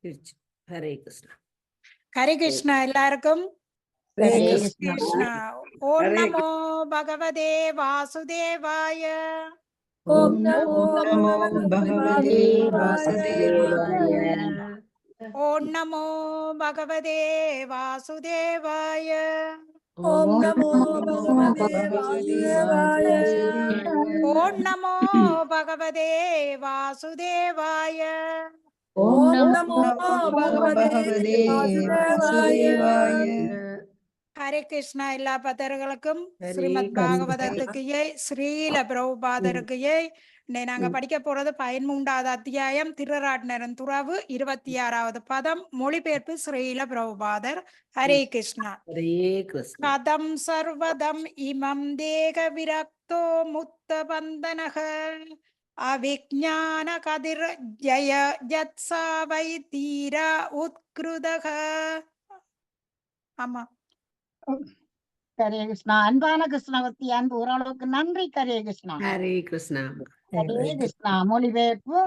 ஹரே கிருஷ்ணா. ஹரே கிருஷ்ணா. எல்லாருக்கும் ஹரே கிருஷ்ணா. ஓம் நமோ பகவதே வாசுதேவாய. ஓம் நமோ பகவதே வாசுதேவாய. ஓம் நமோ பகவதே வாசுதேவாய. ஓம் நமோ பகவதே வாசுதேவாய. ஓம் நமோ பகவதே வாசுதேவாய. ஓம் நமோ பகவதே வாசுதேவாய. ஹரே கிருஷ்ணா. எல்லா பக்தர்களுக்கும் ஹரே ஸ்ரீமத் பாகவதத்துக்கு ஸ்ரீல பிரபுபாதருக்கு நாங்க படிக்க போறது 13வது அத்தியாயம் திருராட்னரன் துறவு 26வது பதம். மொழிபெயர்ப்பு ஸ்ரீல பிரபுபாதர். ஹரே கிருஷ்ணா. ஹரே கிருஷ்ணா. கதம் சர்வதம் இமம் தேக விரக்தோ முக்த பந்தனக அவிஜ்ஞான கதிர் ஜய ஜத்சாவை தீர உத்கிருதக. ஆமா. ஹரே கிருஷ்ணா. அன்பான கிருஷ்ணவர்த்தி அன்பு ஓரளவுக்கு நன்றி. ஹரே கிருஷ்ணா. ஹரே கிருஷ்ணா. ஹரே கிருஷ்ணா. மொழிபெயர்ப்பு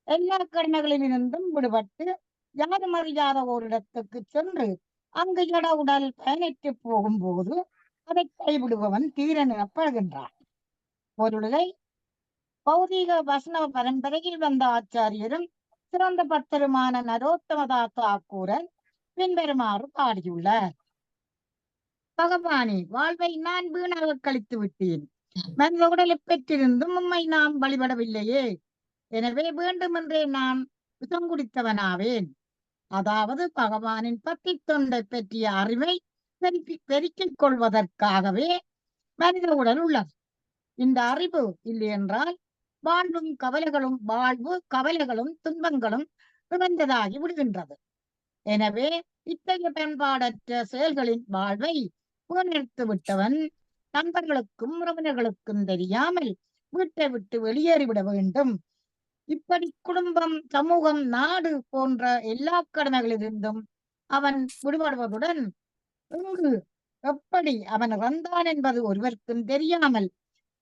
எல்லா கடமைகளிலிருந்தும் விடுபட்டு யாரும் அறியாத ஒரு இடத்துக்கு சென்று அங்கு ஜட உடல் பயணித்து போகும்போது அதை கைவிடுபவன் தீரன் எனப்படுகின்றான். பொருளை பௌதீக வசன பரம்பரையில் வந்த ஆச்சாரியரும் சிறந்த பக்தருமான நரோத்தமதாஸ் தாக்கூரர் பின்வருமாறு பாடியுள்ளார். பகவானே, வாழ்வை நான் வீணாக கழித்து விட்டேன். மனித உடலை பெற்றிருந்தும் உம்மை நாம் வழிபடவில்லையே. எனவே வேண்டுமென்றே நான் விஷம் குடித்தவனாவேன். அதாவது பகவானின் பக்தி தொண்டை பற்றிய அறிவை பெருக்கிக் கொள்வதற்காகவே மனித உடல் உள்ளது. இந்த அறிவு இல்லை என்றால் வாழ்வு கவலைகளும் துன்பங்களும் நிறைந்ததாகி விடுகின்றது. எனவே இத்தகைய பயன்பாடற்ற செயல்களின் வாழ்வை புகழ்ந்து விட்டவன் நண்பர்களுக்கும் உறவினர்களுக்கும் தெரியாமல் வீட்டை விட்டு வெளியேறிவிட வேண்டும். இப்படி குடும்பம், சமூகம், நாடு போன்ற எல்லா கடமைகளிலிருந்தும் அவன் விடுபடுவதுடன் எங்கு எப்படி அவன் இறந்தான் என்பது ஒருவருக்கும் தெரியாமல்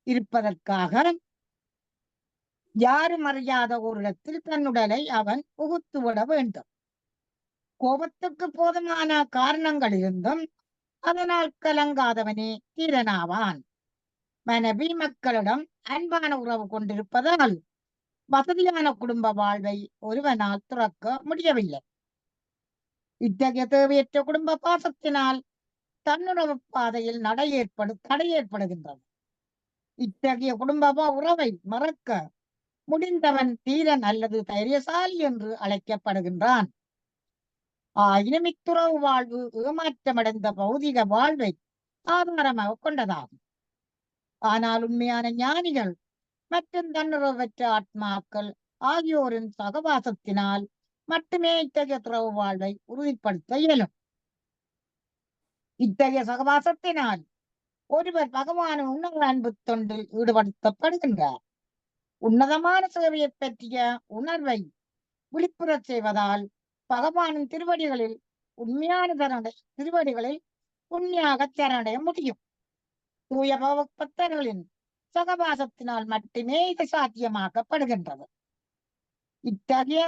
இருப்பதற்காக யாரும் அறியாத ஒரு இடத்தில் தன்னுடலை அவன் புகுத்துவிட வேண்டும். கோபத்துக்கு போதுமான காரணங்கள் இருந்தும் அதனால் கலங்காதவனே தீரனாவான். மனைவி மக்களிடம் அன்பான உறவு கொண்டிருப்பதால் வசதியான குடும்ப வாழ்வை ஒருவனால் துறக்க முடியவில்லை. இத்தகைய தேவையற்ற குடும்ப பாசத்தினால் தன்னுறவு பாதையில் தடை ஏற்படுகின்றது. இத்தகைய குடும்ப உறவை மறக்க முடிந்தவன் தீரன் அல்லது தைரியசாலி என்று அழைக்கப்படுகின்றான். ஆயினும் இத்துறவு வாழ்வு ஏமாற்றமடைந்த பௌதிக வாழ்வை ஆதாரமாக கொண்டதாகும். ஆனால் உண்மையான ஞானிகள் மற்றும் தன்னுறவற்ற ஆத்மாக்கள் ஆகியோரின் சகவாசத்தினால் மட்டுமே இத்தகைய துறவு வாழ்வை உறுதிப்படுத்த இயலும். இத்தகைய சகவாசத்தினால் ஒருவர் பகவானின் உன்னத அன்பு தொண்டில் ஈடுபடுத்தப்படுகின்றார். உன்னதமான சேவையை பற்றிய உணர்வை விழிப்புறச் செய்வதால் பகவானின் திருவடிகளில் உண்மையாக சரணடைய முடியும். தூய பக்தர்களின் சகவாசத்தினால் மட்டுமே இது சாத்தியமாக்கப்படுகின்றது. இத்தகைய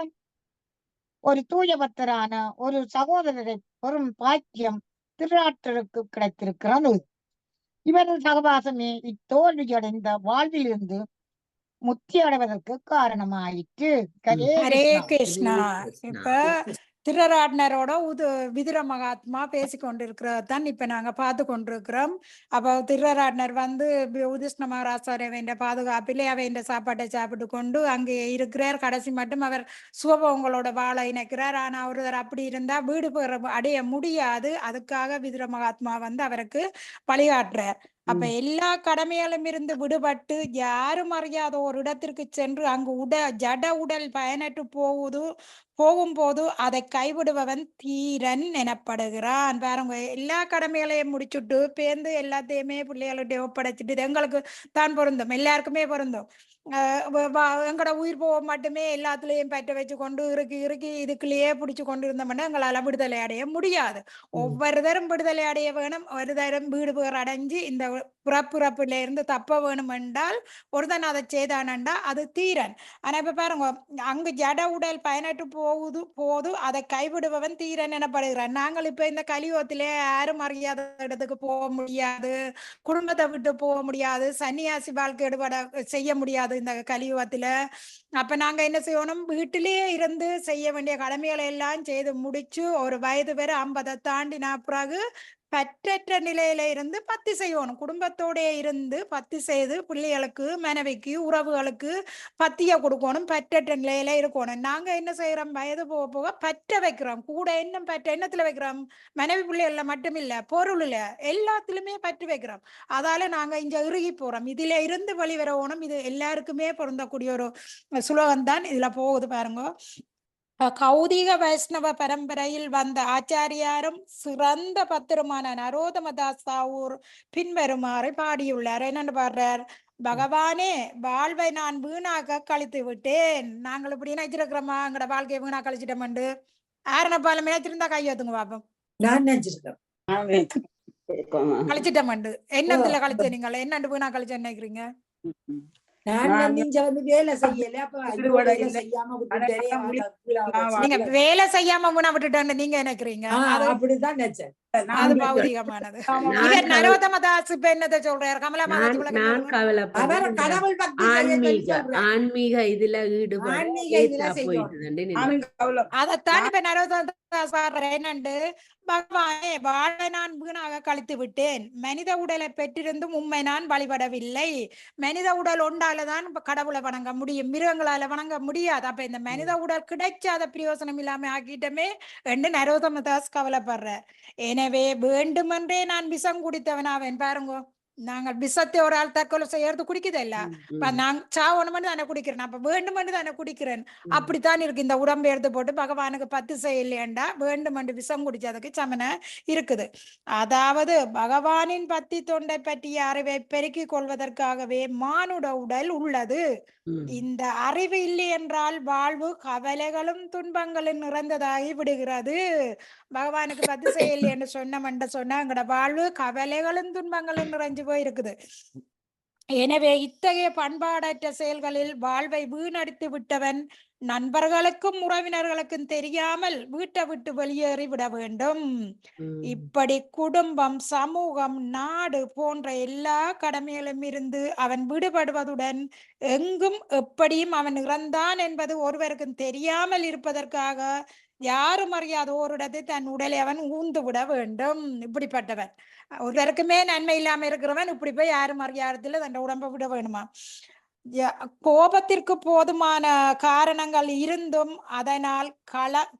ஒரு தூய பக்தரான ஒரு சகோதரரை பெரும் பாக்கியம் திருராற்றருக்கு கிடைத்திருக்கிறது. இவரது சகவாசமே இத்தோல்வியடைந்த வாழ்விலிருந்து முக்தி அடைவதற்கு காரணமாயிற்று. ஹரே கிருஷ்ணா. இப்ப திருராட்னரோட விதுர மகாத்மா பேசிக்கொண்டிருக்கிறதான் இப்ப நாங்க பார்த்து கொண்டிருக்கிறோம். அப்ப திருராட்னர் உதிஷ்ண மகாராஜாவின் பாதுகாப்பிலே அவையின் சாப்பாட்டை சாப்பிட்டு கொண்டு அங்கே இருக்கிறார். கடைசி மட்டும் அவர் சுகபோகங்களோட வாழ இணைக்கிறார். ஆனா ஒருவர் அப்படி இருந்தா வீடு அடைய முடியாது. அதுக்காக விதுர மகாத்மா அவருக்கு வழிகாட்டுறார். அப்ப எல்லா கடமைகளும் இருந்து விடுபட்டு யாரும் அறியாத ஒரு இடத்திற்கு சென்று அங்கு ஜட உடல் பயனற்று போகும்போது அதை கைவிடுபவன் தீரன் எனப்படுகிறான். பாருங்க, எல்லா கடமைகளையும் முடிச்சுட்டு பேர்ந்து எல்லாத்தையுமே பிள்ளைகளுடைய ஒப்படைச்சிட்டு எங்களுக்கு தான் பொருந்தும், எல்லாருக்குமே பொருந்தும். எங்களோட உயிர் போக மட்டுமே எல்லாத்துலயும் பற்ற வச்சு கொண்டு இறுக்கி இதுக்குள்ளேயே பிடிச்சு கொண்டு இருந்தோம்னா எங்களால விடுதலை அடைய முடியாது. ஒவ்வொருத்தரும் விடுதலை அடைய வேணும். ஒரு தரம் வீடு பேர் அடைஞ்சு இந்த பிறப்புல இருந்து தப்ப வேணும் என்றால் ஒருத்தன் அதை செய்தானண்டா அது தீரன். ஆனா இப்ப பாருங்க, அங்கு ஜட உடல் பயனற்று போது அதை கைவிடுபவன் தீரன் எனப்படுகிறான். நாங்கள் இப்ப இந்த கலியுகத்திலே யாரும் அறியாத இடத்துக்கு போக முடியாது, குடும்பத்தை விட்டு போக முடியாது, சன்னியாசி வாழ்க்கை எடுபட செய்ய முடியாது இந்த கலியுகத்துல. அப்ப நாங்க என்ன செய்யணும், வீட்டிலேயே இருந்து செய்ய வேண்டிய கடமைகளை எல்லாம் செய்து முடிச்சு ஒரு வயது வரை 50 தாண்டின பிறகு பற்றற்ற நிலையில இருந்து பத்தி செய்யணும். குடும்பத்தோட இருந்து பத்தி செய்து பிள்ளைகளுக்கு, மனைவிக்கு, உறவுகளுக்கு பத்திய கொடுக்கணும். பற்றற்ற நிலையில இருக்கணும். நாங்க என்ன செய்யறோம், வயது போக போக பற்ற வைக்கிறோம். கூட என்ன பற்ற என்னத்துல வைக்கிறோம், மனைவி பிள்ளைகள்ல மட்டும் இல்ல, பொருள்ல எல்லாத்திலுமே பற்று வைக்கிறோம். அதால நாங்க இங்க இறுகி போறோம். இதுல இருந்து வெளிவரணும். இது எல்லாருக்குமே பொருந்தக்கூடிய ஒரு சுலோகம் தான் இதுல போகுது பாருங்க. கௌதிக வைஷ்ணவ பரம்பரையில் வந்த ஆச்சாரியாரும் சிறந்த பத்திரமான நரோதமதாஸ் தாவூர் பின்வருமாறு பாடியுள்ளார். என்னன்னு பாடுறார், பகவானே வாழ்வை நான் வீணாக கழித்து விட்டேன். நாங்கள் இப்படி நினைச்சிருக்கிறோமா, எங்கட வாழ்க்கையை வீணா கழிச்சிட்டோம்ண்டு? ஆரணப்பாலம் நினைச்சிருந்தா கையெழுத்துங்க பாப்போம். நான் நினைச்சிருக்கேன் கழிச்சிட்டோம்ண்டு. என்னத்துல கழிச்ச நீங்கள் என்னண்டு வீணா கழிச்ச நினைக்கிறீங்க? நான் நீங்க வந்து வேலை செய்யல, அப்ப ஐயோ, வேலை செய்யாம விட்டுட்டேனே, நீங்க வேலை செய்யாம வீணா விட்டுட்டேன்னு நீங்க நினைக்கிறீங்க? அப்படிதான் நினைச்சேன். அது பௌதிகமானது. நரோதமதாஸ் இப்ப என்னத்தை சொல்றாரு, நான் கவலைப்படுறேன். கடவுள் பக்தி ஆன்மீக இதுல அதைத்தான் இப்ப நரோதமதாஸ் பாடுற என்னண்டு, பகவானே வாழை நான் வீணாக கழித்து விட்டேன். மனித உடலை பெற்றிருந்தும் உண்மை நான் வழிபடவில்லை. மனித உடல் ஒன்றாலதான் கடவுளை வணங்க முடியும், மிருகங்களால வணங்க முடியாது. அப்ப இந்த மனித உடல் கிடைச்சாத பிரயோசனம் இல்லாம ஆக்கிட்டமே என்று நரோதமதாஸ் கவலைப்படுற. எனவே வேண்டுமென்றே நான் விஷம் குடித்தவனாவேன். பாருங்க, நாங்கள் விஷத்தை ஒரு ஆள் தற்கொலை செய்யறது குடிக்குதல்ல, நான் சாவணும்னு தானே குடிக்கிறேன், அப்ப வேண்டுமென்று தானே குடிக்கிறேன். அப்படித்தான் இருக்கு. இந்த உடம்பு எடுத்து போட்டு பகவானுக்கு பத்து செய்யலையேண்டா வேண்டுமென்று விஷம் குடிச்சதுக்கு சமன இருக்குது. அதாவது பகவானின் பத்தி தொண்டை பற்றிய அறிவை பெருக்கிக் கொள்வதற்காகவே மானுட உடல் உள்ளது. இந்த அறிவு இல்லை என்றால் வாழ்வு கவலைகளும் துன்பங்களும் நிறைந்ததாகி விடுகிறது. பகவானுக்கு பத்து செயல் என்று சொன்ன எங்கட வாழ்வு கவலைகளும் துன்பங்களும் நிறைஞ்சு போயிருக்குது. எனவே இத்தகைய பண்பாடற்ற செயல்களில் வாழ்வை வீணடித்து விட்டவன் நண்பர்களுக்கும் உறவினர்களுக்கும் தெரியாமல் வீட்டை விட்டு வெளியேறி விட வேண்டும். இப்படி குடும்பம், சமூகம், நாடு போன்ற எல்லா கடமைகளும் இருந்து அவன் விடுபடுவதுடன் எங்கும் எப்படியும் அவன் இறந்தான் என்பது ஒருவருக்கும் தெரியாமல் இருப்பதற்காக யாரும் அறியாத ஓரிடத்தை தன் உடலை அவன் ஊந்து விட வேண்டும். இப்படிப்பட்டவன் ஒருவருக்குமே நன்மை இல்லாம இருக்கிறவன் இப்படி போய் யாரும் அறியாததுல தன் உடம்பை விட வேணுமா? கோபத்திற்கு போதுமான காரணங்கள் இருந்தும் அதனால்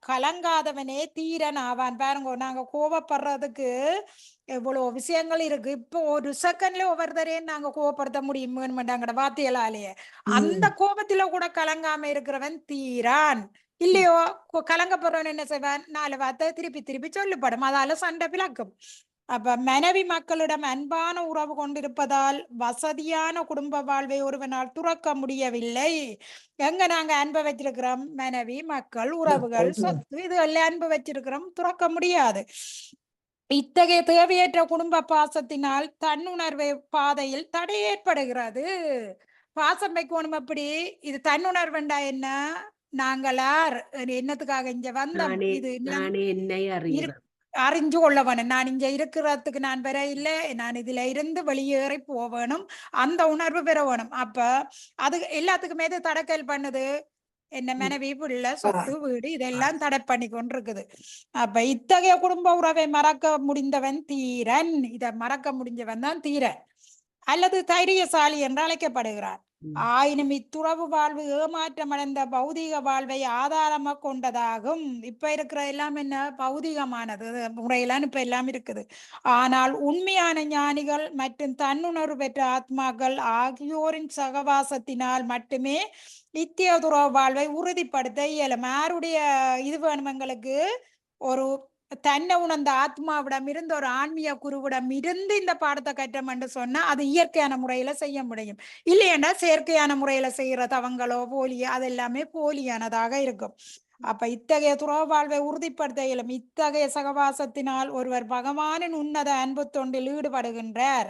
கலங்காதவனே தீரன் ஆவான். பாருங்க, நாங்க கோபப்படுறதுக்கு எவ்வளவு விஷயங்கள் இருக்கு. இப்போ ஒரு செகண்ட்ல ஒவ்வொருத்தரையும் நாங்க கோபப்படுத்த முடியும் வேணுமெண்டாங்கட வார்த்தைகளாலேயே. அந்த கோபத்துல கூட கலங்காம இருக்கிறவன் தீரான். இல்லையோ, கலங்கப்படுறவன் என்ன செய்வான், 4 வார்த்தை திருப்பி சொல்லப்படும், அதால சண்டை பிளக்கும். அப்ப மனைவி மக்களிடம் அன்பான உறவு கொண்டிருப்பதால் வசதியான குடும்ப வாழ்வை ஒருவனால் துறக்க முடியவில்லை. எங்க நாங்க அன்பை வச்சிருக்கிறோம், மனைவி, மக்கள், உறவுகள், சொத்து, இது எல்லாம் அன்பு வச்சிருக்கிறோம், துறக்க முடியாது. இத்தகைய தேவையற்ற குடும்ப பாசத்தினால் தன்னுணர்வு பாதையில் தடை ஏற்படுகிறது. பாசம் வைக்கணும். அப்படி இது தன்னுணர்வுண்டா என்ன, நாங்களார் என்னத்துக்காக இங்க வந்தோம், இது அறிஞ்சு கொள்ளவனும், நான் இங்க இருக்கிறதுக்கு நான் பெற இல்லை, நான் இதுல இருந்து வெளியேறி போவேணும், அந்த உணர்வு பெற வேணும். அப்ப அது எல்லாத்துக்குமே இது தடக்கல் பண்ணுது. என்ன மனைவி, பிள்ளை, சொத்து, வீடு இதெல்லாம் தடை பண்ணி கொண்டிருக்குது. அப்ப இத்தகைய குடும்ப உறவை மறக்க முடிந்தவன் தீரன். இத மறக்க முடிஞ்சவன் தான் தீரன் அல்லது தைரியசாலி என்று அழைக்கப்படுகிறார். ஆயினும் இத்துறவு வாழ்வு ஏமாற்றம் அடைந்த பௌதிக வாழ்வை ஆதாரமாக கொண்டதாகும். இப்ப இருக்கிற எல்லாம் என்ன பௌதிகமானது முறையெல்லாம் இப்ப எல்லாம் இருக்குது. ஆனால் உண்மையான ஞானிகள் மற்றும் தன்னுணர்வு பெற்ற ஆத்மாக்கள் ஆகியோரின் சகவாசத்தினால் மட்டுமே நித்திய துறவு வாழ்வை உறுதிப்படுத்த இயலும். யாருடைய இது வேணும் எங்களுக்கு, ஒரு தன்னை உணர்ந்த ஆத்மாவிடம் இருந்து ஒரு ஆன்மீக குருவிடம் இருந்து இந்த பாடத்தை கற்றோம் என்று சொன்னா அது இயற்கையான முறையில செய்ய முடியும். இல்லையென்றா செயற்கையான முறையில செய்யற தவங்களோ போலியோ அது எல்லாமே போலியானதாக இருக்கும். அப்ப இத்தகைய துறவு வாழ்வை உறுதிப்படுத்த இயலும். இத்தகைய சகவாசத்தினால் ஒருவர் பகவானின் உன்னத அன்பு தொண்டில் ஈடுபடுகின்றார்.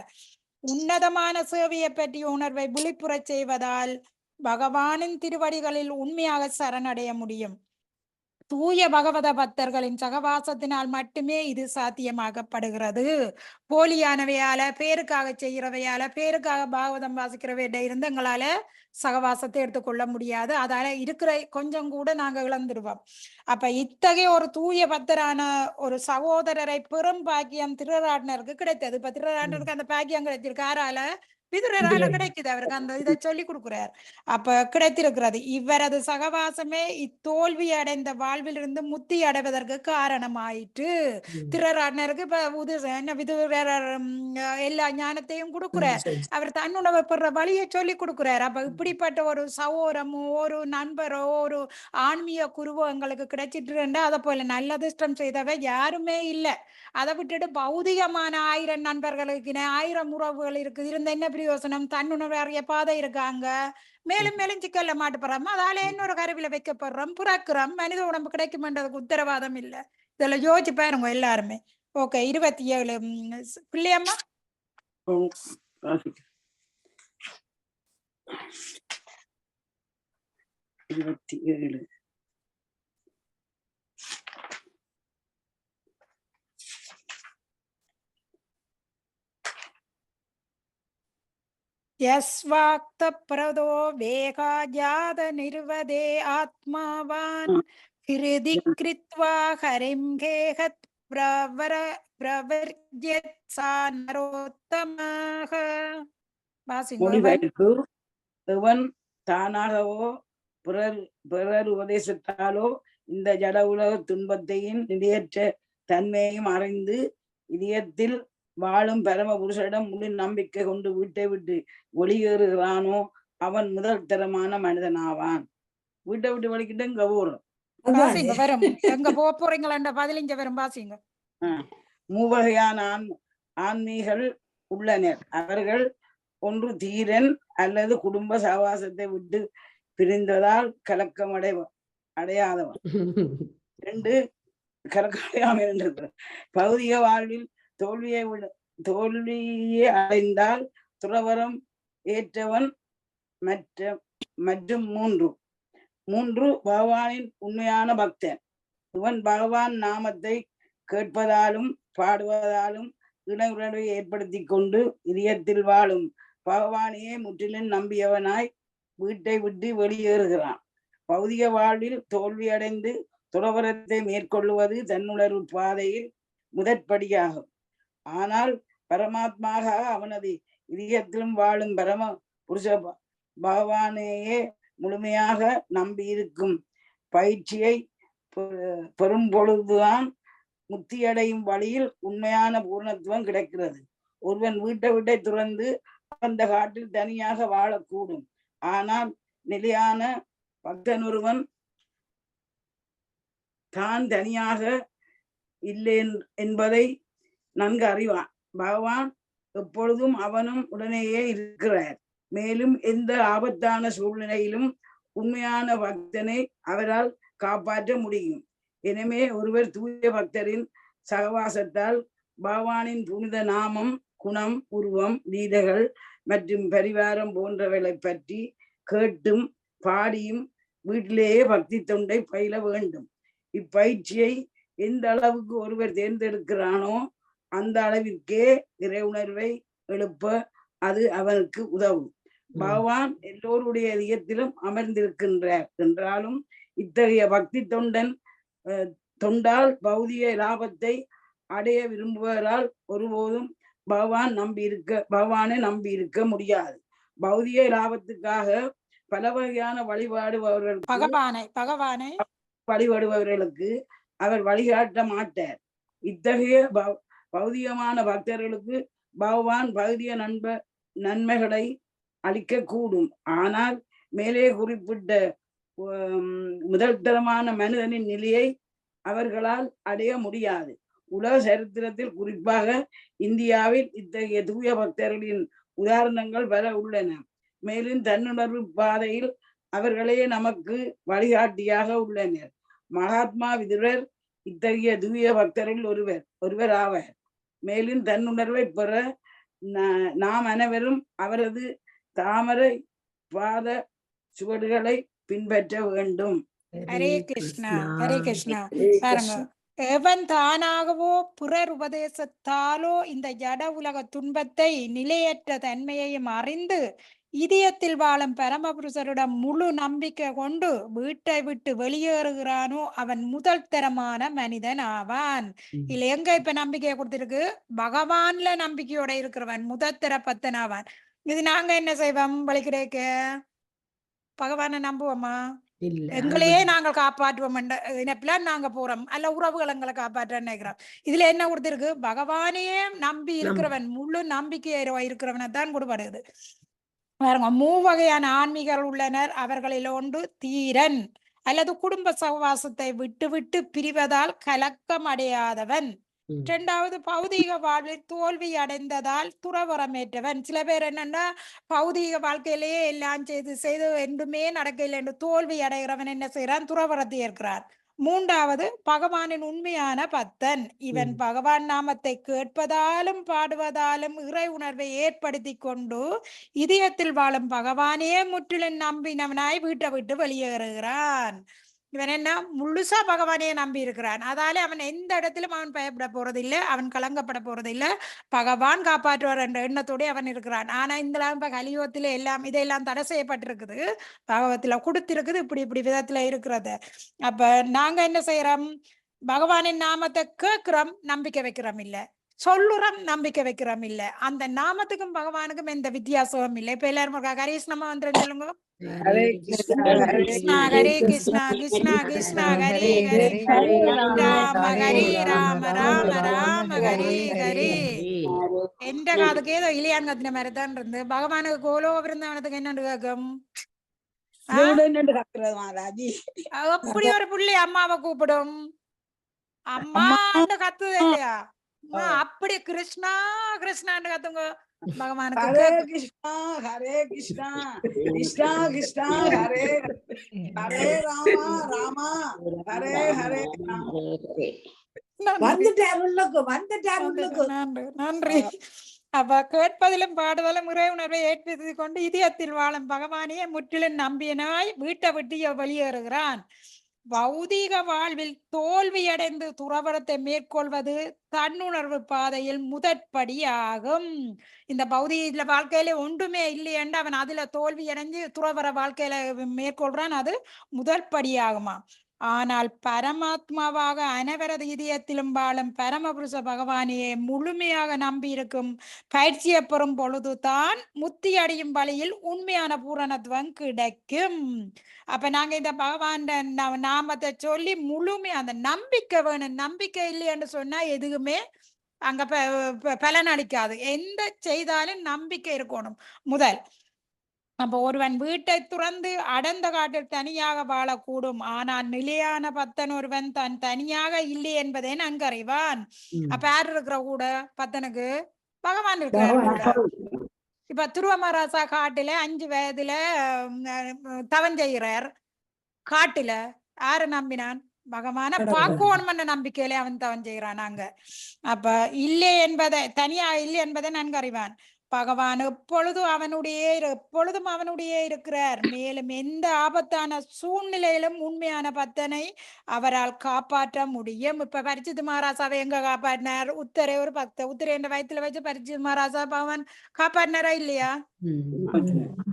உன்னதமான சேவையை பற்றிய உணர்வை விழிப்புறச் செய்வதால் பகவானின் திருவடிகளில் உண்மையாக சரணடைய முடியும். தூய பகவத பக்தர்களின் சகவாசத்தினால் மட்டுமே இது சாத்தியமாகப்படுகிறது. போலியானவையால, பேருக்காக செய்கிறவையால, பேருக்காக பாகவதம் வாசிக்கிறவையிட இருந்து எங்களால சகவாசத்தை எடுத்துக்கொள்ள முடியாது. அதால இருக்கிற கொஞ்சம் கூட நாங்க இழந்துடுவோம். அப்ப இத்தகைய ஒரு தூய பக்தரான ஒரு சகோதரரை பெரும் பாக்கியம் திருராட்னருக்கு கிடைத்தது. இப்ப திருராட்னருக்கு அந்த பாக்கியம் கிடைச்சிருக்கு. யாரால? விதுரரால கிடைக்குது. அவருக்கு அந்த இதை சொல்லி கொடுக்குறார். அப்ப கிடைத்திருக்கிறது. இவரது சகவாசமே இத்தோல்வி அடைந்த வாழ்விலிருந்து முத்தி அடைவதற்கு காரணமாயிற்று. திருராட்னருக்கு இப்ப விதுரர் எல்லா ஞானத்தையும் கொடுக்குறார். அவர் தன்னுணவை பெற வழியை சொல்லி கொடுக்குறார். அப்ப இப்படிப்பட்ட ஒரு சகோதரமோ ஒரு நண்பரோ ஒரு ஆன்மீக குருவோ எங்களுக்கு கிடைச்சிட்டு அதை போல நல்ல அதிர்ஷ்டம் செய்தவை யாருமே இல்லை. அதை விட்டுட்டு பௌதிகமான 1000 நண்பர்களுக்கு 1000 உறவுகள் இருக்குது இருந்த என்ன பிரயோசனம்? தன்னுணர்வு அறிய பாதை இருக்காங்க. மேலும் மேலும் சிக்கல்ல மாட்டுப்படுறோம். அதால இன்னொரு கருவில வைக்கப்படுறோம், பிறக்கிறோம். மனித உடம்பு கிடைக்கும்ன்றதுக்கு உத்தரவாதம் இல்லை. இதெல்லாம் யோசிச்சு பாருங்க எல்லாருமே. ஓகே, 27 பிள்ளையம்மா. 27 யஸ்வாக்த பிரதோ வேகாஜாத நிர்வதே ஆத்மாவான் ஹிருதி கிருத்வா ஹரிம் கேஹத் பிரவர்ஜ்யத் சா நரோத்தமஹ. மொழிபெயர்ப்பு: எவன் தானாகவோ பிறர் உபதேசத்தாலோ இந்த ஜட உலக துன்பத்தையும் நிலையற்ற தன்மையையும் அறிந்து இதயத்தில் வாழும் பரம புருஷரிடம் முழு நம்பிக்கை கொண்டு வீட்டை விட்டு வெளியேறுகிறானோ அவன் முதல் தரமான மனிதனாவான். வீட்டை விட்டு வெளிக்கிட்டு இங்க ஊரும் எங்க போறீங்களா 15 வரும் பாசிங்க. மூவகையான ஆன்மீகள் உள்ளனர். அவர்கள் ஒன்று தீரன் அல்லது குடும்ப சகவாசத்தை விட்டு பிரிந்ததால் கலக்கம் அடையாதவன். 2 கலக்கடையாமல் என்றது. பௌதிக வாழ்வில் தோல்வியை அடைந்தால் துறவரம் ஏற்றவன். மற்றும் 3 பகவானின் உண்மையான பக்தன். இவன் பகவான் நாமத்தை கேட்பதாலும் பாடுவதாலும் இணையுறவை ஏற்படுத்தி கொண்டு இதயத்தில் வாழும் பகவானையே முற்றிலும் நம்பியவனாய் வீட்டை விட்டு வெளியேறுகிறான். பௌதிக வாழ்வில் தோல்வியடைந்து துறவரத்தை மேற்கொள்ளுவது தன்னுணர்வு பாதையில் முதற்படியாகும். ஆனால் பரமாத்மாக அவனது இதயத்திலும் வாழும் பரம புருஷ பகவானையே முழுமையாக நம்பியிருக்கும் பயிற்சியை பெறும் பொழுதுதான் முத்தியடையும் வழியில் உண்மையான பூர்ணத்துவம் கிடைக்கிறது. ஒருவன் வீட்டை துறந்து அந்த காட்டில் தனியாக வாழக்கூடும். ஆனால் நிலையான பக்தன் ஒருவன் தான் தனியாக இல்லை என்பதை நன்கு அறிவான். பகவான் எப்பொழுதும் அவனும் உடனேயே இருக்கிறார். மேலும் எந்த ஆபத்தான சூழ்நிலையிலும் உண்மையான பக்தனை அவரால் காப்பாற்ற முடியும். எனவே ஒருவர் தூய பக்தரின் சகவாசத்தால் பகவானின் புனித நாமம், குணம், உருவம், லீலைகள் மற்றும் பரிவாரம் போன்றவைகளை பற்றி கேட்டும் பாடியும் வீட்டிலேயே பக்தி தொண்டை பயில வேண்டும். இப்பயிற்சியை எந்த அளவுக்கு ஒருவர் தேர்ந்தெடுக்கிறானோ அந்த அளவிற்கே இறை உணர்வை எழுப்ப அது அவனுக்கு உதவும். பகவான் எல்லோருடைய இதயத்திலும் அமர்ந்திருக்கின்றார் என்றாலும் இத்தகைய பக்தி தொண்டால் பௌதிக லாபத்தை அடைய விரும்புவதால் ஒருபோதும் பகவானை நம்பி இருக்க முடியாது. பௌதிக லாபத்துக்காக பல வகையான வழிபாடுபவர்களுக்கு அவர் வழிகாட்ட மாட்டார். இத்தகைய பௌதிகமான பக்தர்களுக்கு பகவான் பௌதிக நன்மைகளை அளிக்க கூடும். ஆனால் மேலே குறிப்பிட்ட முதல் தரமான மனிதனின் நிலையை அவர்களால் அடைய முடியாது. உலக சரித்திரத்தில் குறிப்பாக இந்தியாவில் இத்தகைய தூய பக்தர்களின் உதாரணங்கள் பல உள்ளன. மேலும் தன்னுணர்வு பாதையில் அவர்களே நமக்கு வழிகாட்டியாக உள்ளனர். மகாத்மா விதுரர் இத்தகைய தூய பக்தரில் ஒருவர் ஆவார். மேலும் தன்னுணர்வை பெற நாம் அனைவரும் அவரது தாமரை பாத சுவடுகளை பின்பற்ற வேண்டும். ஹரே கிருஷ்ணா, ஹரே கிருஷ்ணா. பாருங்க, எவன் தானாகவோ பிறர் உபதேசத்தாலோ இந்த ஜட உலக துன்பத்தை நிலையற்ற தன்மையையும் அறிந்து இதயத்தில் வாழும் பரமபுருஷரிடம் முழு நம்பிக்கை கொண்டு வீட்டை விட்டு வெளியேறுகிறானோ அவன் முதல் தரமான மனிதன் ஆவான். இல்ல எங்க இப்ப நம்பிக்கையை கொடுத்திருக்கு? பகவான்ல நம்பிக்கையோட இருக்கிறவன் முதற்தர பத்தன் ஆவான். இது நாங்க என்ன செய்வோம்? வழிகிடைக்க பகவானை நம்புவோமா? எங்களையே நாங்கள் காப்பாற்றுவோம் நினைப்பில நாங்க போறோம். அல்ல உறவுகள் எங்களை காப்பாற்ற நினைக்கிறோம். இதுல என்ன கொடுத்திருக்கு? பகவானையே நம்பி இருக்கிறவன், முழு நம்பிக்கை இருக்கிறவனை தான் கொடுப்படுது. பாருங்க, 3 வகையான ஆன்மீகர்கள் உள்ளனர். அவர்களில் ஒன்று தீரன் அல்லது குடும்ப சகவாசத்தை விட்டு விட்டு பிரிவதால் கலக்கம் அடையாதவன். 2வது பௌதீக வாழ்வில் தோல்வி அடைந்ததால் துறவரமேற்றவன். சில பேர் என்னன்னா பௌதீக வாழ்க்கையிலேயே எல்லாம் செய்து என்றுமே நடக்கவில்லை என்று தோல்வி அடைகிறவன் என்ன செய்யறான்? துறவரத்தை ஏற்கிறான். 3வது பகவானின் உண்மையான பக்தன். இவன் பகவான் நாமத்தை கேட்பதாலும் பாடுவதாலும் இறை உணர்வை ஏற்படுத்தி கொண்டு இதயத்தில் வாழும் பகவானே முற்றிலும் நம்பினவனாய் வீட்டை விட்டு வெளியேறுகிறான். இவன் என்ன முழுசா பகவானையே நம்பி இருக்கிறான். அதால அவன் எந்த இடத்திலும் அவன் பயப்பட போறதில்லை, அவன் கலங்கப்பட போறதில்லை. பகவான் காப்பாற்றுவார் என்ற எண்ணத்தோட அவன் இருக்கிறான். ஆனா இந்த கலியுகத்துல எல்லாம் இதெல்லாம் தடை செய்யப்பட்டிருக்குது, பகவத்துல கொடுத்திருக்குது, இப்படி விதத்துல இருக்கிறது. அப்ப நாங்க என்ன செய்யறோம்? பகவானின் நாமத்தை கேட்கிறோம், நம்பிக்கை வைக்கிறோம் இல்ல, சொல்லுறோம், நம்பிக்கை வைக்கிறோம் இல்ல. அந்த நாமத்துக்கும் பகவானுக்கும் எந்த வித்தியாசமும் இல்லை. இப்ப எல்லாரும் ஹரிஷ்ணமா வந்து சொல்லுங்க. ஹரே கிருஷ்ணா ஹரே கிருஷ்ணா கிருஷ்ணா கிருஷ்ணா ஹரே ஹரே, ராம ஹரே ராம ராம ராம ஹரே ஹரே. எந்த காதுக்கு ஏதோ இளையான் கத்தின மாதிரி தான் இருந்து பகவானுக்கு கோலோ விருந்தவனத்துக்கு என்னன்னு கேட்கும்? அப்படி ஒரு புள்ளி அம்மாவை கூப்பிடும், அம்மான்னு கத்துது இல்லையா? அப்படி கிருஷ்ணா கிருஷ்ணான்னு கத்துங்க பகவானுக்கு. ஹரே கிருஷ்ணா ஹரே கிருஷ்ணா கிருஷ்ணா கிருஷ்ணா ஹரே ஹரே ராமா ராமா ஹரே ஹரே. நன்றி. அப்ப கேட்பதிலும் பாடுவதிலும் இறை உணர்வை ஏற்படுத்திக் கொண்டு இதயத்தில் வாழும் பகவானையே முற்றிலும் நம்பியனாய் வீட்டை விட்டு வெளியேறுகிறான். பௌதீக வாழ்வில் தோல்வியடைந்து துறவரத்தை மேற்கொள்வது தன்னுணர்வு பாதையில் முதற்படி ஆகும். இந்த பௌதீக வாழ்க்கையில ஒன்றுமே இல்லையென்று அவன் அதுல தோல்வி அடைஞ்சு துறவர வாழ்க்கையில மேற்கொள்றான், அது முதற்படி ஆகுமா. ஆனால் பரமாத்மாவாக அனைவரது இதயத்திலும் வாழும் பரமபுருஷ பகவானையே முழுமையாக நம்பி இருக்கும் பயிற்சியை பெறும் பொழுதுதான் முத்தி அடையும் வழியில் உண்மையான பூரணத்துவம் கிடைக்கும். அப்ப நாங்க இந்த பகவான் நாமத்தை சொல்லி முழுமையா அந்த நம்பிக்கை வேணும். நம்பிக்கை இல்லைன்னு சொன்னா எதுவுமே அங்க பலன் அளிக்காது. எந்த செய்தாலும் நம்பிக்கை இருக்கணும் முதல். அப்ப ஒருவன் வீட்டை துறந்து அடர்ந்த காட்டில் தனியாக வாழக்கூடும், ஆனால் நிலையான பக்தன் ஒருவன் தான் தனியாக இல்லை என்பதை நன்கு அறிவான். அப்ப யார் இருக்கிற கூட? பக்தனுக்கு பகவான் இருக்கிறார். இப்ப துருவமராசா காட்டுல 5 வயதுல தவம் செய்கிறார். காட்டுல யாரு நம்பினான்? பகவான பாக்கோணும்னு நம்பிக்கையிலே அவன் தவம் செய்கிறான். அங்க அப்ப இல்லை என்பதை, தனியா இல்லை என்பதை நன்கு அறிவான். பகவான் எப்பொழுதும் அவனுடைய இருக்கிறார். மேலும் எந்த ஆபத்தான சூழ்நிலையிலும் உண்மையான பக்தனை அவரால் காப்பாற்ற முடியும். இப்ப பரிசித் மகாராஜாவை எங்க காப்பாற்றினார்? உத்தரை ஒரு பக்த உத்தரை என்ற வயிற்றுல வச்சு பரிசித் மகாராஜா பகவான் காப்பாற்றினாரா இல்லையா?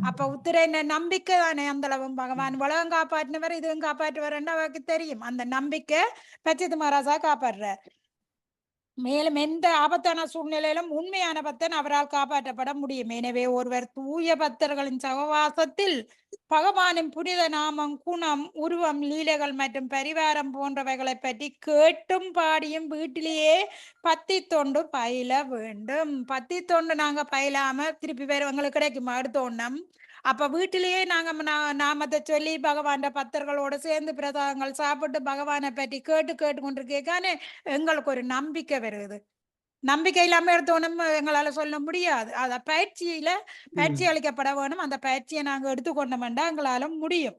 அப்ப உத்தரை நம்பிக்கை தானே அந்த அளவும். பகவான் உலகம் காப்பாற்றினவர், இதுவும் காப்பாற்றுவார் என்று அவருக்கு தெரியும். அந்த நம்பிக்கை பரிசித் மகாராஜா காப்பாற்றுறார். மேலும் எந்த ஆபத்தான சூழ்நிலையிலும் உண்மையான பக்தன் அவரால் காப்பாற்றப்பட முடியும். எனவே ஒருவர் தூய பக்தர்களின் சகவாசத்தில் பகவானின் புனித நாமம், குணம், உருவம், லீலைகள் மற்றும் பரிவாரம் போன்றவைகளை பற்றி கேட்டும் பாடியும் வீட்டிலேயே பத்தி தொண்டு பயில வேண்டும். பத்தி தொண்டு நாங்க பயிலாம திருப்பி வேற உங்களுக்கு கிடைக்குமா? அடுத்த ஒண்ணம் அப்ப வீட்டிலேயே நாங்க நாமத்தை சொல்லி பகவான் பக்தர்களோட சேர்ந்து பிரசாதங்கள் சாப்பிட்டு பகவானை பற்றி கேட்டு கொண்டிருக்கேக்கானே எங்களுக்கு ஒரு நம்பிக்கை வருது. நம்பிக்கை இல்லாம எடுத்தோனும் எங்களால சொல்ல முடியாது. அத பயிற்சி அளிக்கப்பட வேணும். அந்த பயிற்சியை நாங்க எடுத்துக்கொண்டோம்னா எங்களால முடியும்.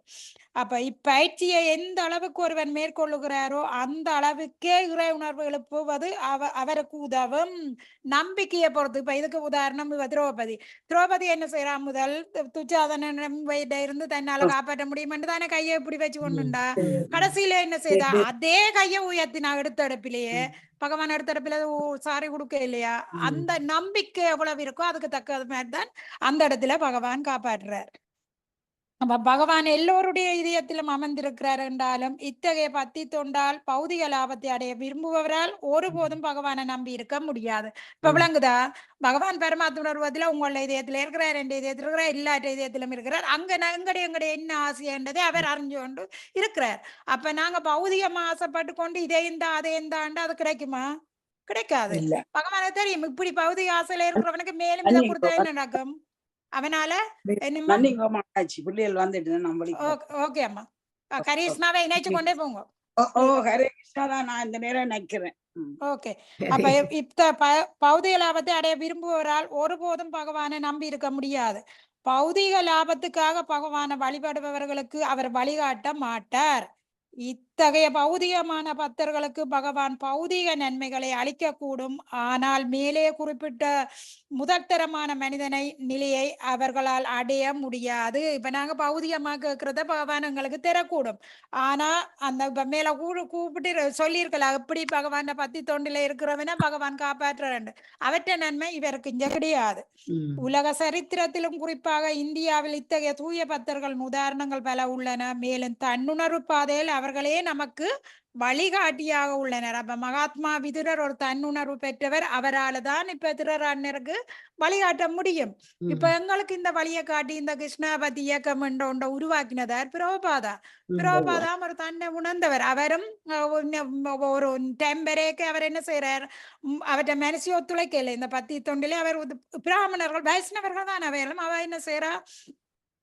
அப்ப இப்பயிற்சியை எந்த அளவுக்கு ஒருவன் மேற்கொள்ளுகிறாரோ அந்த அளவுக்கே இறை உணர்வு எழுப்புவது அவருக்கு உதவும். நம்பிக்கையை பொறுத்து. இப்ப இதுக்கு உதாரணம் திரௌபதி என்ன செய்யறா? முதல் துச்சாதனன் இருந்து தன்னால காப்பாற்ற முடியும் என்று தானே கையை இப்படி வச்சு கொண்டுண்டா. கடைசியில என்ன செய்தா? அதே கையை உயர்த்தினா எடுத்த இடப்பிலேயே பகவான் அடுத்தடப்பில சாரி கொடுக்க இல்லையா? அந்த நம்பிக்கை எவ்வளவு இருக்கோ அதுக்கு தக்க மாதிரிதான் அந்த இடத்துல பகவான் காப்பாற்றுறார். அப்ப பகவான் எல்லோருடைய இதயத்திலும் அமர்ந்திருக்கிறார் என்றாலும் இத்தகைய பக்தி தொண்டால் பௌதிக லாபத்தை அடைய விரும்புபவரால் ஒருபோதும் பகவானை நம்பி இருக்க முடியாது. இப்ப விளங்குதா? பகவான் பரமாத்ம உணர்வதில் உங்களோட இதயத்துல இருக்கிறார், என் இதயத்தில் இருக்கிறார், எல்லா இதயத்திலும் இருக்கிறார். எங்கடைய என்ன ஆசைன்றதை அவர் அறிஞ்சு கொண்டு இருக்கிறார். அப்ப நாங்க பௌதிகமா ஆசைப்பட்டு கொண்டு அதைந்தாண்டு அது கிடைக்குமா? கிடைக்காது. பகவான தெரியும் இப்படி பௌதிக ஆசையில இருக்கிறவனுக்கு மேலும் இதை கொடுத்தா என்ன நடக்கும்? அவனால பிள்ளைகள் வந்துட்டு ஓகே அம்மா கரிஷ்ணாவை இணைச்சு கொண்டே போங்க. ஹரே கிருஷ்ணா தான் நான் இந்த நேரம் நினைக்கிறேன். ஓகே. அப்ப இப்ப பௌதிக லாபத்தை அடைய விரும்புவவரால் ஒருபோதும் பகவானை நம்பி இருக்க முடியாது. பௌதிக லாபத்துக்காக பகவானை வழிபடுபவர்களுக்கு அவர் வழிகாட்ட மாட்டார். இத்தகைய பௌதிகமான பக்தர்களுக்கு பகவான் பௌதிக நன்மைகளை அளிக்க கூடும். ஆனால் மேலே குறிப்பிட்ட முதற்தரமான நிலையை அவர்களால் அடைய முடியாது. இப்ப நாங்க பௌதிகமா கேட்கிறத பகவான் எங்களுக்கு தரக்கூடும். ஆனா அந்த மேல கூப்பிட்டு சொல்லியிருக்கலாம், எப்படி பகவான பத்தி தொண்டில இருக்கிறவன பகவான் காப்பாற்றுறேன். அவற்ற நன்மை இவருக்கு இங்க கிடையாது. உலக சரித்திரத்திலும் குறிப்பாக இந்தியாவில் இத்தகைய தூய பக்தர்கள் உதாரணங்கள் பல உள்ளன. மேலும் தன்னுணர்வு பாதையில் அவர்களே நமக்கு வழிகாட்டியாக உள்ளனர். அப்ப மகாத்மா விதுரர் ஒரு தன்னுணர்வு பெற்றவர். அவரால் தான் இப்ப திருராண்ணருக்கு வழிகாட்ட முடியும். இப்ப எங்களுக்கு இந்த வழியை காட்டி இந்த கிருஷ்ணாபதி இயக்கம் என்ற உருவாக்கினதார் பிரபுபாதா. பிரபுபாதா ஒரு தன்னை உணர்ந்தவர். அவரும் ஒரு டைம் வரைக்கும் அவர் என்ன செய்யறார்? அவற்றை மனசு ஒத்துழைக்கல இந்த பத்தி தொண்டிலே. அவர் பிராமணர்கள் வைஷ்ணவர்கள் தான் அவர்களும். அவ என்ன செய்யறா?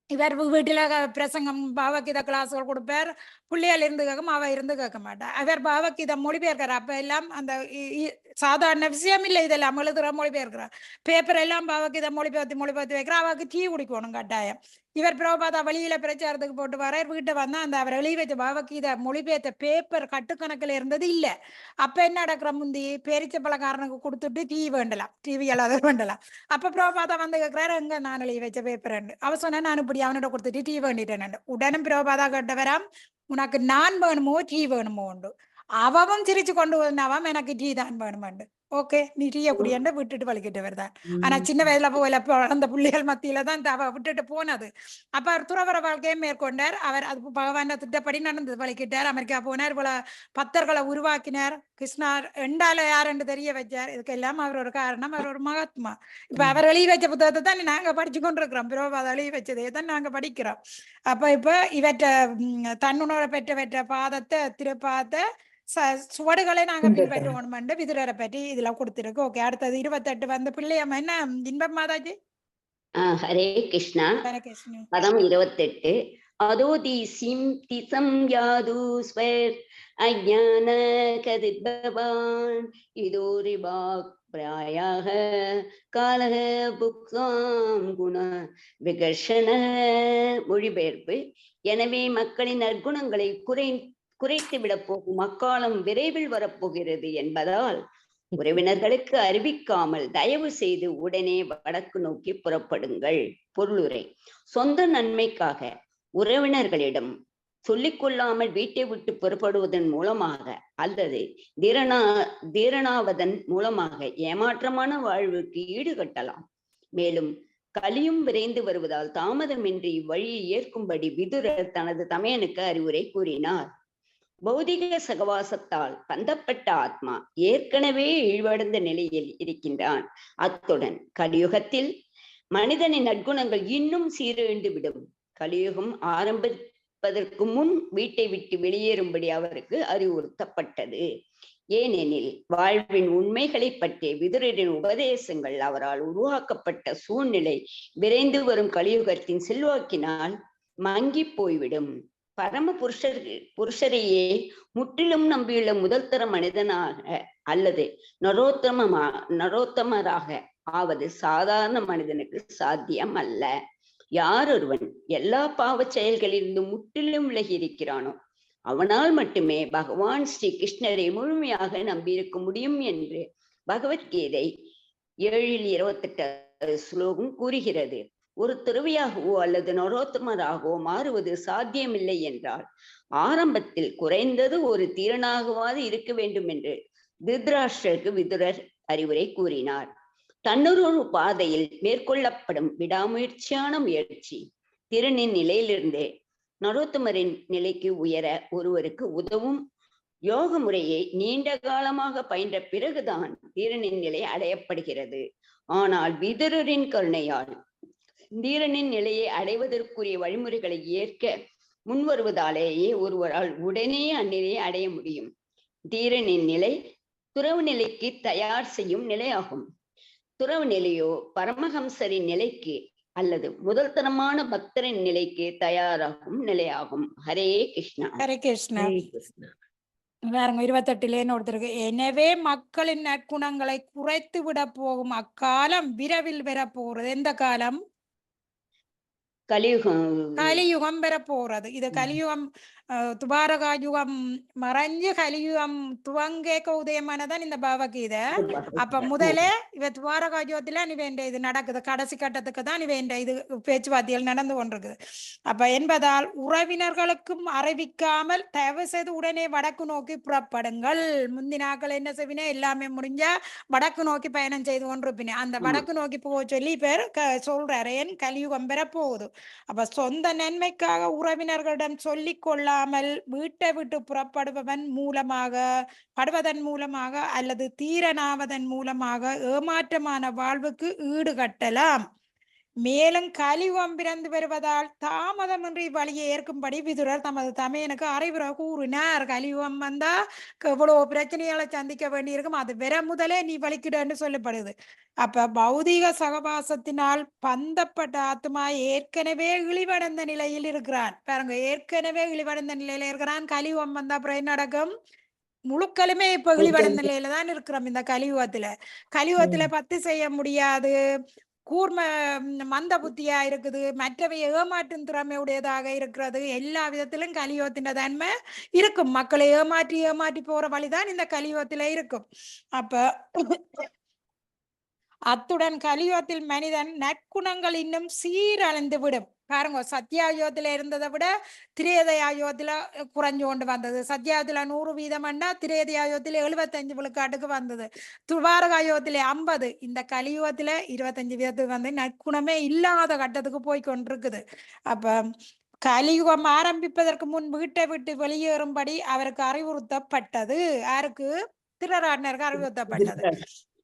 இவர் வீட்டுல பிரசங்கம் பாவகீத கிளாஸ்கள் கொடுப்பார். பிள்ளையால் இருந்து கேட்கும், அவ இருந்து கேட்க மாட்டா. அவர் பாவகீத மொழிபெயர்க்கிறார். அப்ப எல்லாம் அந்த சாதாரண விஷயம் இல்லை, இதெல்லாம் எழுதுற மொழிபெயர்க்கிறார். பேப்பர் எல்லாம் பாவகீத மொழிபெயர்த்து வைக்கிறா. அவருக்கு டீ குடிக்கணும் கட்டாயம். இவர் பிரபுபாதா வெளியில பிரச்சாரத்துக்கு போட்டு வர வீட்டை வந்தா அந்த அவர் எழுதி வச்ச பாவகீத மொழிபெயர்த்த பேப்பர் கட்டுக்கணக்கில் இருந்தது இல்ல. அப்ப என்ன நடக்கிற? முந்தி பேரிச்ச பழக்காரனுக்கு கொடுத்துட்டு டீ வேண்டலாம், டிவி எல்லாம் வேண்டலாம். அப்ப பிரபுபாதா வந்து கேட்கிறாரு, எங்க நான் எழுதி வச்ச பேப்பர். அவ சொன்ன, நான் இப்படி அவனோட கொடுத்துட்டு டீ வேண்டிட்டேன். உடனும் பிரபுபாதா கேட்டவராம், உனக்கு நான் வேணுமோ டீ வேணுமோ உண்டு. அவவும் சிரிச்சு கொண்டு வந்தவன், எனக்கு டீ தான் வேணுமாண்டு. ஓகே, நீ டீயை குடியாண்டு விட்டுட்டு வலிக்கிட்டு வருதான். ஆனா சின்ன வயதுல போல அந்த பிள்ளைகள் மத்தியில தான் அவ விட்டுட்டு போனது. அப்ப அவர் துறவர வாழ்க்கையை மேற்கொண்டார். அவர் அது பகவான் திட்டப்படி நடந்தது. வலிக்கிட்டார், அமெரிக்கா போனார், இவ்வளவு பக்தர்களை உருவாக்கினார். கிருஷ்ணார் எண்டால யாருன்னு தெரிய வச்சார். இதுக்கெல்லாம் அவர் ஒரு காரணம். அவர் ஒரு மகாத்மா. இப்ப அவர் எழுதி வச்ச புத்தகத்தை தான் நாங்க படிச்சு கொண்டிருக்கிறோம். பிரபுபாதா எழுதி வச்சதே தான் நாங்க படிக்கிறோம். அப்ப இப்ப இவற்ற தன்னுணர பெற்ற பாதத்தை திருப்பாத சுவடுகளை நாங்க பின்பற்றுவோம். விதுரரை பற்றி இதுல கொடுத்திருக்கு. ஓகே, அடுத்தது 28 வந்து பிள்ளையம்மா. என்ன இன்பம் மாதாஜி? ஹரே கிருஷ்ணா. பதம் 28. அதோதி சிம் திசம் யாது ஸ்வர் அஜ்ஞான கதிர்பவான் இதோரிபாக் பிராயாக காலக புக்ஸாம் குண விகர்ஷண. மொழிபெயர்ப்பு. எனவே மக்களின் நற்குணங்களை குறைத்து விட போகும் அக்காலம் விரைவில் வரப்போகிறது என்பதால் உறவினர்களுக்கு அறிவிக்காமல் தயவு செய்து உடனே வடக்கு நோக்கி புறப்படுங்கள். பொருளுரை. சொந்த நன்மைக்காக உறவினர்களிடம் சொல்லிக் கொள்ளாமல் வீட்டை விட்டு புறப்படுவதன் மூலமாக அல்லது தீரணாவதன் மூலமாக ஏமாற்றமான வாழ்வுக்கு ஈடுகட்டலாம். மேலும் கலியும் விரைந்து வருவதால் தாமதமின்றி இவ்வழியை ஏற்கும்படி விதுரர் தனது தமையனுக்கு அறிவுரை கூறினார். பௌதிக சகவாசத்தால் பந்தப்பட்ட ஆத்மா ஏற்கனவே இழிவடைந்த நிலையில் இருக்கின்றான். அத்துடன் கலியுகத்தில் மனிதனின் நற்குணங்கள் இன்னும் சீரழிந்து விடும். கலியுகம் ஆரம்பிப்பதற்கு முன் வீட்டை விட்டு வெளியேறும்படி அவருக்கு அறிவுறுத்தப்பட்டது. ஏனெனில் வாழ்வின் உண்மைகளை பற்றிய விதுரரின் உபதேசங்கள் அவரால் உருவாக்கப்பட்ட சூழ்நிலை விரைந்து வரும் கலியுகத்தின் செல்வாக்கினால் மங்கி போய்விடும். பரம புருஷரையே முற்றிலும் நம்பியுள்ள முதல் தர மனிதனாக அல்லது நரோத்தமராக ஆவது சாதாரண மனிதனுக்கு சாத்தியம் அல்ல. யார் ஒருவன் எல்லா பாவ செயல்களிலிருந்து முற்றிலும் விலகி இருக்கிறானோ அவனால் மட்டுமே பகவான் ஸ்ரீ கிருஷ்ணரை முழுமையாக நம்பியிருக்க முடியும் என்று பகவத்கீதை 7:28 ஸ்லோகம் கூறுகிறது. ஒரு துறவியாகவோ அல்லது நரோத்தமராகவோ மாறுவது சாத்தியமில்லை என்றால் ஆரம்பத்தில் குறைந்தது ஒரு தீரனாகவாது இருக்க வேண்டும் என்று திருதராஷ்டிரருக்கு விதுரர் அறிவுரை கூறினார். தன்னுரு பாதையில் மேற்கொள்ளப்படும் விடாமுயற்சியான முயற்சி திறனின் நிலையிலிருந்து நரோத்தமரின் நிலைக்கு உயர ஒருவருக்கு உதவும் யோக முறையை நீண்ட காலமாக பயின்ற பிறகுதான் தீரனின் நிலை அடையப்படுகிறது. ஆனால் விதுரரின் கருணையால் தீரனின் நிலையை அடைவதற்குரிய வழிமுறைகளை ஏற்க முன்வருவதாலேயே ஒருவரால் உடனே அந்நிலையை அடைய முடியும். தீரனின் நிலை துறவு நிலைக்கு தயார் செய்யும் நிலையாகும். துறவு நிலையோ பரமஹம்சரின் நிலைக்கு அல்லது முதல் தரமான பக்தரின் நிலைக்கு தயாராகும் நிலையாகும். ஹரே கிருஷ்ணா. ஹரே கிருஷ்ணா. ஹரே கிருஷ்ணா. வேறங்க 28 ஒருத்தருக்கு, எனவே மக்களின் நற்குணங்களை குறைத்து விட போகும் அக்காலம் விரைவில் பெற போறது. எந்த காலம்? கலியுகம் பெற போறது. இது கலியுகம் துபாரகா யுகம் மறைஞ்சு கலியுகம் துவங்கேக்க உதயமானதான் இந்த பகவத்கீதை. அப்ப முதலே இவ துபாரகா யுகத்துல நீ வேண்ட இது நடக்குது, கடைசி கட்டத்துக்கு தான் நீ வேண்ட இது பேச்சுவார்த்தைகள் நடந்து கொண்டிருக்குது. அப்ப என்பதால் உறவினர்களுக்கும் அறிவிக்காமல் தயவு செய்து உடனே வடக்கு நோக்கி புறப்படுங்கள். முந்தினாக்கள் என்ன செய்வினே எல்லாமே முடிஞ்சா வடக்கு நோக்கி பயணம் செய்து கொண்டிருப்பினே, அந்த வடக்கு நோக்கி போக சொல்லி பேர் சொல்றாரு. ஏன் கலியுகம் பெற போகுது. அப்ப சொந்த நன்மைக்காக உறவினர்களிடம் சொல்லிக் கொள்ளாமல் வீட்டை விட்டு புறப்படுவதன் மூலமாக அல்லது தீரனாவதன் மூலமாக ஏமாற்றமான வாழ்வுக்கு ஈடுகட்டலாம். மேலும் கலியுகம் பிறந்து வருவதால் தாமதமின்றி வழியை ஏற்கும்படி விதுரர் தமது தமையனுக்கு அறிவுரை கூறினார். கலியுகம் வந்தா எவ்வளவு பிரச்சனைகளை சந்திக்க வேண்டியிருக்கும், அது வெற முதலே நீ வலிக்கிடன்னு சொல்லப்படுது. அப்ப பௌதீக சகவாசத்தினால் பந்தப்பட்ட ஆத்மா ஏற்கனவே இழிவடைந்த நிலையில் இருக்கிறான். பாருங்க, ஏற்கனவே இழிவடைந்த நிலையில இருக்கிறான். கலியுகம் வந்தா அப்புறம் என்ன நடக்கும்? முழுக்களுமே இப்ப இழிவடைந்த நிலையில தான் இருக்கிறோம். இந்த கலியுகத்துல பத்து செய்ய முடியாது, கூர்ம மந்த புத்தியா இருக்குது, மற்றவை ஏமாற்றும் திறமையுடையதாக இருக்கிறது. எல்லா விதத்திலும் கலியுகத்தின் தன்மை இருக்கும். மக்களை ஏமாற்றி போற வழிதான் இந்த கலியுகத்தில இருக்கும். அப்ப அத்துடன் கலியுகத்தில் மனிதன் நற்குணங்கள் இன்னும் சீரழிந்து விடும். பாருங்க, சத்தியாயுகத்துல இருந்ததை விட திரேதயாயுகத்துல குறைஞ்சு கொண்டு வந்தது. சத்தியாயுகத்துல 100% திரேதயாயுகத்துல 75 விழுக்காட்டுக்கு வந்தது. துவாரகாயுகத்துல 50. இந்த கலியுகத்துல 25% வந்து நற்குணமே இல்லாத கட்டத்துக்கு போய் கொண்டிருக்குது. அப்ப கலியுகம் ஆரம்பிப்பதற்கு முன் வீட்டை விட்டு வெளியேறும்படி அவருக்கு அறிவுறுத்தப்பட்டது. யாருக்கு? திருதராட்டினருக்கு அறிவுறுத்தப்பட்டது.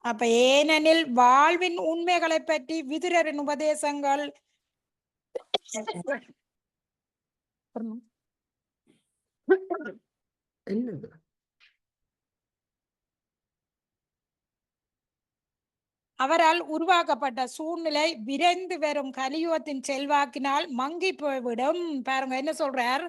அப்ப ஏனெனில் வாழ்வின் உண்மைகளை பற்றி விதுரரின் உபதேசங்கள் அவரால் உருவாக்கப்பட்ட சூழ்நிலை விரைந்து வரும் கலியுகத்தின் செல்வாக்கினால் மங்கி போய்விடும். பாருங்க என்ன சொல்றார்,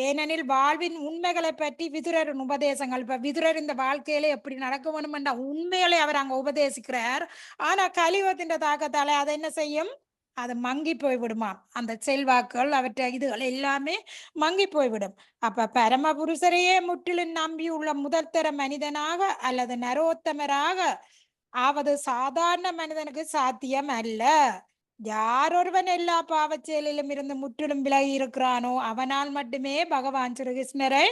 ஏனெனில் வாழ்வின் உண்மைகளை பற்றி விதுரரின் உபதேசங்கள். இப்ப விதுரர் இந்த வாழ்க்கையில எப்படி நடக்க வேணும்னா உண்மைகளை அவர் அங்க உபதேசிக்கிறார். ஆனா கலியுகத்தின் தாக்கத்தால அதை என்ன செய்யும்? அது மங்கி போய்விடுமா. அந்த செல்வாக்குகள் அவற்றை இதுகள் எல்லாமே மங்கி போய்விடும். அப்ப பரமபுருஷரையே முற்றிலும் நம்பியுள்ள முதல் தர மனிதனாக அல்லது நரோத்தமராக ஆவது சாதாரண மனிதனுக்கு சாத்தியம் அல்ல. யார் ஒருவன் எல்லா பாவச் செயலிலும் இருந்து முற்றிலும் விலகி இருக்கிறானோ அவனால் மட்டுமே பகவான் ஸ்ரீ கிருஷ்ணரை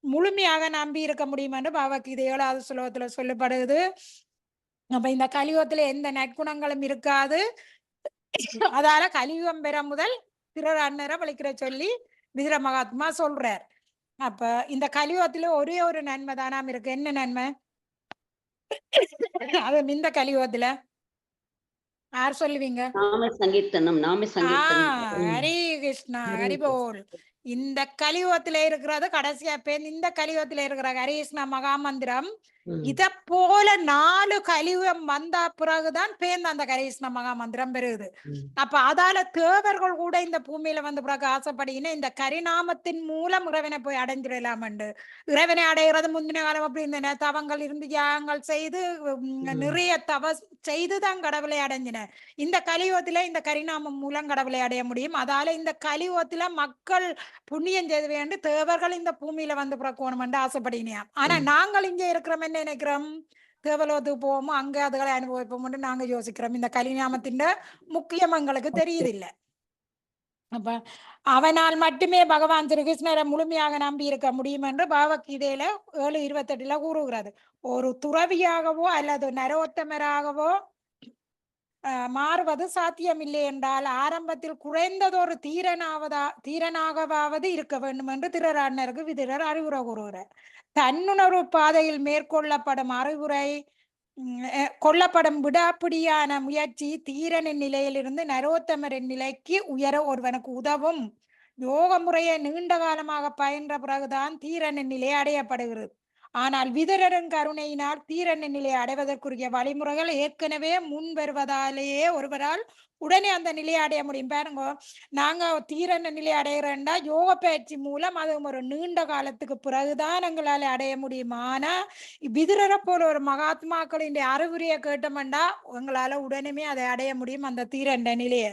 முழுமையாக நம்பி இருக்க முடியும் என்று பகவத்கீதை 7வது ஸ்லோகத்துல சொல்லப்படுது. அப்ப இந்த கலியுகத்துல எந்த நற்குணங்களும் இருக்காது. அதால கலியுகம் பெற முதல் பிறர் அண்ணரை வலிக்கிற சொல்லி விதுர மகாத்மா சொல்றார். அப்ப இந்த கலியுகத்துல ஒரே ஒரு நன்மை தானாம் இருக்கு. என்ன நன்மை? அது இந்த கலியுகத்துல யார் சொல்லுவீங்க? நாம சங்கீர்த்தனம். ஹரே கிருஷ்ணா, ஹரி போல். இந்த கலியுகத்தில இருக்கிறது கடைசியா இந்த கலியுகத்தில இருக்கிற ஹரிகிருஷ்ண மகாமந்திரம் இத போல 4 கலியுகம் வந்த பிறகுதான் பேர்ந்து அந்த ஹரிகிருஷ்ண மகாமந்திரம் பெறுகுது. அப்ப அதால தேவர்கள் கூட இந்த பூமியில வந்து பிறகு ஆசைப்படுகின இந்த கரிநாமத்தின் மூலம் இறைவனை போய் அடைஞ்சிடலாம் என்று. இறைவனை அடைகிறது முந்தின காலம் அப்படி இருந்தன, தவங்கள் இருந்து யாகங்கள் செய்து நிறைய தவ செய்துதான் கடவுளை அடைஞ்சின. இந்த கலியுகத்தில இந்த கரிநாமம் மூலம் கடவுளை அடைய முடியும். அதால இந்த கலியுகத்தில மக்கள் புண்ணியம் செய்து வேண்டு தேவர்கள் இந்த பூமியில வந்து பிறக்கணும் என்று ஆசைப்படுகினா. ஆனா நாங்கள் இங்க இருக்கிறோம் என்ன நினைக்கிறோம், தேவலோகத்துக்கு போவோமோ அங்க அதுகளை அனுபவிப்போம் நாங்க யோசிக்கிறோம். இந்த கலிநாமத்தின் முக்கியம் எங்களுக்கு தெரியுதில்லை. அப்ப அவனால் மட்டுமே பகவான் ஸ்ரீ கிருஷ்ணரை முழுமையாக நம்பி இருக்க முடியும் என்று பகவத்கீதையில 7:28 கூறுகிறது. ஒரு துறவியாகவோ அல்லது நரோத்தமராகவோ மாறுவது சாத்தியமில்லை என்றால் ஆரம்பத்தில் குறைந்ததொரு தீரனாகவாவது இருக்க வேண்டும் என்று திருராட்னருக்கு விதுரர் அறிவுரை கூறுகிறார். தன்னுணர்வு பாதையில் மேற்கொள்ளப்படும் கொள்ளப்படும் விடாப்பிடியான முயற்சி தீரனின் நிலையிலிருந்து நரோத்தமரின் நிலைக்கு உயர ஒருவனுக்கு உதவும். யோக முறையை நீண்ட காலமாக பயின்ற பிறகுதான் தீரனின் நிலை அடையப்படுகிறது. ஆனால் விதுரரின் கருணையினால் தீரனின் நிலையை அடைவதற்குரிய வழிமுறைகள் ஏற்கனவே முன் வருவதாலேயே ஒருவரால் உடனே அந்த நிலையை அடைய முடியும். பாருங்க, நாங்க தீரன நிலை அடைகிறோம்டா யோக பயிற்சி மூலம் அது ஒரு நீண்ட காலத்துக்கு பிறகுதான் எங்களால அடைய முடியும். ஆனா விதுரரை போல ஒரு மகாத்மாக்களின் அறிவுரையை கேட்டோம்டா எங்களால உடனே அதை அடைய முடியும், அந்த தீரண்ட நிலையை.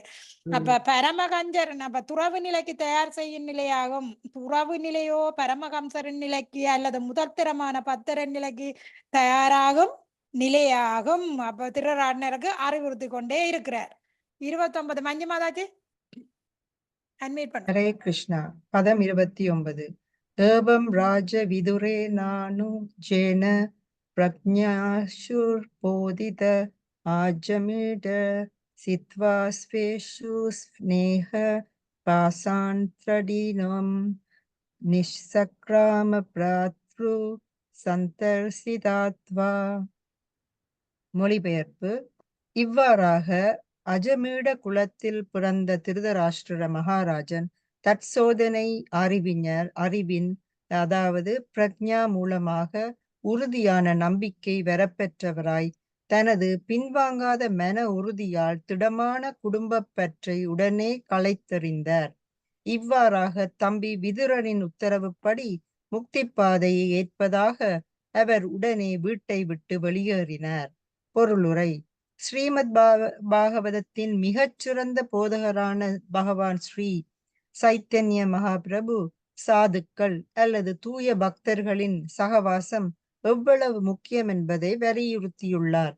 அப்ப பரமகஞ்சரன் அப்ப துறவு நிலைக்கு தயார் செய்யும் நிலையாகும். துறவு நிலையோ பரமகம்சரின் நிலைக்கு அல்லது முதற்தரமான பத்தரன் நிலைக்கு தயாராகும் நிலையாகும். அப்ப திருராட்னருக்கு அறிவுறுத்தி கொண்டே இருக்கிறார். 29 மஞ்சு மாதாஜி அன்மியூட் பண்ணு. ஹரே கிருஷ்ணா. பதம் 29. ஏவம் ராஜ விதுரே நானு ஜேன பிரக்ஞாசுர் போதித ஆஜமேட சித்வா ஸ்வேஷு ஸ்நேஹ பாசாந்திரடினம் நிஷ்சக்ராம பிராத்ரு சந்தர்சிதாத்வா. மொழிபெயர்ப்பு. இவ்வாறாக அஜமீட குலத்தில் பிறந்த திருதராஷ்டிர மகாராஜன் தற்சோதனை அறிவின் அதாவது பிரக்ஞா மூலமாக உறுதியான நம்பிக்கை வரப்பெற்றவராய் தனது பின்வாங்காத மன உறுதியால் திடமான குடும்ப பற்றை உடனே களைத்தெறிந்தார். இவ்வாறாக தம்பி விதுரனின் உத்தரவுப்படி முக்தி பாதையை ஏற்பதாக அவர் உடனே வீட்டை விட்டு வெளியேறினார். பொருளுரை. ஸ்ரீமத் பாகவதத்தின் மிகச்சிறந்த போதகரான பகவான் ஸ்ரீ சைத்தன்ய மகாபிரபு சாதுக்கள் அல்லது தூய பக்தர்களின் சகவாசம் எவ்வளவு முக்கியம் என்பதை வலியுறுத்தியுள்ளார்.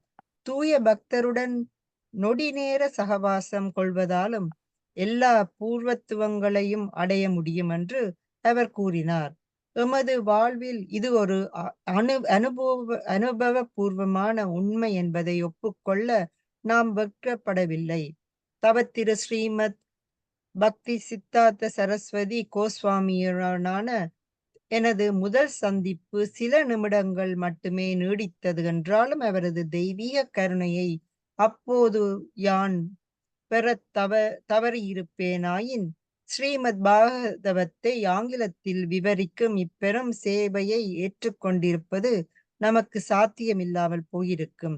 தூய பக்தருடன் நொடி நேர சகவாசம் கொள்வதாலும் எல்லா பூர்வத்துவங்களையும் அடைய முடியும் என்று அவர் கூறினார். எமது வாழ்வில் இது ஒரு அனுபவ பூர்வமான உண்மை என்பதை ஒப்புக்கொள்ள நாம் வெட்கப்படவில்லை. தவத்திரு ஸ்ரீமத் பக்தி சித்தார்த்த சரஸ்வதி கோஸ்வாமியுடனான எனது முதல் சந்திப்பு சில நிமிடங்கள் மட்டுமே நீடித்தது என்றாலும் அவரது தெய்வீக கருணையை அப்போது யான் பெற தவறியிருப்பேனாயின் ஸ்ரீமத் பாகவதத்தை ஆங்கிலத்தில் விவரிக்கும் இப்பெரும் சேவையை ஏற்றுக்கொண்டிருப்பது நமக்கு சாத்தியமில்லாமல் போயிருக்கும்.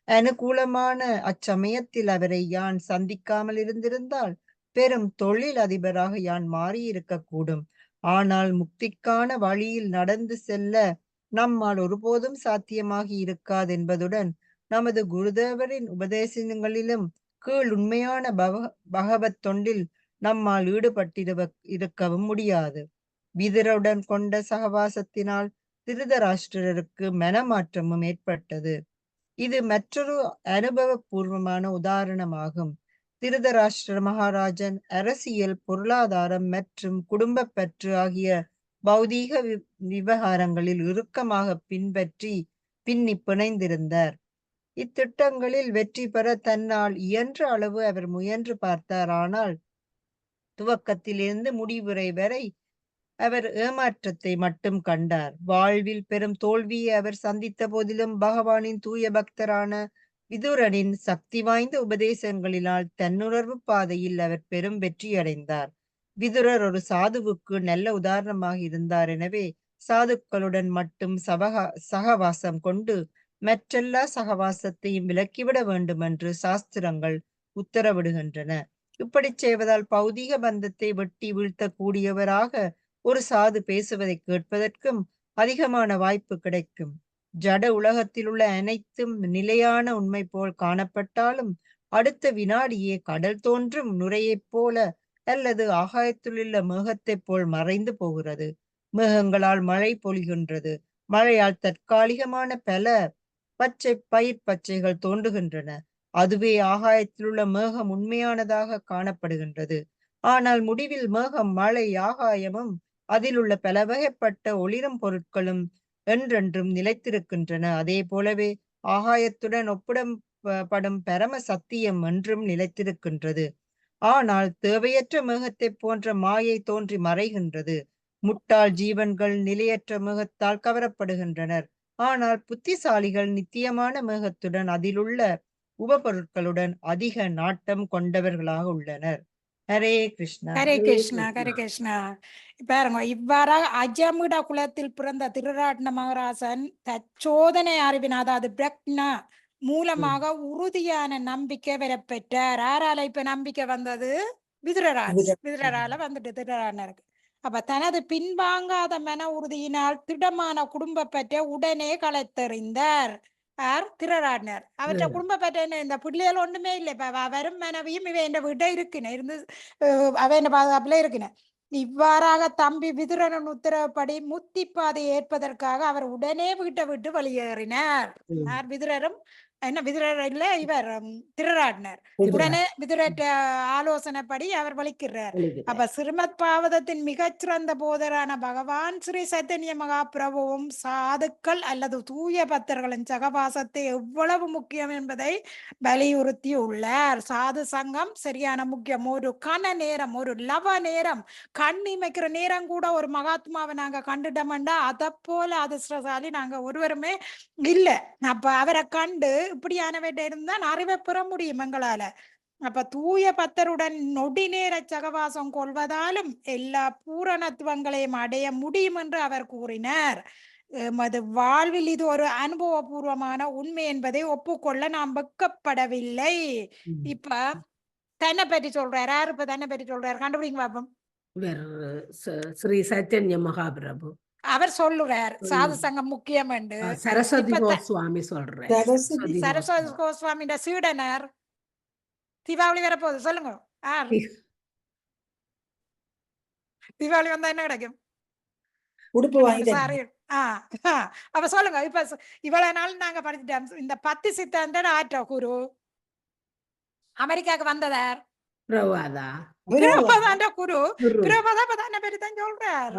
அனுகூலமான அச்சமயத்தில் அவரை யான் சந்திக்காமல் இருந்திருந்தால் பெரும் தொழில் அதிபராக யான் மாறியிருக்கக்கூடும். ஆனால் முக்திக்கான வழியில் நடந்து செல்ல நம்மால் ஒருபோதும் சாத்தியமாகி இருக்காது என்பதுடன் நமது குருதேவரின் உபதேசங்களிலும் கீழ் உண்மையான பகவத் தொண்டில் நம்மால் இருக்கவும் முடியாது. விதுரருடன் கொண்ட சகவாசத்தினால் திருதராஷ்டிரருக்கு மனமாற்றமும் ஏற்பட்டது. இது மற்றொரு அனுபவ பூர்வமான உதாரணமாகும். திருதராஷ்டிர மகாராஜன் அரசியல், பொருளாதாரம் மற்றும் குடும்ப பற்று ஆகிய பௌதீக விவகாரங்களில் இறுக்கமாக பின்னி பிணைந்திருந்தார். இத்திட்டங்களில் வெற்றி பெற தன்னால் இயன்ற அளவு அவர் முயன்று பார்த்தார். ஆனால் துவக்கத்திலிருந்து முடிவுரை வரை அவர் ஏமாற்றத்தை மட்டும் கண்டார். வாழ்வில் பெரும் தோல்வியை அவர் சந்தித்த போதிலும் பகவானின் தூய பக்தரான விதுரனின் சக்தி வாய்ந்த உபதேசங்களினால் தன்னுணர்வு பாதையில் அவர் பெரும் வெற்றி அடைந்தார். விதுரர் ஒரு சாதுவுக்கு நல்ல உதாரணமாக இருந்தார். எனவே சாதுக்களுடன் மட்டும் சகவாசம் கொண்டு மற்றெல்லா சகவாசத்தையும் விலக்கிவிட வேண்டும் என்று சாஸ்திரங்கள் உத்தரவிடுகின்றன. இப்படி செய்வதால் பௌதிக பந்தத்தை வெட்டி வீழ்த்தக்கூடியவராக ஒரு சாது பேசுவதை கேட்பதற்கும் அதிகமான வாய்ப்பு கிடைக்கும். ஜட உலகத்தில் உள்ள அனைத்தும் நிலையான உண்மை போல் காணப்பட்டாலும் அடுத்த வினாடியே கடல் தோன்றும் நுரையைப் போல அல்லது ஆகாயத்திலுள்ள மேகத்தைப் போல் மறைந்து போகிறது. மேகங்களால் மழை பொழிகின்றது. மழையால் தற்காலிகமான பல பயிர் பச்சைகள் தோன்றுகின்றன. அதுவே ஆகாயத்திலுள்ள மேகம் உண்மையானதாக காணப்படுகின்றது. ஆனால் முடிவில் மேகம், மழை, ஆகாயமும் அதில் உள்ள பல வகைப்பட்ட ஒளிரும் பொருட்களும் என்றென்றும் நிலைத்திருக்கின்றன. அதே போலவே ஆகாயத்துடன் ஒப்பிடப்படும் பரம சத்தியம் என்றும் நிலைத்திருக்கின்றது. ஆனால் தேவையற்ற மேகத்தை போன்ற மாயை தோன்றி மறைகின்றது. முட்டாள் ஜீவன்கள் நிலையற்ற மேகத்தால் கவரப்படுகின்றனர். ஆனால் புத்திசாலிகள் நித்தியமான மேகத்துடன் அதிலுள்ள உபபொருட்களுடன் அதிக நாட்டம் கொண்டவர்களாக உள்ளனர். ஹரே கிருஷ்ணா. ஹரே கிருஷ்ணா. ஹரே கிருஷ்ணா. பாருங்க, இவ்வாறாக அஜமுட குலத்தில் பிறந்த திருராட்ன மகாராசன் தச்சோதனை அறிவின், அதாவது பிரக்னா மூலமாக உறுதியான நம்பிக்கை பெறப்பெற்றார். யாரால இப்ப நம்பிக்கை வந்தது? விதுரரால வந்துட்டு திருராட்னருக்கு. அப்ப தனது பின்வாங்காத மன உறுதியினால் திடமான குடும்ப பற்றை உடனே கலைத்தெறிந்தார். திருராட்னர் அவற்றை குடும்ப பற்ற இந்த பிள்ளைகள் ஒண்ணுமே இல்லை. இப்ப அவரும் மனைவியும் இவ என் வீட்டை இருக்குன்னு இருந்து அவன் பாதுகாப்புல இருக்குன்னு. இவ்வாறாக தம்பி விதுரனின் உத்தரவுப்படி முத்தி பாதையை ஏற்பதற்காக அவர் உடனே வீட்டை விட்டு வெளியேறினார். விதுரரும் விதுரர் இல்ல, இவர் திருராட்னர் உடனே விதுரற்ற ஆலோசனைப்படி அவர் வலிக்கிறார். அப்ப ஸ்ரீமத் பாவதத்தின் மிகச்சிறந்த போதரான பகவான் ஸ்ரீ சைத்தன்ய மகாபிரபுவும் சாதுக்கள் அல்லது தூய பக்தர்களின் சகவாசத்தை எவ்வளவு முக்கியம் என்பதை வலியுறுத்தி உள்ளார். சாது சங்கம் சரியான முக்கியம். ஒரு கண நேரம், ஒரு லவ நேரம், கண் இமைக்கிற நேரம் கூட ஒரு மகாத்மாவை நாங்க கண்டுட்டோம்டா அதை போல அதிர்ஷ்டசாலி நாங்க ஒருவருமே இல்ல. அப்ப அவரை கண்டு இப்படியானவற்றை இருந்தால் அறிவை பெற முடியும் எங்களால. அப்ப தூய பக்தருடன் நொடி நேர சகவாசம் கொள்வதாலும் எல்லா பூரணத்துவங்களையும் அடைய முடியும் என்று அவர் கூறினார். எமது வாழ்வில் இது ஒரு அனுபவபூர்வமான உண்மை என்பதை ஒப்புக்கொள்ள நாம் வெட்கப்படவில்லை. இப்ப தன்னை பற்றி சொல்றாரு. யாரு இப்ப தன்னை பற்றி சொல்றாரு? கண்டுபிடிங்க பாப்போம். ஸ்ரீ சைத்தன்ய மகாபிரபு அவர் சொல்லுறார் சாது சங்கம் முக்கியம் என்று. சரஸ்வதி கோஸ்வாமி சொல்றார். சரஸ்வதி கோஸ்வாமி சீடனர். தீபாவளி வரப்போகுது, சொல்லுங்க. தீபாவளி வந்தா என்ன கிடைக்கும்? உடுப்பு வாங்கி. அப்ப சொல்லுங்க. இப்ப இவ்வளவு நாள் நாங்க படிச்சுட்டோம். இந்த 10 சித்தாந்தன் ஆற்ற குரு அமெரிக்காவுக்கு வந்ததார் பிரபாதா. குரு பிரபாதா பதான பேரு தான் சொல்றார்.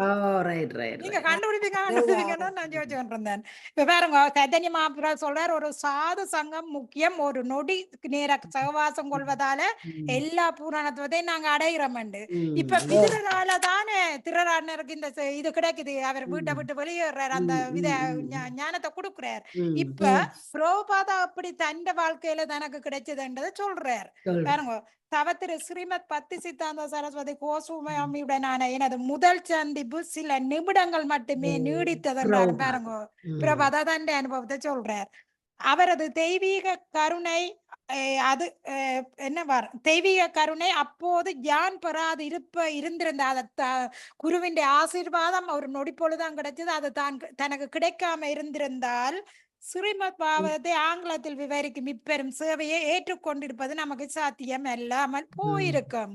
நீங்க கண்டுபிடிப்பீங்கன்னு நான் யோசிச்சுட்டு இருந்தேன். இப்ப பாருங்க, சைத்தன்ய மகாபிரபு சொல்றார், ஒரு சாது சங்கம் முக்கியம். ஒரு நொடி நேர சகவாசம் கொள்வதால எல்லா பூரணத்துவத்தையும் நாங்க அடைகிறோம். இப்ப விதுரரால தானே திருராட்னருக்கு இந்த இது கிடைக்குது. அவர் வீட்டை விட்டு வெளியேறார், அந்த வித ஞானத்தை கொடுக்குறார். இப்ப பிரபாதா அப்படி தண்ட வாழ்க்கையில தனக்கு கிடைச்சதுன்றதை சொல்றார். பாருங்க, தவத்திரு ஸ்ரீமத் பக்தி சித்தாந்த சரஸ்வதி கோஸ்வாமியுடனான எனது முதல் சந்திப்பு சில நிமிடங்கள் மட்டுமே நீடித்ததென்றார். பாருங்க, பிரபாதா தன்னுடைய அனுபவத்தை சொல்றார். அவரது தெய்வீக கருணை தெய்வீக கருணை அப்போது யான் பெறாது இருந்திருந்த குருவின் ஆசீர்வாதம் ஒரு நொடி பொழுதுதான் கிடைச்சது. அது தனக்கு கிடைக்காம இருந்திருந்தால் ஸ்ரீமத் பாவத்தை ஆங்கிலத்தில் விவரிக்கும் இப்பெரும் சேவையை ஏற்றுக்கொண்டிருப்பது நமக்கு சாத்தியம் இல்லாமல் போயிருக்கும்.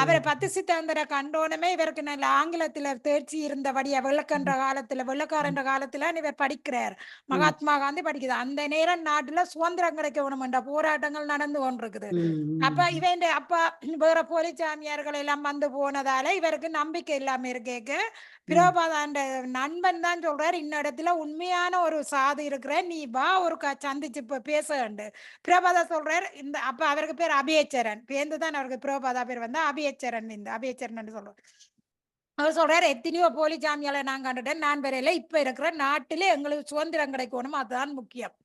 அவரை 10 சித்தாந்தர கண்டோனமே இவருக்கு நல்ல ஆங்கிலத்துல தேர்ச்சி இருந்தபடியா வெள்ளக்காரன்ற காலத்துல இவர் படிக்கிறார். மகாத்மா காந்தி படிக்குது. அந்த நேரம் நாட்டுல சுதந்திரம் கிடைக்க வேணும் என்ற போராட்டங்கள் நடந்து கொண்டிருக்குது. அப்ப இவன் அப்பா வேற போலிச்சாமியார்கள் எல்லாம் வந்து போனதால இவருக்கு நம்பிக்கை இல்லாம இருக்கேக்கு பிரபாதாண்ட நண்பன் தான் சொல்றாரு, இன்னிடத்துல உண்மையான ஒரு சாது இருக்கிற, நீ வா ஒரு சந்திச்சு பேச. பிரபாதா சொல்றாரு. இந்த அப்ப அவருக்கு பேர் அபியச்சரன். பேர்ந்துதான் அவருக்கு பிரபாதா பேர் வந்து அபியச்சரன். இந்த அபியச்சரன் சொல்றோம். அவர் சொல்றாரு, எத்தனையோ போலி ஜாமியால நான் கண்டுட்டேன், நான் வரையில இப்ப இருக்கிற நாட்டிலே எங்களுக்கு சுதந்திரம் கிடைக்கணும், அதுதான் முக்கியம்.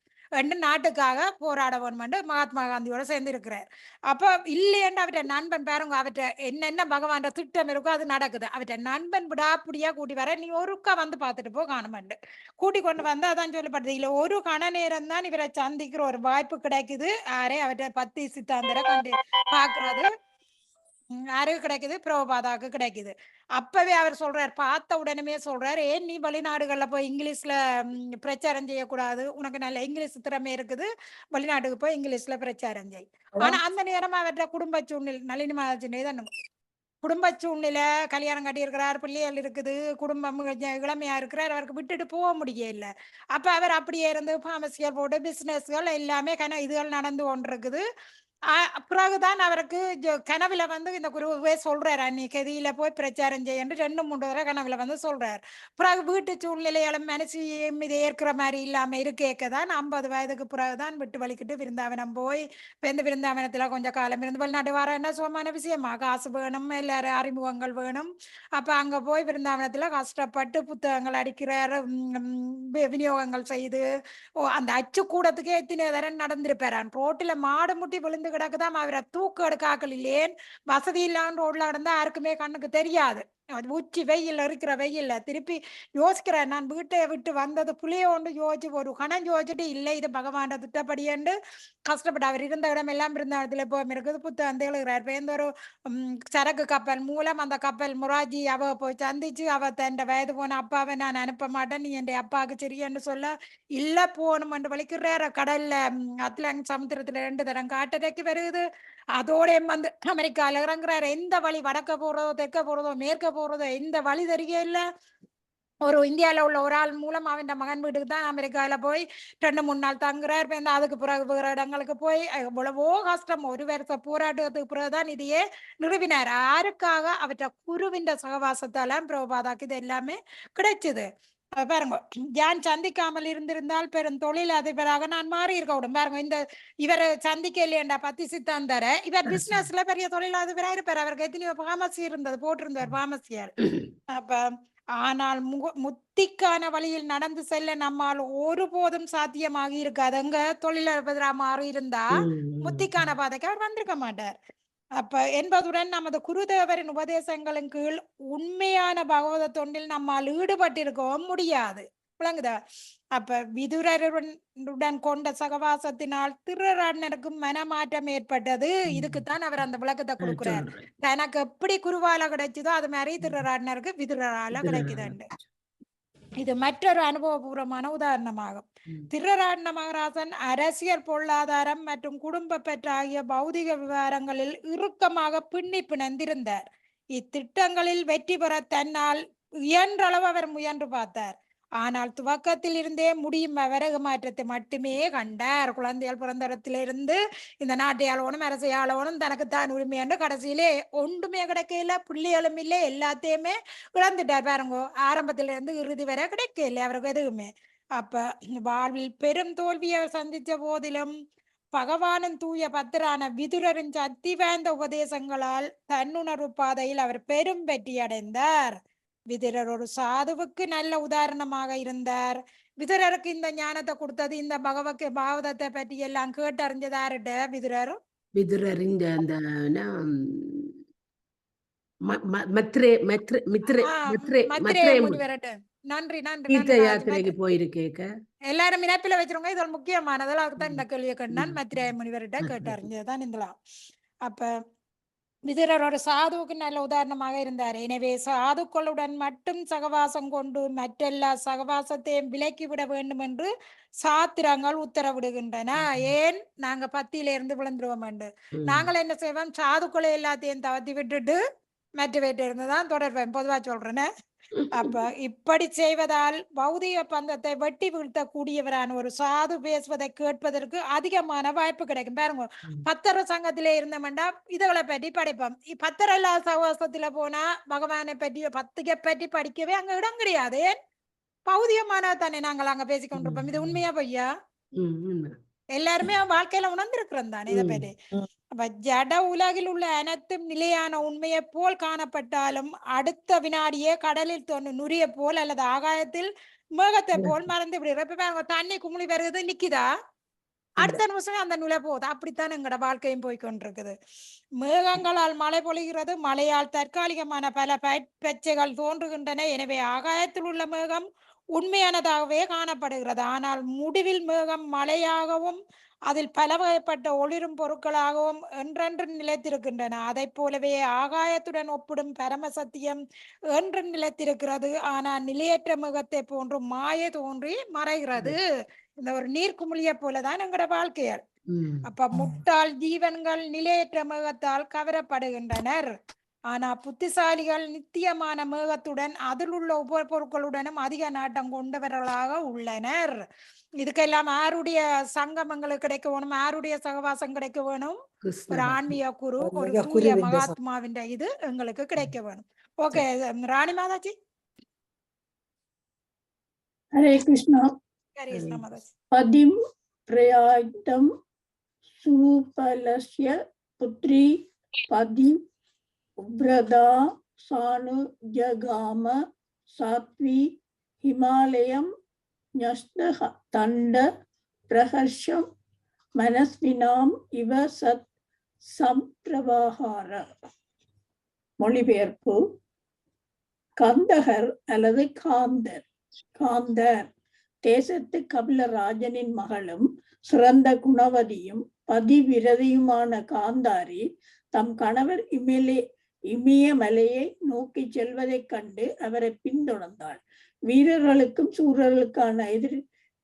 என்று நாட்டுக்காக போராட வேணுமென்று மகாத்மா காந்தியோட சேர்ந்து இருக்கிறார். அப்ப இல்லையென்று அவற்ற நண்பன் பாருங்க, அவற்ற என்னென்ன பகவான் திட்டம் இருக்கோ அது நடக்குது. அவற்ற நண்பன் விடாப்புடியா கூட்டி வர, நீ ஒருக்கா வந்து பார்த்துட்டு போ காணுமெண்டு கூட்டி கொண்டு வந்து அதான் சொல்லப்படுது. இல்ல ஒரு கண நேரம் தான் இவரை சந்திக்கிற ஒரு வாய்ப்பு கிடைக்குது. யாரே அவற்றை பத்தி சித்தாந்தரை கண்டு பாக்குறது யாருக்கு கிடைக்குது? பிரபுபாதாவுக்கு கிடைக்குது. அப்பவே அவர் சொல்றார், பார்த்த உடனே சொல்றார், ஏன் நீ வெளிநாடுகள்ல போய் இங்கிலீஷ்ல பிரச்சாரம் செய்யக்கூடாது, உனக்கு நல்ல இங்கிலீஷ் திறமை இருக்குது, வெளிநாட்டுக்கு போய் இங்கிலீஷ்ல பிரச்சாரம் செய். ஆனா அந்த நேரமா அவற்ற குடும்ப சூழ்நிலை நளினி மகாஜனே தான் குடும்ப சூழ்நிலை, கல்யாணம் கட்டியிருக்கிறார், பிள்ளைகள் இருக்குது, குடும்பம் இளமையா இருக்கிறார், அவருக்கு விட்டுட்டு போக முடியல. அப்ப அவர் அப்படியே இருந்து பார்மசிகள் போட்டு பிசினஸ்கள் எல்லாமே இதுகள் நடந்து கொண்டிருக்குது. பிறகுதான் அவருக்கு கனவுல வந்து இந்த குருவே சொல்றாரு, நீ கதியில போய் பிரச்சாரம் செய்ய 2-3 தடவை கனவுல வந்து சொல்றாரு. பிறகு வீட்டு சூழ்நிலையாலும் மனசையும் இதை ஏற்கிற மாதிரி இல்லாம இருக்கேக்கதான் 50 வயதுக்கு பிறகுதான் விட்டு வலிக்கிட்டு விருந்தாவனம் போய் இந்த விருந்தாவனத்துல கொஞ்சம் காலம் இருந்து வெளிநாட்டு வர என்ன சுகமான விஷயமா, காசு வேணும், எல்லாரும் அறிமுகங்கள் வேணும். அப்ப அங்க போய் விருந்தாவனத்துல கஷ்டப்பட்டு புத்தகங்கள் அடிக்கிறாரு, விநியோகங்கள் செய்து அந்த அச்சு கூடத்துக்கே எத்தனை தரம் நடந்திருப்பாரான். ரோட்டுல மாடு முட்டி விழுந்து கிடக்குதான், அவரை தூக்கு எடுக்காக்கள் இல்லேன், வசதி இல்லாம ரோட்ல கிடந்தா யாருக்குமே கண்ணுக்கு தெரியாது. உச்சி வெயில் இருக்கிற வெயில்ல திருப்பி யோசிக்கிறேன், நான் வீட்டை விட்டு வந்தது புளிய ஒன்று யோசிச்சு ஒரு கணம் யோசிச்சுட்டு இல்லை இது பகவான் திட்டப்படியேண்டு கஷ்டப்பட்டு அவர் இருந்த இடம் எல்லாம் இருந்த இடத்துல போய் இருக்குது. புத்தகம் எழுதுகிறார். எந்த ஒரு சரக்கு கப்பல் மூலம் அந்த கப்பல் முராஜி அவ போய் சந்திச்சு, அவ தன் வயது போன அப்பாவை நான் அனுப்ப மாட்டேன், நீ என் அப்பாவுக்கு சரியன்னு சொல்ல இல்ல போகணும் என்று வலிக்கிறார. கடல்ல அத்லாந்திக் சமுத்திரத்துல 2 தரம் காட்டடைக்கு வருது. அதோட வந்து அமெரிக்கால இறங்குறாரு. எந்த வழி வடக்க போறதோ தெற்க போறதோ மேற்க போறதோ எந்த வழி தெரிய இல்ல. ஒரு இந்தியால உள்ள ஒரு ஆள் மூலம் அவன் மகன் வீட்டுக்கு தான் அமெரிக்கால போய் 2-3 நாள் தங்குறார். அதுக்கு பிறகு வேற இடங்களுக்கு போய் எவ்வளவோ கஷ்டம், ஒரு வருஷ போராட்டத்துக்கு பிறகுதான் இதையே நிறுவினார். யாருக்காக? அவற்ற குருவின் சகவாசத்தால பிரபுபாதாக்கு இது எல்லாமே கிடைச்சது. பாருங்க, யான் சந்திக்காமல் இருந்திருந்தால் பெரும் தொழில் அதிபராக நான் மாறி இருக்கக்கூடும். பாருங்க, இந்த இவரை சந்திக்க இல்லையண்டா பத்தி சித்தாந்தர இவர் பிசினஸ்ல பெரிய தொழில் அதிபரா இருப்பார். அவருக்கு எத்தனையோ பாமசி இருந்தது, போட்டிருந்தார் பாமசியார். அப்ப ஆனால் முத்திக்கான வழியில் நடந்து செல்ல நம்மால் ஒருபோதும் சாத்தியமாகி இருக்காது. அங்க தொழிலதிபரா மாறி இருந்தா முத்திக்கான பாதைக்கு அவர் வந்திருக்க மாட்டார். அப்ப என்பதுடன் நமது குருதேவரின் உபதேசங்களின் கீழ் உண்மையான பகவத தொண்டில் நம்மால் ஈடுபட்டிருக்கவும் முடியாது. விளங்குதா? அப்ப விதுரருடன் கொண்ட சகவாசத்தினால் திருராடனருக்கும் மனமாற்றம் ஏற்பட்டது. இதுக்குத்தான் அவர் அந்த விளக்கத்தை கொடுக்கிறார். தனக்கு எப்படி குருவால கிடைச்சதோ அது மாதிரி திருராடனருக்கு விதுரரால கிடைக்குதுண்டு. இது மற்றொரு அனுபவபூர்வமான உதாரணமாகும். திருராடன மகராசன் அரசியல், பொருளாதாரம் மற்றும் குடும்ப பெற்ற ஆகிய பௌதிக விவகாரங்களில் இறுக்கமாக பின்னி பிணைந்திருந்தார். இத்திட்டங்களில் வெற்றி பெற தன்னால் இயன்றளவு அவர் முயன்று பார்த்தார். ஆனால் துவக்கத்தில் இருந்தே முடியும் விறகு மாற்றத்தை மட்டுமே கண்டார். குழந்தைகள் பிறந்தரத்திலிருந்து இந்த நாட்டை ஆளவனும் அரசை ஆளவனும் தனக்குத்தான் உரிமை என்று கடைசியிலே ஒன்றுமே கிடைக்கல, புள்ளிகளும் இல்லை, எல்லாத்தையுமே இழந்துட்டார். பாருங்க, ஆரம்பத்திலிருந்து இறுதி வரை கிடைக்கல அவருக்கு எதுவுமே. அப்ப வாழ்வில் பெரும் தோல்வியை சந்தித்த போதிலும் பகவானின் தூய பத்திரான விதுரரின் சக்தி வாய்ந்த உபதேசங்களால் தன்னுணர்வு பாதையில் அவர் பெரும் வெற்றி அடைந்தார். விதுரர் ஒரு சாதுவுக்கு நல்ல உதாரணமாக இருந்தார். விதுரருக்கு இந்த ஞானத்தை கொடுத்தது, இந்த பாகவதத்தை பற்றி எல்லாம் கேட்டறிஞ்சதாருட விதுரர் நன்றி நன்றி போயிருக்கேன். எல்லாரும் இணைப்பில வச்சிருங்க. இது ஒரு முக்கியமானதெல்லாம் தான் இந்த கேள்வியை கேட்டான். மத்திரேய முனிவர்கிட்ட கேட்டறிஞ்சதுதான் இதெல்லாம். அப்ப விதுரரோட சாதுவுக்கு நல்ல உதாரணமாக இருந்தார். எனவே சாதுக்களுடன் மட்டும் சகவாசம் கொண்டு மற்றெல்லா சகவாசத்தையும் விலக்கி விட வேண்டும் என்று சாத்திரங்கள் உத்தரவிடுகின்றன. ஏன் நாங்க பத்தியில விழுந்துருவோம் என்று நாங்கள் என்ன செய்வோம்? சாதுக்களை எல்லாத்தையும் தவத்தி விட்டுட்டு மற்ற வீட்டு இருந்துதான் தொடர்பேன், பொதுவா சொல்றேன்னு. அப்ப இப்படி செய்வதால் பௌதிக பந்தத்தை வெட்டி வீழ்த்த கூடியவரான ஒரு சாது பேசுவதை கேட்பதற்கு அதிகமான வாய்ப்பு கிடைக்கும். பாருங்க, பத்தர சங்கத்திலே இருந்தோம்டா இதுகளை பற்றி படிப்போம். பத்தர இல்லாத சகவாசத்துல போனா பகவானை பற்றி பத்திகை பற்றி படிக்கவே அங்க இடம் கிடையாது. பௌதிகமான தானே நாங்கள் அங்க பேசிக்கொண்டிருப்போம். இது உண்மையா பொய்யா? எல்லாருமே வாழ்க்கையில உணர்ந்திருக்கிறோம் தானே இதை பற்றி. ஜட உலகில் உள்ள அனைத்தும் நிலையான உண்மையை போல் காணப்பட்டாலும் அடுத்த வினாடியே கடலில் நுரிய போல் அல்லது ஆகாயத்தில் மேகத்தை போல் மறந்து விடுற. இப்ப தண்ணி குமிழி வருது, நிக்குதா? அடுத்த நிமிஷமே அந்த நிலை போகுது. அப்படித்தான் எங்களோட வாழ்க்கையும் போய்கொண்டிருக்குது. மேகங்களால் மழை பொழிகிறது, மழையால் தற்காலிகமான பல பச்சைகள் தோன்றுகின்றன. எனவே ஆகாயத்தில் உள்ள மேகம் உண்மையானதாகவே காணப்படுகிறது. ஆனால் முடிவில் மேகம் மழையாகவும் அதில் பல வகைப்பட்ட ஒளிரும் பொருட்களாகவும் என்றென்று நிலைத்திருக்கின்றன. அதை போலவே ஆகாயத்துடன் ஒப்பிடும் பரம சத்தியம் என்று நிலைத்திருக்கிறது. ஆனால் நிலையற்ற மேகத்தை போன்று மாயை தோன்றி மறைகிறது. இந்த ஒரு நீர்க்குமிழிய போலதான் எங்களோட வாழ்க்கையால். அப்ப முட்டாள் ஜீவன்கள் நிலையற்ற மேகத்தால் கவரப்படுகின்றனர். ஆனா புத்திசாலிகள் நித்தியமான மேகத்துடன் அதில் உள்ள உப பொருட்களுடனும் அதிக நாட்டம் கொண்டவர்களாக உள்ளனர். இதுக்கெல்லாம் யாருடைய சங்கமங்களுக்கு கிடைக்க வேணும், யாருடைய சகவாசம் கிடைக்க வேணும்? ஒரு ஆன்மீக குரு, ஒரு தூய மகாத்மாவின் இது எங்களுக்கு கிடைக்க வேணும். ஓகே ராணி மாதாஜி. ஹரே கிருஷ்ணா. ஹரே கிருஷ்ணா மாதாஜி. பதிம் பிரயாக்தம் சுபலஸ்ய புத்ரி பதி உப்ரதா சானு ஜகாம சாத்வி ஹிமாலயம் ஞஸ்த தண்ட பிரஹர்ஷம் மனஸ்வினாம் இவ சத் சம்பிரவாகார. மொழிபெயர்ப்பு: கந்தகர் அல்லது காந்தர் தேசத்து கபிலராஜனின் மகளும் சிறந்த குணவதியும் பதிவிரதியுமான காந்தாரி தம் கணவர் இமயமலையை நோக்கி செல்வதைக் கண்டு அவரை பின்தொடர்ந்தாள். வீரர்களுக்கும் சூரர்களுக்கான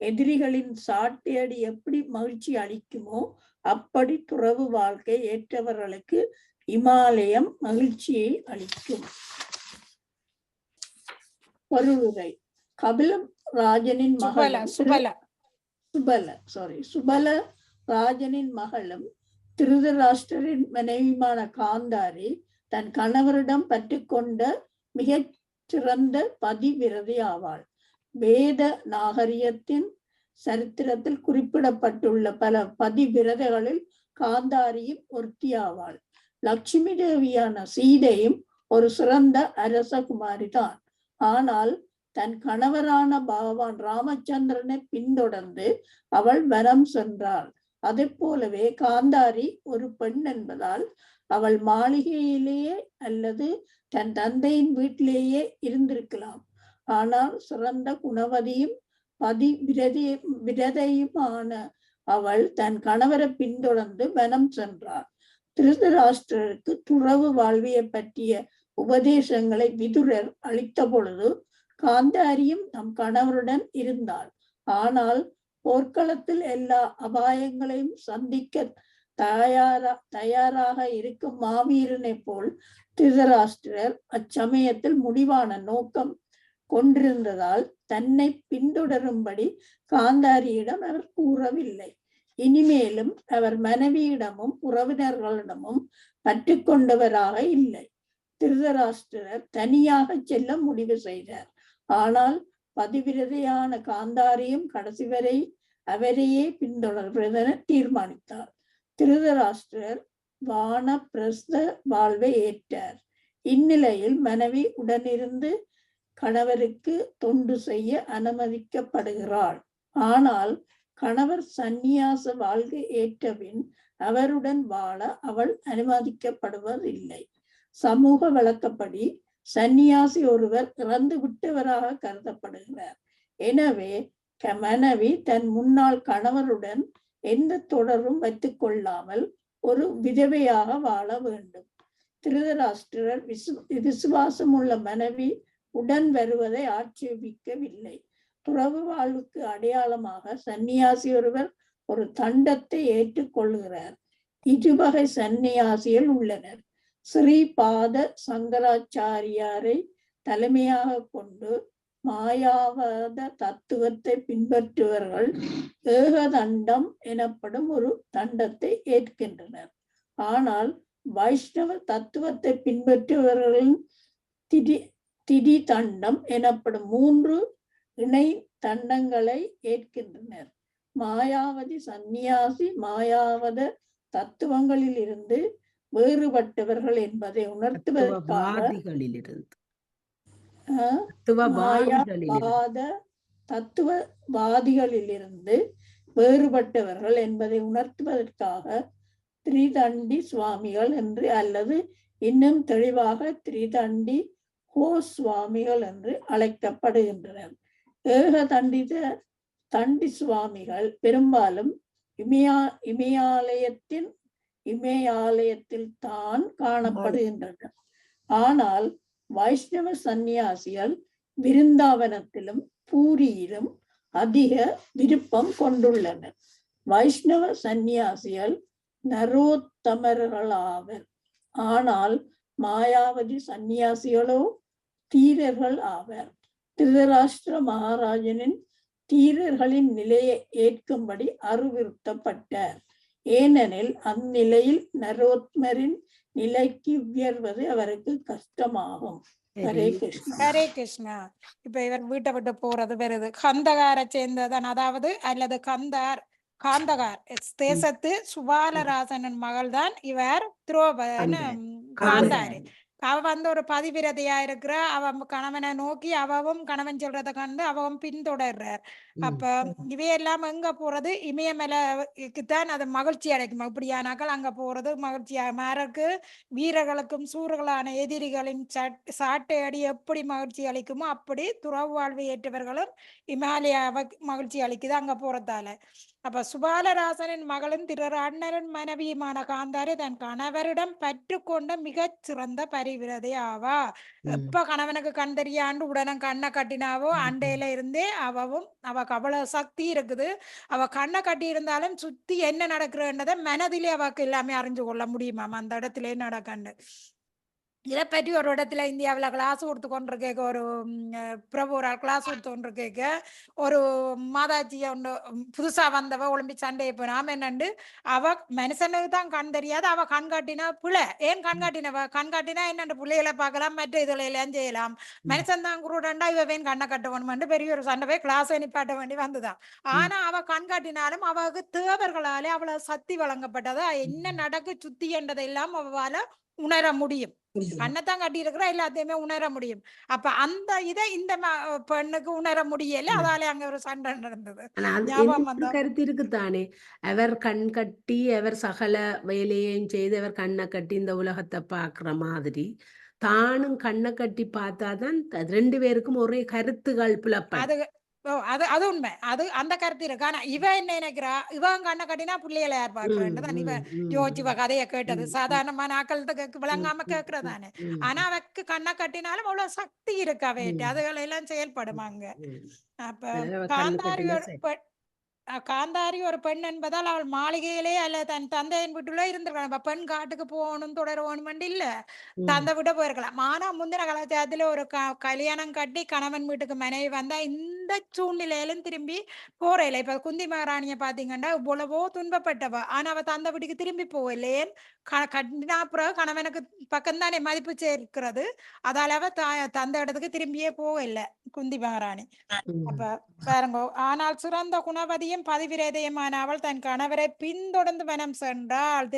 எதிரிகளின் சாட்டையடி எப்படி மகிழ்ச்சி அளிக்குமோ அப்படி துறவு வாழ்க்கை ஏற்றவர்களுக்கு இமாலயம் மகிழ்ச்சியை அளிக்கும். பொருளுரை: கபில ராஜனின் மகளும் சுபல ராஜனின் மகளும் திருதராஷ்டிரரின் மனைவியுமான காந்தாரி தன் கணவரிடம் பற்றுக்கொண்ட மிகச் சிறந்த பதிவிரதி ஆவாள். வேத நாகரிகத்தின் சரித்திரத்தில் குறிப்பிடப்பட்டுள்ள பல பதிவிரதைகளில் காந்தாரியும் ஒருத்தியாவாள். லட்சுமி தேவியான சீதையும் ஒரு சிறந்த அரசகுமாரிதான். ஆனால் தன் கணவரான பகவான் ராமச்சந்திரனை பின்தொடர்ந்து அவள் வனம் சென்றாள். அதே போலவே காந்தாரி ஒரு பெண் என்பதால் அவள் மாளிகையிலேயே அல்லது தன் தந்தையின் வீட்டிலேயே இருந்திருக்கலாம். ஆனால் சிறந்த குணவதியும் விரதையுமான அவள் தன் கணவரை பின்தொடர்ந்து வனம் சென்றாள். திருதராஷ்டிரருக்கு துறவு வாழ்வியை பற்றிய உபதேசங்களை விதுரர் அளித்த பொழுது காந்தாரியும் தம் கணவருடன் இருந்தாள். ஆனால் போர்க்களத்தில் எல்லா அபாயங்களையும் சந்திக்க தயாராக இருக்கும் மாவீரனை போல் திருதராஷ்டிரர் அச்சமயத்தில் முடிவான நோக்கம் கொண்டிருந்ததால் தன்னை பின்தொடரும்படி காந்தாரியிடம் அவர் கூறவில்லை. இனிமேலும் அவர் மனைவியிடமும் உறவினர்களிடமும் பற்று கொண்டவராக இல்லை. திருதராஷ்டிரர் தனியாக செல்ல முடிவு செய்தார். ஆனால் பதிவிரதையான காந்தாரியும் கடைசி வரை அவரையே பின்தொடர்வதென தீர்மானித்தார். திருதராஷ்டிரர் வானப்பிரஸ்த வாழ்வை ஏற்றார். இந்நிலையில் மனைவி உடனிருந்து கணவருக்கு தொண்டு செய்ய அனுமதிக்கப்படுகிறாள். ஆனால் கணவர் சந்நியாச வாழ்க்கை ஏற்றபின் அவருடன் வாழ அவள் அனுமதிக்கப்படுவதில்லை. சமூக வழக்கப்படி சந்நியாசி ஒருவர் இறந்து விட்டவராக கருதப்படுகிறார். எனவே மனைவி தன் முன்னாள் கணவருடன் எந்த தொடர்பும் வைத்துக் கொள்ளாமல் ஒரு விதவையாக வாழ வேண்டும். திருதராஷ்டிரர் விசுவாசம் உள்ள மனைவி உடன் வருவதை ஆட்சேபிக்கவில்லை. துறவு வாழ்வுக்கு அடையாளமாக சந்நியாசி ஒருவர் ஒரு தண்டத்தை ஏற்றுக்கொள்கிறார். இருவகை சந்நியாசிகள் உள்ளனர். ஸ்ரீபாத சங்கராச்சாரியாரை தலைமையாக கொண்டு மாயாவாத தத்துவத்தை பின்பற்றுவர்கள் ஏகதண்டம் எனப்படும் ஒரு தண்டத்தை ஏற்கின்றனர். ஆனால் வைஷ்ணவ தத்துவத்தை பின்பற்றுபவர்களின் திதி தண்டம் எனப்படும் 3 இணை தண்டங்களை ஏற்கின்றனர். மாயாவதி சந்நியாசி மாயாவத தத்துவங்களில் இருந்து வேறுபட்டவர்கள் என்பதை உணர்த்துவதற்காக தத்துவவாதிகளிலிருந்து வேறுபட்டவர்கள் என்பதை உணர்த்துவதற்காக திரிதண்டி சுவாமிகள் என்று அல்லது இன்னும் தெளிவாக திரிதண்டி சுவாமிகள் என்று அழைக்கப்படுகின்றனர். ஏக தண்டி சுவாமிகள் பெரும்பாலும் இமயாலயத்தில் தான் காணப்படுகின்றனர். ஆனால் வைஷ்ணவ சந்நியாசிகள் விருந்தாவனத்திலும் பூரியிலும் அதிக விருப்பம் கொண்டுள்ளனர். வைஷ்ணவ சந்நியாசிகள் நரோத்தமர்களாவர். ஆனால் மாயாவதி சந்நியாசிகளோ தீரர்கள் ஆவர். திருதராஷ்டிர மகாராஜனின் தீரர்களின் நிலையை ஏற்கும்படி அறிவுறுத்தப்பட்டார். ஏனெனில் அந்நிலையில் நரோத்மரின் நிலைக்கு உயர்வது அவருக்கு கஷ்டமாகும். ஹரே கிருஷ்ணா. ஹரே கிருஷ்ணா. இப்ப இவர் வீட்டை விட்டு போறது வருது கந்தகாரை சேர்ந்ததான், அதாவது அல்லது காந்தகார் தேசத்து சுபாலராசனின் மகள் தான் இவர் காந்தாரி. அவ வந்து ஒரு பதிவிரதையா இருக்கிற, அவ கணவனை நோக்கி அவவும் கணவன் சொல்றதை கண்டு அவவும் பின்தொடர்றார். அப்ப இவையெல்லாம் எங்க போறது, இமயமலைக்குத்தான் அது மகிழ்ச்சி அடைக்கும். இப்படியானாக்கள் அங்க போறது மகிழ்ச்சியா மாறக்கு வீரர்களுக்கும் சூர்களான எதிரிகளின் சாட்டை அடி எப்படி மகிழ்ச்சி அளிக்குமோ அப்படி துறவு வாழ்வு ஏற்றவர்களும் இமாலயாவை மகிழ்ச்சி அளிக்குது அங்க போறதால. அப்ப சுபாலராசனின் மகளும் திருராட்னரின் மனைவியுமான காந்தாரி தன் கணவரிடம் பற்று கொண்ட மிகச் சிறந்த பரிவிரதை ஆவா. எப்ப கணவனுக்கு கண் தெரியாண்டு உடனே கண்ணை கட்டினாவோ அண்டையில இருந்தே அவக்கு அவ்வளவு சக்தி இருக்குது. அவ கண்ணை கட்டி இருந்தாலும் சுத்தி என்ன நடக்குறன்றதை மனதிலே அவக்கு எல்லாமே அறிஞ்சு கொள்ள முடியுமாம் அந்த இடத்துல நடக்கண்டு. இதை பற்றி ஒரு இடத்துல இந்தியாவில் கிளாஸ் கொடுத்து கொண்டு கேட்க, ஒரு பிரபு ஒரு கிளாஸ் கொடுத்து கொண்டு கேட்க, ஒரு மாதாஜியை ஒன்று புதுசா வந்தவ ஒலிம்பி சண்டையை போனாம என்னண்டு, அவ மனுஷனுக்கு தான் கண் தெரியாது, அவ கண் காட்டினா பிள்ளை. ஏன் கண் காட்டினவ கண் காட்டினா என்னண்டு பிள்ளைகளை பார்க்கலாம், மற்ற இதுல எல்லாம் செய்யலாம். மனுஷன் தான் குருடண்டா இவ வேன் கண்ணை கட்டணும்னு பெரிய ஒரு சண்டை போய் கிளாஸ் நிப்பாட்ட வேண்டி வந்துதான். ஆனா அவ கண் காட்டினாலும் அவளுக்கு தேவர்களாலே அவ்வளவு சக்தி வழங்கப்பட்டது. என்ன நடக்கு சுத்தி என்றதை எல்லாம் அவளால உணர முடியும். கண்ணத்தான் கட்டி இருக்கிற எல்லாத்தையுமே உணர முடியும். அப்ப அந்த இதை இந்த பெண்ணுக்கு உணர முடியல, அதாலே அங்க ஒரு சண்டை நடந்தது. கருத்து இருக்குத்தானே, அவர் கண் கட்டி அவர் சகல வேலையையும் செய்து அவர் கண்ணை கட்டி இந்த உலகத்தை பாக்குற மாதிரி தானும் கண்ணை கட்டி பார்த்தாதான் ரெண்டு பேருக்கும் ஒரே கருத்துகள் புலப்படும். அது உண்மை, அது அந்த கருத்து இருக்கு. ஆனா இவ என்ன நினைக்கிறா, இவன் கண்ணை கட்டினா பிள்ளைகளை யார் பாக்குறேன் இவ யோசிச்சு கதையை கேட்டது. சாதாரணமான ஆக்கள் விளங்காம கேக்குறதானே. ஆனா அவக்கு கண்ணை கட்டினாலும் அவ்வளவு சக்தி இருக்கு அவையிட்டு, அதுகள் எல்லாம் செயல்படுமாங்க. அப்ப காந்தாரி ஒரு பெண் என்பதால் அவள் மாளிகையிலே அல்ல தன் தந்தையின் வீட்டுல இருந்திருக்கலாம். பெண் காட்டுக்கு போகணும் தொடரணும் இல்ல, தந்தை விட போயிருக்கலாம். ஆனா முந்தின கலாச்சாரத்துல ஒரு கல்யாணம் கட்டி கணவன் வீட்டுக்கு மனைவி வந்தா இந்த சூழ்நிலையிலும் திரும்பி போறேல. இப்ப குந்தி மகாராணிய பாத்தீங்கன்னா இவ்வளவோ துன்பப்பட்டவ, ஆனா அவ தந்தை வீட்டுக்கு திரும்பி போகலேன். கட்டினா பிறகு கணவனுக்கு பக்கம்தானே மதிப்பு சேர்க்கிறது, அதால அவ தந்தை இடத்துக்கு திரும்பியே போகல குந்தி மகாராணி. அப்ப பாருங்க, ஆனால் சிறந்த குணவதியும் பதிவிரதையுமான அவள் தன் கணவரை பின்தொடர்ந்து வனம் சென்றாள்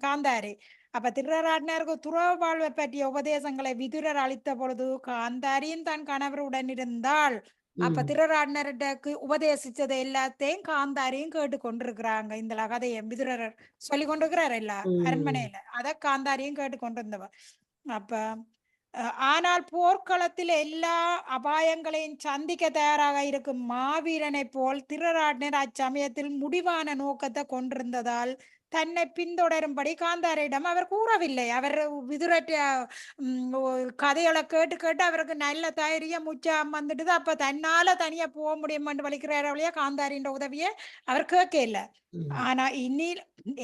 காந்தாரி. அப்ப திருராட்னருக்கு துறவு வாழ்வை பற்றிய உபதேசங்களை விதுரர் அளித்த பொழுது காந்தாரியும் தன் கணவருடன் இருந்தாள். அப்ப திருராட்னருக்கு உபதேசிச்சதை எல்லாத்தையும் காந்தாரியும் கேட்டு கொண்டிருக்கிறாங்க. இந்த கதையை விதுரர் சொல்லி கொண்டிருக்கிறார் இல்ல அரண்மனையில, அத காந்தாரியும் கேட்டு கொண்டிருந்தவ. அப்ப ஆனால் போர்க்களத்தில் எல்லா அபாயங்களையும் சந்திக்க தயாராக இருக்கும் மாவீரனை போல் திருராட்னர் அச்சமயத்தில் முடிவான நோக்கத்தை கொண்டிருந்ததால் தன்னை பின்தொடரும்படி காந்தாரியிடம் அவர் கூறவில்லை. அவர் விதுரட்ட கதைகளை கேட்டு கேட்டு அவருக்கு நல்ல தைரியம் உற்சாகம் வந்துடுது. அப்ப தன்னால தனியா போக முடியும்னு வலிக்கிறார் வழியா காந்தாரின் உதவியை அவர் கேட்க இல்லை. ஆனா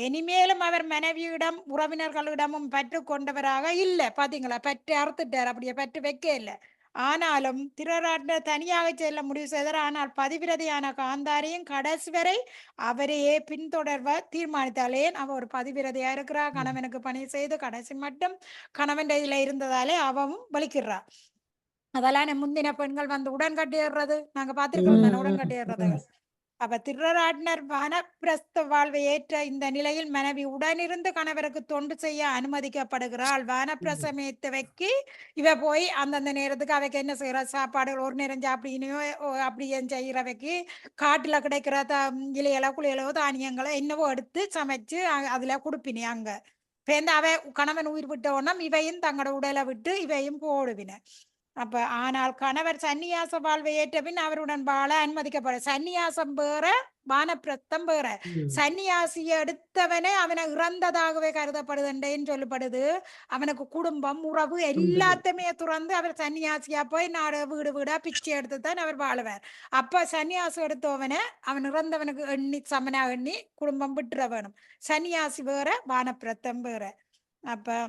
இனிமேலும் அவர் மனைவியிடம் உறவினர்களிடமும் பற்று கொண்டவராக இல்லை. பாத்தீங்களா, பற்று அறுத்துட்டார், அப்படியே பற்று வைக்க இல்லை. ஆனாலும் திருராட்னர் தனியாக செல்ல முடிவு செய்தார். ஆனால் பதிவிரதையான காந்தாரியும் கடைசி வரை அவரையே பின்தொடர்வ தீர்மானித்தாலே. அவ ஒரு பதிவிரதையா இருக்கிறா, கணவனுக்கு பணி செய்து கடைசி மட்டும் கணவன் இதுல இருந்ததாலே அவவும் வலிக்கிறா. அதெல்லாம் முந்தின பெண்கள் வந்து உடன் கட்டிடுறது நாங்க பாத்திருக்கோம், உடன் கட்டிடுறது. அப்ப திருராட்னர் வானப்பிரஸ்த வாழ்வை ஏற்ற இந்த நிலையில் மனைவி உடனிருந்து கணவருக்கு தொண்டு செய்ய அனுமதிக்கப்படுகிறாள். வானப்பிரசமேத்தவைக்கு இவ போய் அந்தந்த நேரத்துக்கு அவைக்கு என்ன செய்யற சாப்பாடுகள் ஒரு நேரம் சாப்பிடினையோ அப்படியே செய்யறவைக்கு காட்டுல கிடைக்கிற இலையலோ குளியலோ தானியங்களோ என்னவோ எடுத்து சமைச்சு அதுல கொடுப்பினே அங்க பேருந்து அவை கணவன் உயிர் விட்ட உடனே இவையும் தங்களோட உடலை விட்டு இவையும் போடுவின. அப்ப ஆனால் கணவர் சன்னியாச வாழ்வை ஏற்ற பின் அவருடன் வாழ அனுமதிக்கப்படும். சன்னியாசம் வேற வானப்பிரஸ்தம் வேற. சன்னியாசியை எடுத்தவனே அவனை இறந்ததாகவே கருதப்படுதுன்னு சொல்லப்படுது. அவனுக்கு குடும்பம் உறவு எல்லாத்தையுமே துறந்து அவர் சன்னியாசியா போய் நாடு வீடு வீடா பிச்சை எடுத்து தான் அவர் வாழுவார். அப்ப சன்னியாசி எடுத்தவனை அவன் இறந்தவனுக்கு எண்ணி சமனா எண்ணி குடும்பம் விட்டுற வேணும். சன்னியாசி வேற வானப்பிரஸ்தம் வேற. அப்ப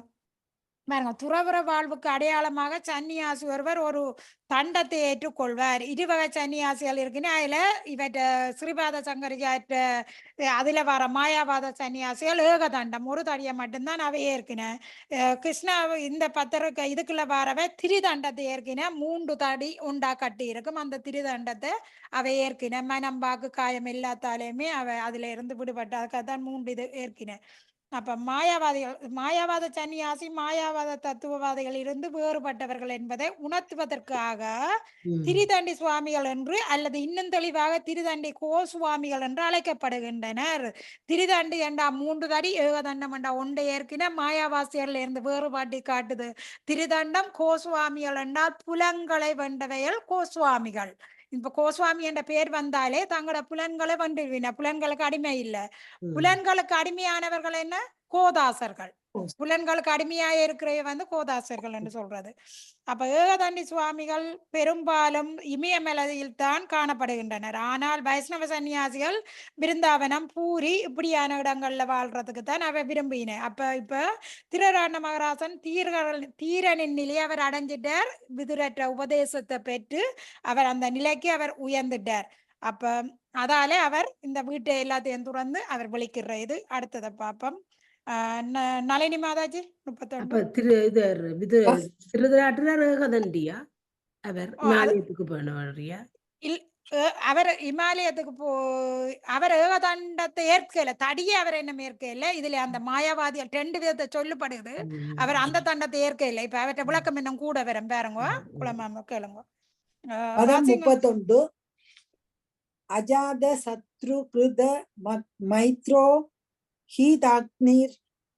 பாருங்க, துறவற வாழ்வுக்கு அடையாளமாக சன்னியாசி ஒருவர் ஒரு தண்டத்தை ஏற்றுக்கொள்வார். இருவகை சன்னியாசிகள் இருக்குன்னு அதுல இவற்ற ஸ்ரீபாத சங்கரியாற்ற அதுல வர மாயாவாத சன்னியாசிகள் ஏக தண்டம் ஒரு தடியை மட்டும்தான் அவை ஏற்கின. கிருஷ்ணா இந்த பத்திர இதுக்குள்ள வரவை திரிதண்டத்தை ஏற்கின 3 தடி உண்டா கட்டி இருக்கும். அந்த திரிதண்டத்தை அவை ஏற்கின. மனம் வாக்கு காயம் எல்லாத்தாலையுமே அவை அதுல இருந்து விடுபட்டு அதுக்காகத்தான் 3 இது ஏற்கின. அப்ப மாயாவாத சன்னியாசி மாயாவாத தத்துவவாதிகள் இருந்து வேறுபட்டவர்கள் என்பதை உணர்த்துவதற்காக திரிதண்டி சுவாமிகள் என்று அல்லது இன்னும் தெளிவாக திரிதண்டி கோசுவாமிகள் என்று அழைக்கப்படுகின்றனர். திரிதண்டி என்றா 3 தடி, ஏகதண்டம் என்றா ஒன்றை ஏற்கின மாயாவாசியர்ல இருந்து வேறுபாட்டை காட்டுது. திரிதண்டம் கோசுவாமிகள் என்றால் புலன்களை வென்றவைகள் கோசுவாமிகள். இப்ப கோஸ்வாமி என்ற பெயர் வந்தாலே தங்களோட புலன்களை வென்றுவின. புலன்களுக்கு அடிமை இல்லை. புலன்களுக்கு அடிமையானவர்கள் என்ன? கோதாசர்கள். புலன்களுக்கு அடிமையாக இருக்கிற கோதாசர்கள் என்று சொல்றது. அப்ப ஏகதண்டி சுவாமிகள் பெரும்பாலும் இமயமலையில் தான் காணப்படுகின்றனர். ஆனால் வைஷ்ணவ சன்னியாசிகள் பிருந்தாவனம் பூரி இப்படியான இடங்கள்ல வாழ்றதுக்கு தான் அவ விரும்பின. இப்ப திருராண மகராசன் தீரனின் நிலையை அவர் அடைஞ்சிட்டார். விதுரற்ற உபதேசத்தை பெற்று அவர் அந்த நிலைக்கு அவர் உயர்ந்துட்டார். அப்ப அதாலே அவர் இந்த வீட்டை எல்லாத்தையும் துறந்து அவர் விழிக்கிற இது அடுத்ததை பார்ப்போம். நளினி மாதாஜி 31. அவர் இமாலயத்துக்கு போனவரியா? அவர் இமாலயத்துக்கு அவர் ஏகதண்டத்தை ஏற்கல, தடியே அவர் என்ன ஏற்கல. இதுல அந்த மாயாவாதிகள் 2 விதத்தை சொல்லப்படுது. அவர் அந்த தண்டத்தை ஏற்கல. இப்ப அவர்கிட்ட விளக்கம் இன்னும் கூட வரும் பாருங்க. குளமாம கேளுங்க. 31 அஜாத சத்ரு கிருத மைத்ரோ ஹீதாக்னிர்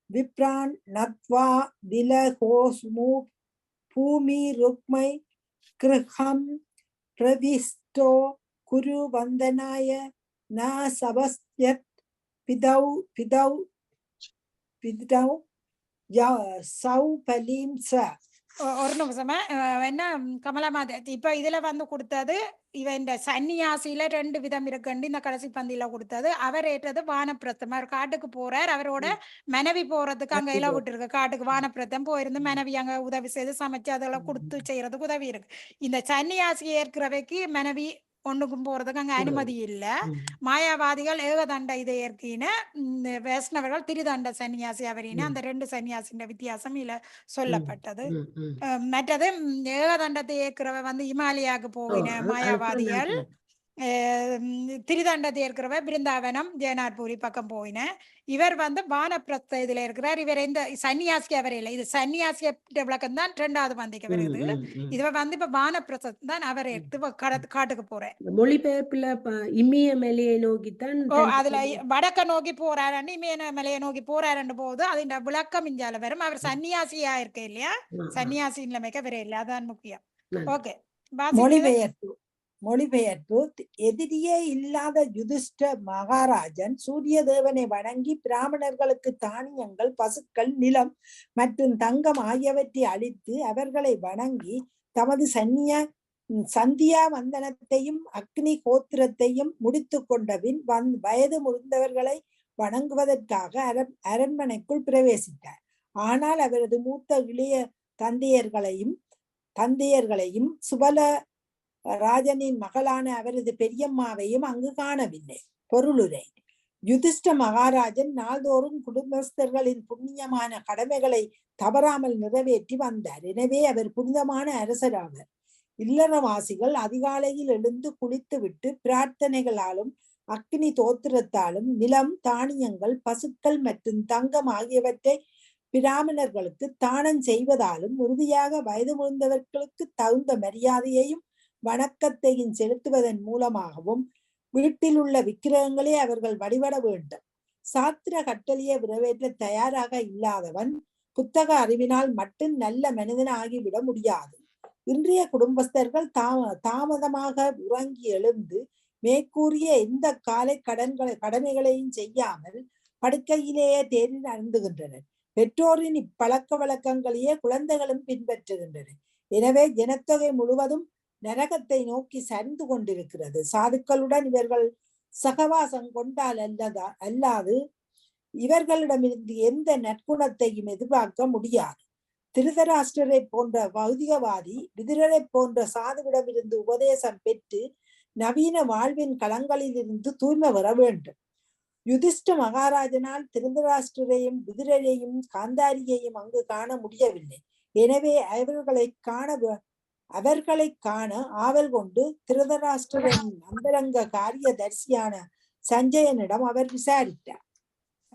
விப்ரான் நத்வா திலகோஸ்மு பூமி ருக்மை கிருஹம் பிரவிஷ்டோ குரு வந்தனாய ந சபஸ்யத் பிதௌ பிதௌ பிதௌ சௌபலீம் ச. ஒரு நிமிஷமா என்ன கமலா மாதாஜி இப்ப இதுல கொடுத்தது இவன் சன்னியாசியில 2 விதம் இருக்குன்னு இந்த கடைசி பந்தியில கொடுத்தது. அவர் ஏற்றது வானப்பிரத்தம். அவர் காட்டுக்கு போறார். அவரோட மனைவி போறதுக்கு அங்க இல விட்டு இருக்கு. காட்டுக்கு வானப்பிரத்தம் போயிருந்து மனைவி அங்க உதவி செய்து சமைச்சு அதெல்லாம் கொடுத்து செய்யறதுக்கு உதவி இருக்கு. இந்த சன்னியாசி ஏற்கிறவைக்கு மனைவி ஒண்ணுக்கும் போறதுக்கு அங்க அனுமதி இல்ல. மாயாவாதிகள் ஏகதண்ட இதை ஏற்கின, வைஷ்ணவர்கள் திரிதண்ட சன்னியாசி அவரின. அந்த 2 சன்னியாசின் வித்தியாசம் இல்ல சொல்லப்பட்டது. மற்றது ஏகதண்டத்தை ஏற்கிறவ இமாலயாவுக்கு போகின மாயாவாதிகள், திரிதண்டத்தை ஏற்கிறவ பிருந்தாவனம் ஜெயநாத்பூரி பக்கம் போயின. இவர் வானப்பிரஸ்த இதுல இருக்கிறார். இவர் இந்த சன்னியாசி அவர் இல்லை. இது சன்னியாசி விளக்கம் தான் 2வது பந்திக்கு வருது. இது இப்ப வானப்பிரஸ்தம் தான் அவர் எடுத்து காட்டுக்கு போறேன். மொழிபெயர்ப்புல இமயமலையை நோக்கித்தான் அதுல வடக்க நோக்கி போறாரு, இமயமலையை நோக்கி போறாருன்னு போது அதோட விளக்கம் இஞ்சால வரும். அவர் சன்னியாசியா இருக்க இல்லையா, சன்னியாசி நிலைமைக்க வர இல்லை. அதான் முக்கியம். ஓகே, மொழிபெயர்ப்பு எதிரியே இல்லாத யுதிஷ்ட மகாராஜன் சூரிய தேவனை வணங்கி பிராமணர்களுக்கு தானியங்கள், பசுக்கள், நிலம் மற்றும் தங்கம் ஆகியவற்றை அளித்து அவர்களை வணங்கி தமது சந்தியா வந்தனத்தையும் அக்னி கோத்திரத்தையும் முடித்து கொண்டபின் வயது முதிர்ந்தவர்களை வணங்குவதற்காக அரண்மனைக்குள் பிரவேசித்தார். ஆனால் அவரது மூத்த இளைய தந்தையர்களையும் சுபல ராஜனின் மகளான அவரது பெரியம்மாவையும் அங்கு காணவில்லை. பொருளுரை: யுதிஷ்ட மகாராஜன் நாள்தோறும் குடும்பஸ்தர்களின் புண்ணியமான கடமைகளை தவறாமல் நிறைவேற்றி வந்தார். எனவே அவர் புனிதமான அரசராவர். இல்லறவாசிகள் அதிகாலையில் எழுந்து குளித்துவிட்டு பிரார்த்தனைகளாலும் அக்னி தோத்திரத்தாலும் நிலம், தானியங்கள், பசுக்கள் மற்றும் தங்கம் ஆகியவற்றை பிராமணர்களுக்கு தானம் செய்வதாலும் உறுதியாக வயது முதிர்ந்தவர்களுக்கு தகுந்த மரியாதையையும் வணக்கத்தையும் செலுத்துவதன் மூலமாகவும் வீட்டில் உள்ள விக்கிரகங்களே அவர்கள் வழிபட வேண்டும். சாத்திர கட்டளையை நிறைவேற்ற தயாராக இல்லாதவன் புத்தக அறிவினால் மட்டும் நல்ல மனிதனாகிவிட முடியாது. இன்றைய குடும்பஸ்தர்கள் தாமதமாக உறங்கி எழுந்து மேற்கூறிய எந்த காலை கடமைகளையும் செய்யாமல் படுக்கையிலேயே தேரில் அருந்துகின்றனர். பெற்றோரின் இப்பழக்க வழக்கங்களையே குழந்தைகளும் பின்பற்றுகின்றனர். எனவே ஜனத்தொகை முழுவதும் நரகத்தை நோக்கி சரிந்து கொண்டிருக்கிறது. சாதுக்களுடன் இவர்கள் சகவாசம் கொண்டால் அல்லாது இவர்களிடமிருந்து எந்த நற்குணத்தையும் எதிர்பார்க்க முடியாது. திருதராஷ்டிரரை போன்ற பௌதிகவாதி விதுரரை போன்ற சாதுவிடமிருந்து உபதேசம் பெற்று நவீன வாழ்வின் களங்களில் இருந்து தூய்மை வர வேண்டும். யுதிஷ்ட மகாராஜனால் திருதராஷ்டிரரையும் விதுரரையும் காந்தாரியையும் அங்கு காண முடியவில்லை. எனவே அவர்களை காண ஆவல் கொண்டு திருதராஷ்டிரன் அந்தரங்க காரியதர்சியான சஞ்சயனிடம் அவர் விசாரித்தார்.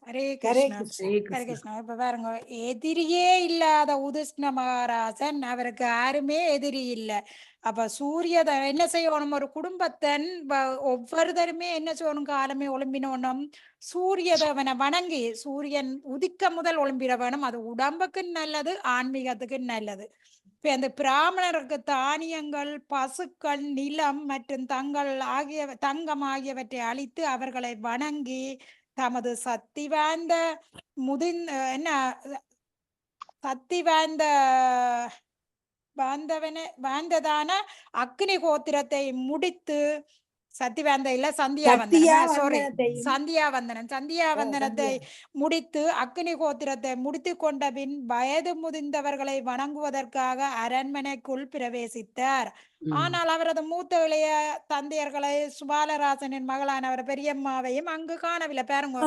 ஹரே கிருஷ்ணா. இப்ப பாருங்க, எதிரியே இல்லாத யுதிஷ்ட மகாராஜன், அவருக்கு யாருமே எதிரி இல்லை. அப்ப சூரியத என்ன செய்யணும், ஒரு குடும்பத்தன் ஒவ்வொருத்தருமே என்ன செய்யணும், காலமே ஒளிம்பினோனும் சூரிய தேவனை வணங்கி சூரியன் உதிக்க முதல் ஒளிம்பிட வேணும். அது உடம்புக்கு நல்லது, ஆன்மீகத்துக்கு நல்லது. இப்ப அந்த பிராமணருக்கு தானியங்கள், பசுக்கள், நிலம் மற்றும் தங்கம் ஆகியவற்றை அளித்து அவர்களை வணங்கி தமது சக்தி வாய்ந்ததான அக்னி கோத்திரத்தை முடித்து சந்தியாவந்தனத்தை முடித்து அக்னி கோத்திரத்தை முடித்து கொண்ட பின் வயது முதிர்ந்தவர்களை வணங்குவதற்காக அரண்மனைக்குள் பிரவேசித்தார். ஆனால் அவரது மூத்த இளைய தந்தையர்களை சுபாலராசனின் மகளான அவர் பெரியம்மாவையும் அங்கு காணவில்லை. பாருங்க,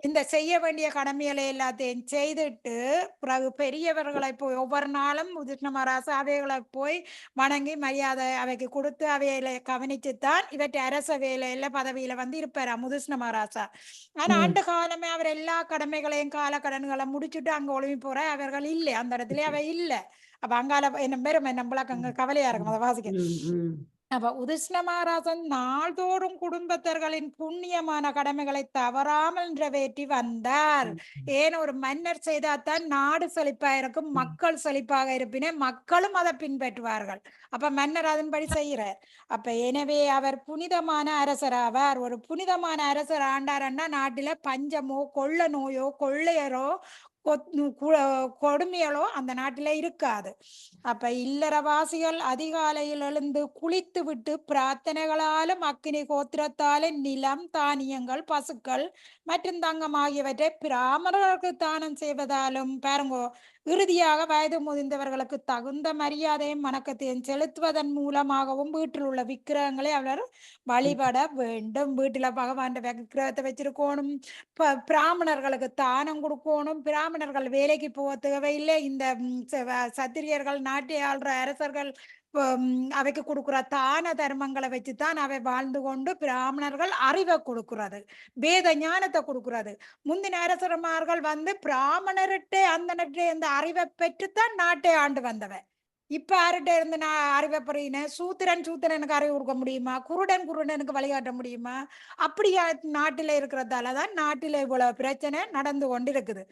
இந்த செய்ய வேண்டிய கடமைகளை எல்லாத்தையும் செய்துட்டு பிறகு பெரியவர்களை போய் ஒவ்வொரு நாளும் யுதிஷ்ட மகாராஜா அவைகளை போய் வணங்கி மரியாதை அவைக்கு கொடுத்து அவைகளை கவனிச்சுத்தான் இவற்றை அரச வேலையில பதவியில இருப்பாரு யுதிஷ்ட மகாராஜா. ஆனா ஆண்டு காலமே அவர் எல்லா கடமைகளையும் கால கடன்களை முடிச்சுட்டு அங்க ஒளிமி போற அவர்கள் இல்லை, அந்த இடத்துல அவை இல்லை. அப்ப அங்கால என்ன பேரும் நம்மளுக்கு அங்க கவலையா இருக்கும் அதை வாசிக்க. அப்ப யுதிஷ்ட மகாராஜன் நாள்தோறும் குடும்பத்தர்களின் புண்ணியமான கடமைகளை தவறாமல் நிறைவேற்றி வந்தார். ஏன், ஒரு மன்னர் செய்தாத்தான் நாடு செழிப்பா இருக்கும், மக்கள் செழிப்பாக இருப்பினே மக்களும் அதை பின்பற்றுவார்கள். அப்ப மன்னர் அதன்படி செய்கிறார். அப்ப எனவே அவர் புனிதமான அரசர் ஆவார். ஒரு புனிதமான அரசர் ஆண்டாரன்னா நாட்டில பஞ்சமோ கொள்ள நோயோ கொள்ளையரோ கொடுமைகளோ அந்த நாட்டில இருக்காது. அப்ப இல்லறவாசிகள் அதிகாலையில் எழுந்து குளித்து விட்டு பிரார்த்தனைகளாலும் அக்னி கோத்திரத்தாலும் நிலம், தானியங்கள், பசுக்கள் மற்றும் தங்கம் ஆகியவற்றை பிராமணர்களுக்கு தானம் செய்வதாலும் பாருங்கோ இறுதியாக வயது முதிர்ந்தவர்களுக்கு தகுந்த மரியாதையும் வணக்கத்தையும் செலுத்துவதன் மூலமாகவும் வீட்டில் உள்ள விக்கிரகங்களை அவர் வழிபட வேண்டும். வீட்டுல பகவான் விக்கிரகத்தை வச்சிருக்கணும், பிராமணர்களுக்கு தானம் கொடுக்கணும். பிராமணர்கள் வேலைக்கு போக தேவையில்லை. இந்த சத்திரியர்கள், நாட்டை ஆள்ற அரசர்கள் அவைக்கு கொடுக்குற தான தர்மங்களை வச்சுதான் அவை வாழ்ந்து கொண்டு பிராமணர்கள் அறிவை கொடுக்கிறது, வேத ஞானத்தை கொடுக்கிறது. முந்தின அரசர்மார்கள் பிராமணர்கிட்ட அந்த அறிவை பெற்றுத்தான் நாட்டை ஆண்டு வந்தவன். இப்ப யார்கிட்ட இருந்து நான் அறிவை பெறேன், சூத்திரனுக்கு அறிவு கொடுக்க முடியுமா, குருடனுக்கு வழிகாட்ட முடியுமா? அப்படியா நாட்டில இருக்கிறதாலதான் நாட்டில இவ்வளவு பிரச்சனை நடந்து கொண்டிருக்குது.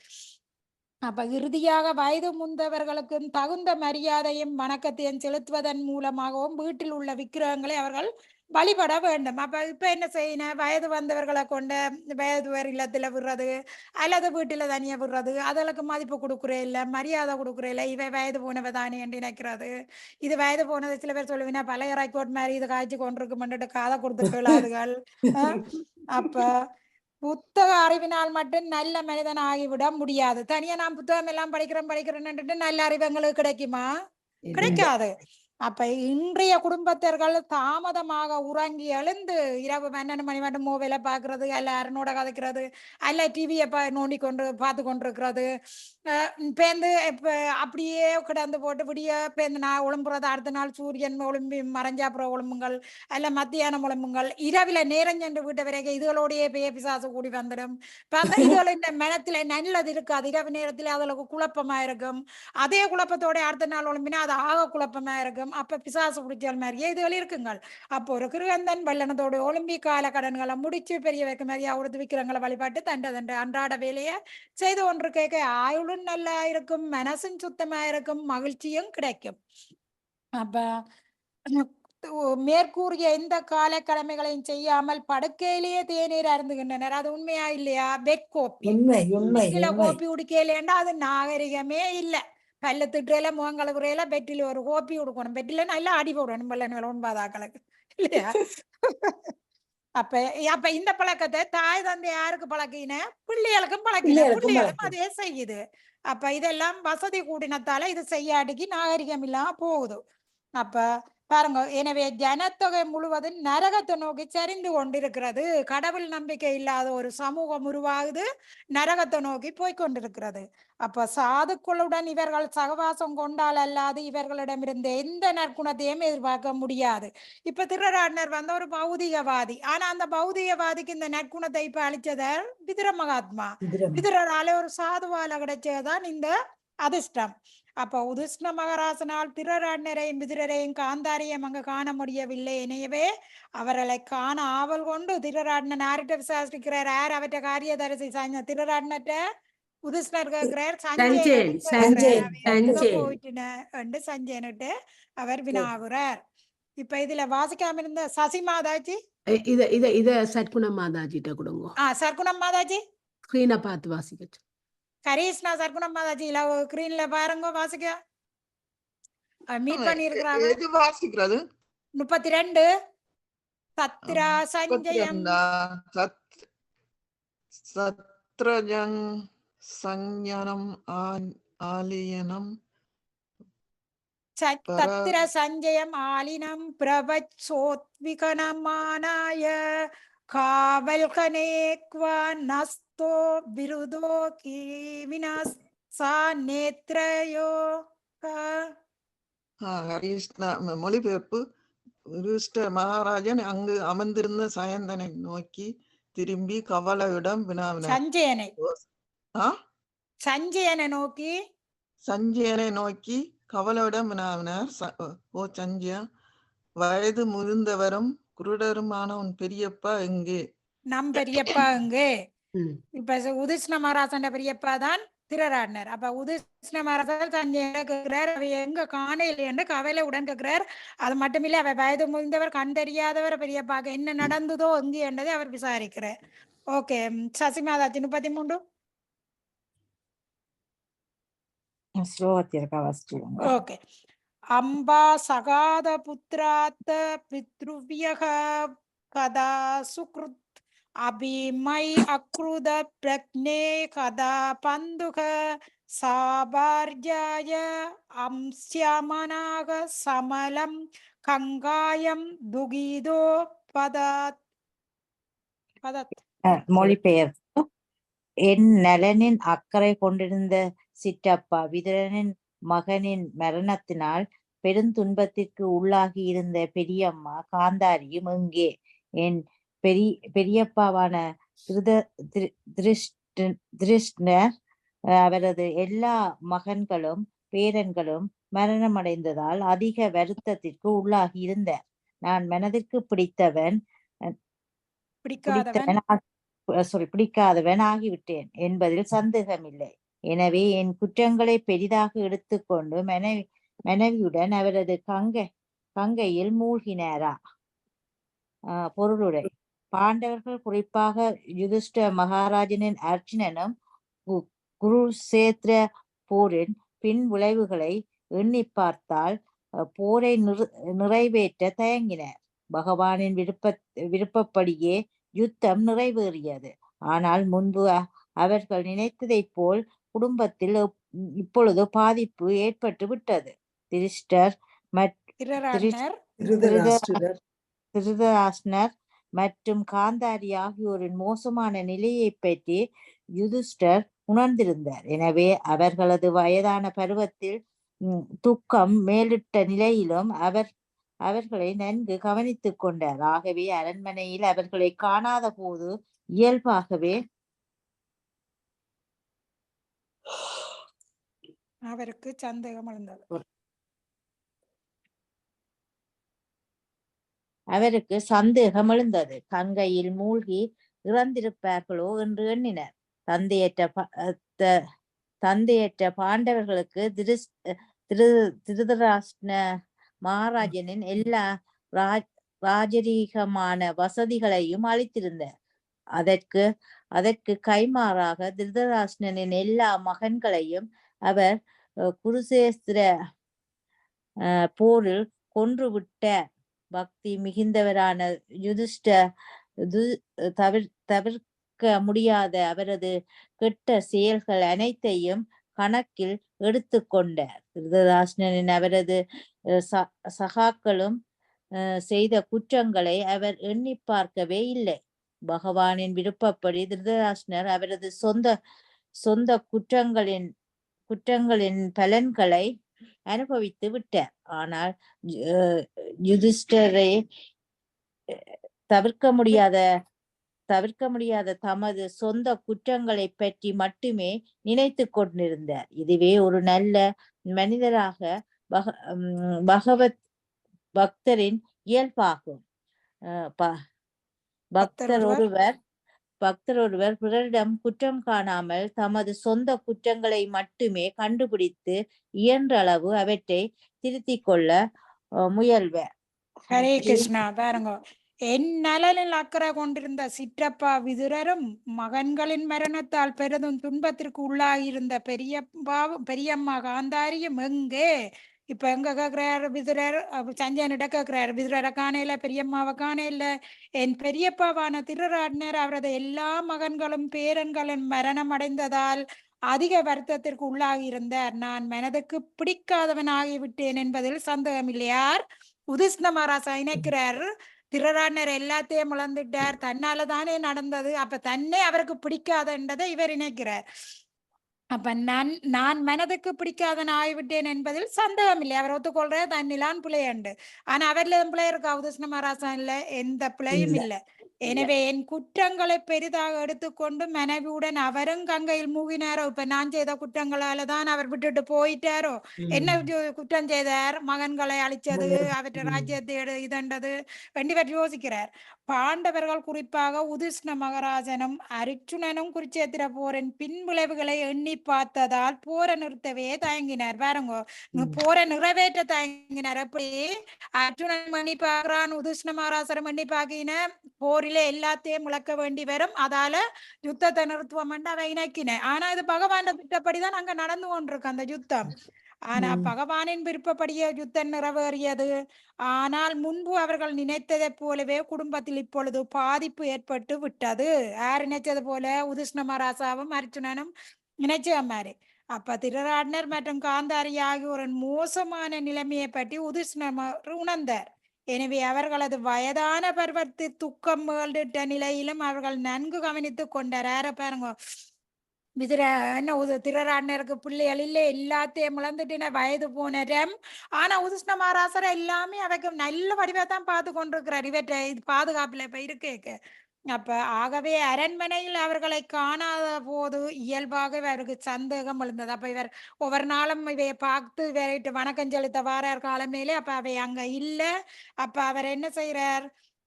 அப்ப இறுதியாக வயது முந்தவர்களுக்கு தகுந்த மரியாதையும் வணக்கத்தையும் செலுத்துவதன் மூலமாகவும் வீட்டில் உள்ள விக்கிரகங்களை அவர்கள் வழிபட வேண்டும். அப்ப இப்ப என்ன செய்யணும், வயது வந்தவர்களை கொண்ட வயது இல்லத்துல விடுறது அல்லது வீட்டுல தனியா விடுறது, அதற்கு மதிப்பு கொடுக்குறே இல்லை, மரியாதை கொடுக்குறே இல்லை. இவை வயது போனவை தானே என்று நினைக்கிறது. இது வயது போனது சில பேர் சொல்லுவீங்கன்னா பழைய ரைக்கோட் மாதிரி இது காய்ச்சி கொண்டிருக்கு காதை கொடுத்துட்டு விழாதுகள். அப்ப புத்தக அறிவினால் மட்டும் நல்ல மனிதன் ஆகிவிட முடியாது. தனியா நான் புத்தகம் எல்லாம் படிக்கிறேன் நல்ல அறிவு எங்களுக்கு கிடைக்குமா? கிடைக்காது. அப்ப இன்றைய குடும்பத்தர்கள் தாமதமாக உறங்கி எழுந்து இரவு 12 மணி மட்டும் மொபைலை பார்க்கறது, அல்ல அருணோட கதைக்கிறது, அல்ல டிவியை நோண்டி கொண்டு பார்த்து கொண்டிருக்கிறது. பேருந்து இப்ப அப்படியே கிடந்து போட்டு விடிய பேருந்து நான் ஒழும்புறது, அடுத்த நாள் சூரியன் ஒழும்பி மறைஞ்சாப்புற ஒழும்புங்கள், அல்ல மத்தியானம் ஒழும்புங்கள், இரவில நேரம் சென்று விட்ட வரைக்கும் இதுகளோடையே பேய பிசாசு கூடி வந்துடும். இதுகளின் மனத்துல நல்லது இருக்காது. இரவு நேரத்துல அதுகளுக்கு குழப்பமா இருக்கும். அதே குழப்பத்தோட அடுத்த நாள் ஒழும்பினா அது ஆக குழப்பமா இருக்கும். அப்ப பிசாசு பிடிச்சல் மாதிரியே இதுகள் இருக்குங்கள். அப்போ ஒரு கிருகந்தன் வல்லனத்தோட ஒலிம்பி கால கடன்களை முடிச்சு பெரிய வைக்க மாதிரியா கொடுத்து விக்கிரங்களை வழிபாட்டு தண்ட அன்றாட வேலையை செய்து கொண்டு கேட்க ஆயுளும் நல்லா இருக்கும், மனசும் சுத்தமா இருக்கும், மகிழ்ச்சியும் கிடைக்கும். அப்ப மேற்கூறிய எந்த கால கடமைகளையும் செய்யாமல் படுக்கையிலேயே தேநீர் அருந்துகின்றனர். அது உண்மையா இல்லையா? பெட் கோப்பி கோப்பி குடிக்கலையா? அது நாகரிகமே இல்லை. பல்ல திட்டுறையில முகங்கழுகுறையில பெட்டில ஒரு கோப்பி கொடுக்கணும். பெட்டில நல்லா அடி போடணும் பல்லன்கள் உண்பாதாக்களுக்கு இல்லையா? அப்ப இந்த பழக்கத்தை தாய் தந்தை யாருக்கு பழக்கின? பிள்ளைகளுக்கும் பழக்கின. பிள்ளைகளும் அதே செய்யுது. அப்ப இதெல்லாம் வசதி கூடினத்தால இது செய்யாடிக்கு நாகரிகம் இல்லாம போகுது. அப்ப பாருங்க, எனவே ஜனத்தொகை முழுவதும் நரகத்தை நோக்கி சரிந்து கொண்டிருக்கிறது. கடவுள் நம்பிக்கை இல்லாத ஒரு சமூகம் உருவாகுது, நரகத்தை நோக்கி போய்கொண்டிருக்கிறது. அப்ப சாதுக்களுடன் இவர்கள் சகவாசம் கொண்டால் அல்லாது இவர்களிடமிருந்து எந்த நற்குணத்தையும் எதிர்பார்க்க முடியாது. இப்ப திருராட்னர் வந்து ஒரு பௌதிகவாதி. ஆனா அந்த பௌதிகவாதிக்கு இந்த நற்குணத்தை இப்ப அளிச்சதார் விதுர மகாத்மா. விதுரரால ஒரு சாதுவால கிடைச்சதுதான் இந்த அதிர்ஷ்டம். அப்ப உதிஷ்ண மகராசனால் திருராட்னரையும் விதுரரையும் காந்தாரியம் அங்கு காண முடியவில்லை. எனவே அவர்களை காண ஆவல் கொண்டு திருராட்னன் யார்கிட்ட விசாரிக்கிறார்? யார் அவற்ற காரியதரிசி திருராட்னற்ற உதிஷ்ணர் கேட்கிறார். போயிட்டு சஞ்சயனுட்டு அவர் வினாகுறார். இப்ப இதுல வாசிக்காம இருந்த சசி மாதாஜி இத சர்க்குண மாதாஜிட்ட கொடுங்க. சர்க்குண மாதாஜி ஸ்கிரீனை பார்த்து வாசிக்க. கரீஷ்ணா சர்க்குண மாதாஜி ஸ்கிரீன்ல பாருங்க, வாசிக்க மீட் பண்ணி இருக்கிறாங்க. 32 சத்ரா சஞ்சயம் சத்ரஜங் சஞ்ஞனம் ஆலியனம் சத்ர சஞ்சயம் ஆலினம் பிரவச்சோத்விகனமானாய காவல்கனேக்வா நஸ்தோ விருதோ கீவினாஸ் சா நேத்ரயோ. மொழிபெயர்ப்பு. மகாராஜன் அங்கு அமர்ந்திருந்த சயந்தனை நோக்கி திரும்பி கவலையிடம் வினாவினார். சஞ்சயனை நோக்கி கவலையிடம் வினாவினார். ஓ சஞ்சயா, வயது முதிர்ந்தவரும் குருடருமான உன் பெரியப்பா எங்கே? நம் பெரியப்பா எங்கே? இப்ப உதிஷ்ண மகாராஜன் பெரியப்பா தான் திருராட்னர். அப்ப உதிஷ்ண மகாராஜன் சஞ்சயனை கேட்கிறார், அவை எங்க காணையில் என்று கவலையுடன் கேட்கிறார். அது மட்டுமில்லை, அவை வயது முதிர்ந்தவர், கண் தெரியாதவர் பெரியப்பாக்கு என்ன நடந்ததோ எங்கே என்றதை அவர் விசாரிக்கிறார். ஓகே, சசிமாதாச்சி 33. ஓகே. அம்பா சகாத புத்திராத்த பித்ருவ்யக கதா சுக்ருத் அபிமை அக்ருத பிரக்னே கதா பந்துக சாபார்ஜாய அம்ஸ்யமனாக சமலம் கங்காயம் துகிதோ பதத். மொழிபெயர்ப்பு. என் நலனின் அக்கறை கொண்டிருந்த சிற்றப்பா விதுரனின் மகனின் மரணத்தினால் பெருந்துன்பத்திற்கு உள்ளாகி இருந்த பெரியம்மா காந்தாரியும் எங்கே? என் பெரியப்பாவான திருஷ்ணர் அவரது எல்லா மகன்களும் பேரன்களும் மரணமடைந்ததால் அதிக வருத்தத்திற்கு உள்ளாகி இருந்தார். நான் மனதிற்கு பிடிக்காதவன் ஆகிவிட்டேன் என்பதில் சந்தேகமில்லை. எனவே என் குற்றங்களை பெரிதாக எடுத்துக்கொண்டு மனைவியுடன் அவரது கங்கையில் மூழ்கினாரா? பொருளுரை. பாண்டவர்கள், குறிப்பாக யுதிஷ்ட மகாராஜனின் அர்ஜுனனும் குருசேத்திர போரின் பின் விளைவுகளை எண்ணி பார்த்தால் போரை நிறைவேற்ற தயங்கினர். பகவானின் விருப்பப்படியே யுத்தம் நிறைவேறியது. ஆனால் முன்பு அவர்கள் நினைத்ததை போல் குடும்பத்தில் இப்பொழுது பாதிப்பு ஏற்பட்டு விட்டது. திரிஷ்டர் திருராட்னர் திருதராஷ்டிரர் திருதராஷ்டிரர் மற்றும் காந்தாரி ஆகியோரின் மோசமான நிலையை பற்றி யுதிஷ்டர் உணர்ந்திருந்தார். எனவே அவர்களது வயதான பருவத்தில் துக்கம் மேலிட்ட நிலையிலும் அவர்களை நன்கு கவனித்துக் கொண்டார். ஆகவே அரண்மனையில் அவர்களை காணாத போது இயல்பாகவே அவருக்கு சந்தேகம் எழுந்தது. கங்கையில் மூழ்கி இறந்திருப்பார்களோ என்று எண்ணினர். தந்தையற்ற பாண்டவர்களுக்கு திருதராஷ்டிர மகாராஜனின் எல்லா ராஜரீகமான வசதிகளையும் அளித்திருந்தார். அதற்கு கைமாறாக திருதராஷ்டிரனின் எல்லா மகன்களையும் அவர் குருசேஸ்திர போரில் கொன்றுவிட்டார். பக்தி மிகுந்தவரான யுதிஷ்டர் தவிர்க்க முடியாத அவரது கெட்ட செயல்கள் அனைத்தையும் கணக்கில் எடுத்துக்கொண்டார். திருதராஷ்டிரனின் அவரது சகாக்களும் செய்த குற்றங்களை அவர் எண்ணி பார்க்கவே இல்லை. பகவானின் விருப்பப்படி திருதராஷ்டிரர் அவரது சொந்த குற்றங்களின் பலன்களை அனுபவித்து விட்டார். ஆனால் யுதிஷ்டரை தவிர்க்க முடியாத தமது சொந்த குற்றங்களை பற்றி மட்டுமே நினைத்து கொண்டிருந்தார். இதுவே ஒரு நல்ல மனிதராக பகவத் பக்தரின் இயல்பாகும். பக்தர் ஒருவர் பிறரிடம் குற்றம் காணாமல் தமது சொந்த குற்றங்களை மட்டுமே கண்டுபிடித்து இயன்ற அளவு அவற்றை திருத்திக் கொள்ள முயல்வர். ஹரே கிருஷ்ணா. பாருங்க, என் நலனில் அக்கறை கொண்டிருந்த சிற்றப்பா விதுரரும் மகன்களின் மரணத்தால் பெரிதும் துன்பத்திற்கு உள்ளாகியிருந்த பெரியம்மா காந்தாரியும் எங்கே? இப்ப எங்க கேக்குறாரு விதுரர்? சஞ்சயனிட கேக்குறாரு, விதுரரை காணையில, பெரியம்மாவை காணையில. என் பெரியப்பாவான திருராட்னர் அவரது எல்லா மகன்களும் பேரன்களும் மரணம் அடைந்ததால் அதிக வருத்தத்திற்கு உள்ளாகியிருந்தார். நான் மனதுக்கு பிடிக்காதவன் ஆகிவிட்டேன் என்பதில் சந்தேகம் இல்லையார். யுதிஷ்ண மகாராஜா இணைக்கிறார், திருராட்னர் எல்லாத்தையும் இழந்துட்டார், தன்னாலதானே நடந்தது, அப்ப தன்னை அவருக்கு பிடிக்காதன்றதை இவர் இணைக்கிறார். அப்ப நான் மனதுக்கு பிடிக்காதன் ஆகிவிட்டேன் என்பதில் சந்தேகம் இல்லை. அவர் ஒத்துக்கொள்ற தன்னிலான் பிள்ளையண்டு. ஆனா அவர்ல பிள்ளை இருக்கா? யுதிஷ்ண மகாராஜா இல்ல, எந்த பிள்ளையும் இல்லை. எனவே என் குற்றங்களை பெரிதாக எடுத்துக்கொண்டு மனைவியுடன் அவரும் கங்கையில் மூழ்கினாரோ. இப்ப நான் செய்த குற்றங்களால தான் அவர் விட்டுட்டு போயிட்டாரோ. என்ன குற்றம் செய்தார்? மகன்களை அழிச்சது, அவற்றை ராஜ்யத்தை இதண்டது வேண்டிவர் யோசிக்கிறார். பாண்டவர்கள், குறிப்பாக யுதிஷ்ண மகாராஜனும் அர்ஜுனனும் குருச்சேத்திர போரின் பின்விளைவுகளை எண்ணி பார்த்ததால் போரை நிறுத்தவே தயங்கினார். பாருங்க, போரை நிறைவேற்ற தயங்கினார். எப்படி? அர்ஜுனன் மணி பார்க்கிறான், யுதிஷ்ண மகாராஜரும் மணி பார்க்கின, போரிலே எல்லாத்தையும் இழக்க வேண்டி வரும், அதால யுத்தத்தை நிறுத்துவோம் என்று அவன் இணைக்கின. ஆனா இது பகவான் திட்டப்படிதான் அங்க நடந்து கொண்டிருக்கு அந்த யுத்தம். ஆனா பகவானின் விருப்பப்படியே யுத்தம் நிறைவேறியது. ஆனால் முன்பு அவர்கள் நினைத்ததை போலவே குடும்பத்தில் இப்பொழுது பாதிப்பு ஏற்பட்டு விட்டது. யார் நினைச்சது போல? யுதிஷ்ண மகாராஜாவும் அர்ஜுனனும் நினைச்ச மாதிரி. அப்ப திருராட்னர் மற்றும் காந்தாரி ஆகியோரின் மோசமான நிலைமையை பற்றி யுதிஷ்ணர் உணர்ந்தார். எனவே அவர்களது வயதான பருவத்தில் துக்கம் மேலிட்ட நிலையிலும் அவர்கள் நன்கு கவனித்துக் கொண்டார். யார பாருங்க, திருராட்னருக்கு பிள்ளைகள் இல்லை, எல்லாத்தையும் இழந்துட்டு வயது போனரம். ஆனா யுதிஷ்ண மகாராஜர் எல்லாமே அவைக்கு நல்ல வடிவத்தான் பார்த்து கொண்டிருக்கிறார். இவற்றை பாதுகாப்புல இப்ப இருக்கேக்க. அப்ப ஆகவே அரண்மனையில் அவர்களை காணாத போது இயல்பாக அவருக்கு சந்தேகம் எழுந்தது. அப்ப இவர் ஒவ்வொரு நாளும் இவைய பார்த்து இவர்கிட்ட வணக்கம் செலுத்த வாரார் காலமேலே. அப்ப அவை அங்க இல்ல. அப்ப அவர் என்ன செய்யறார்?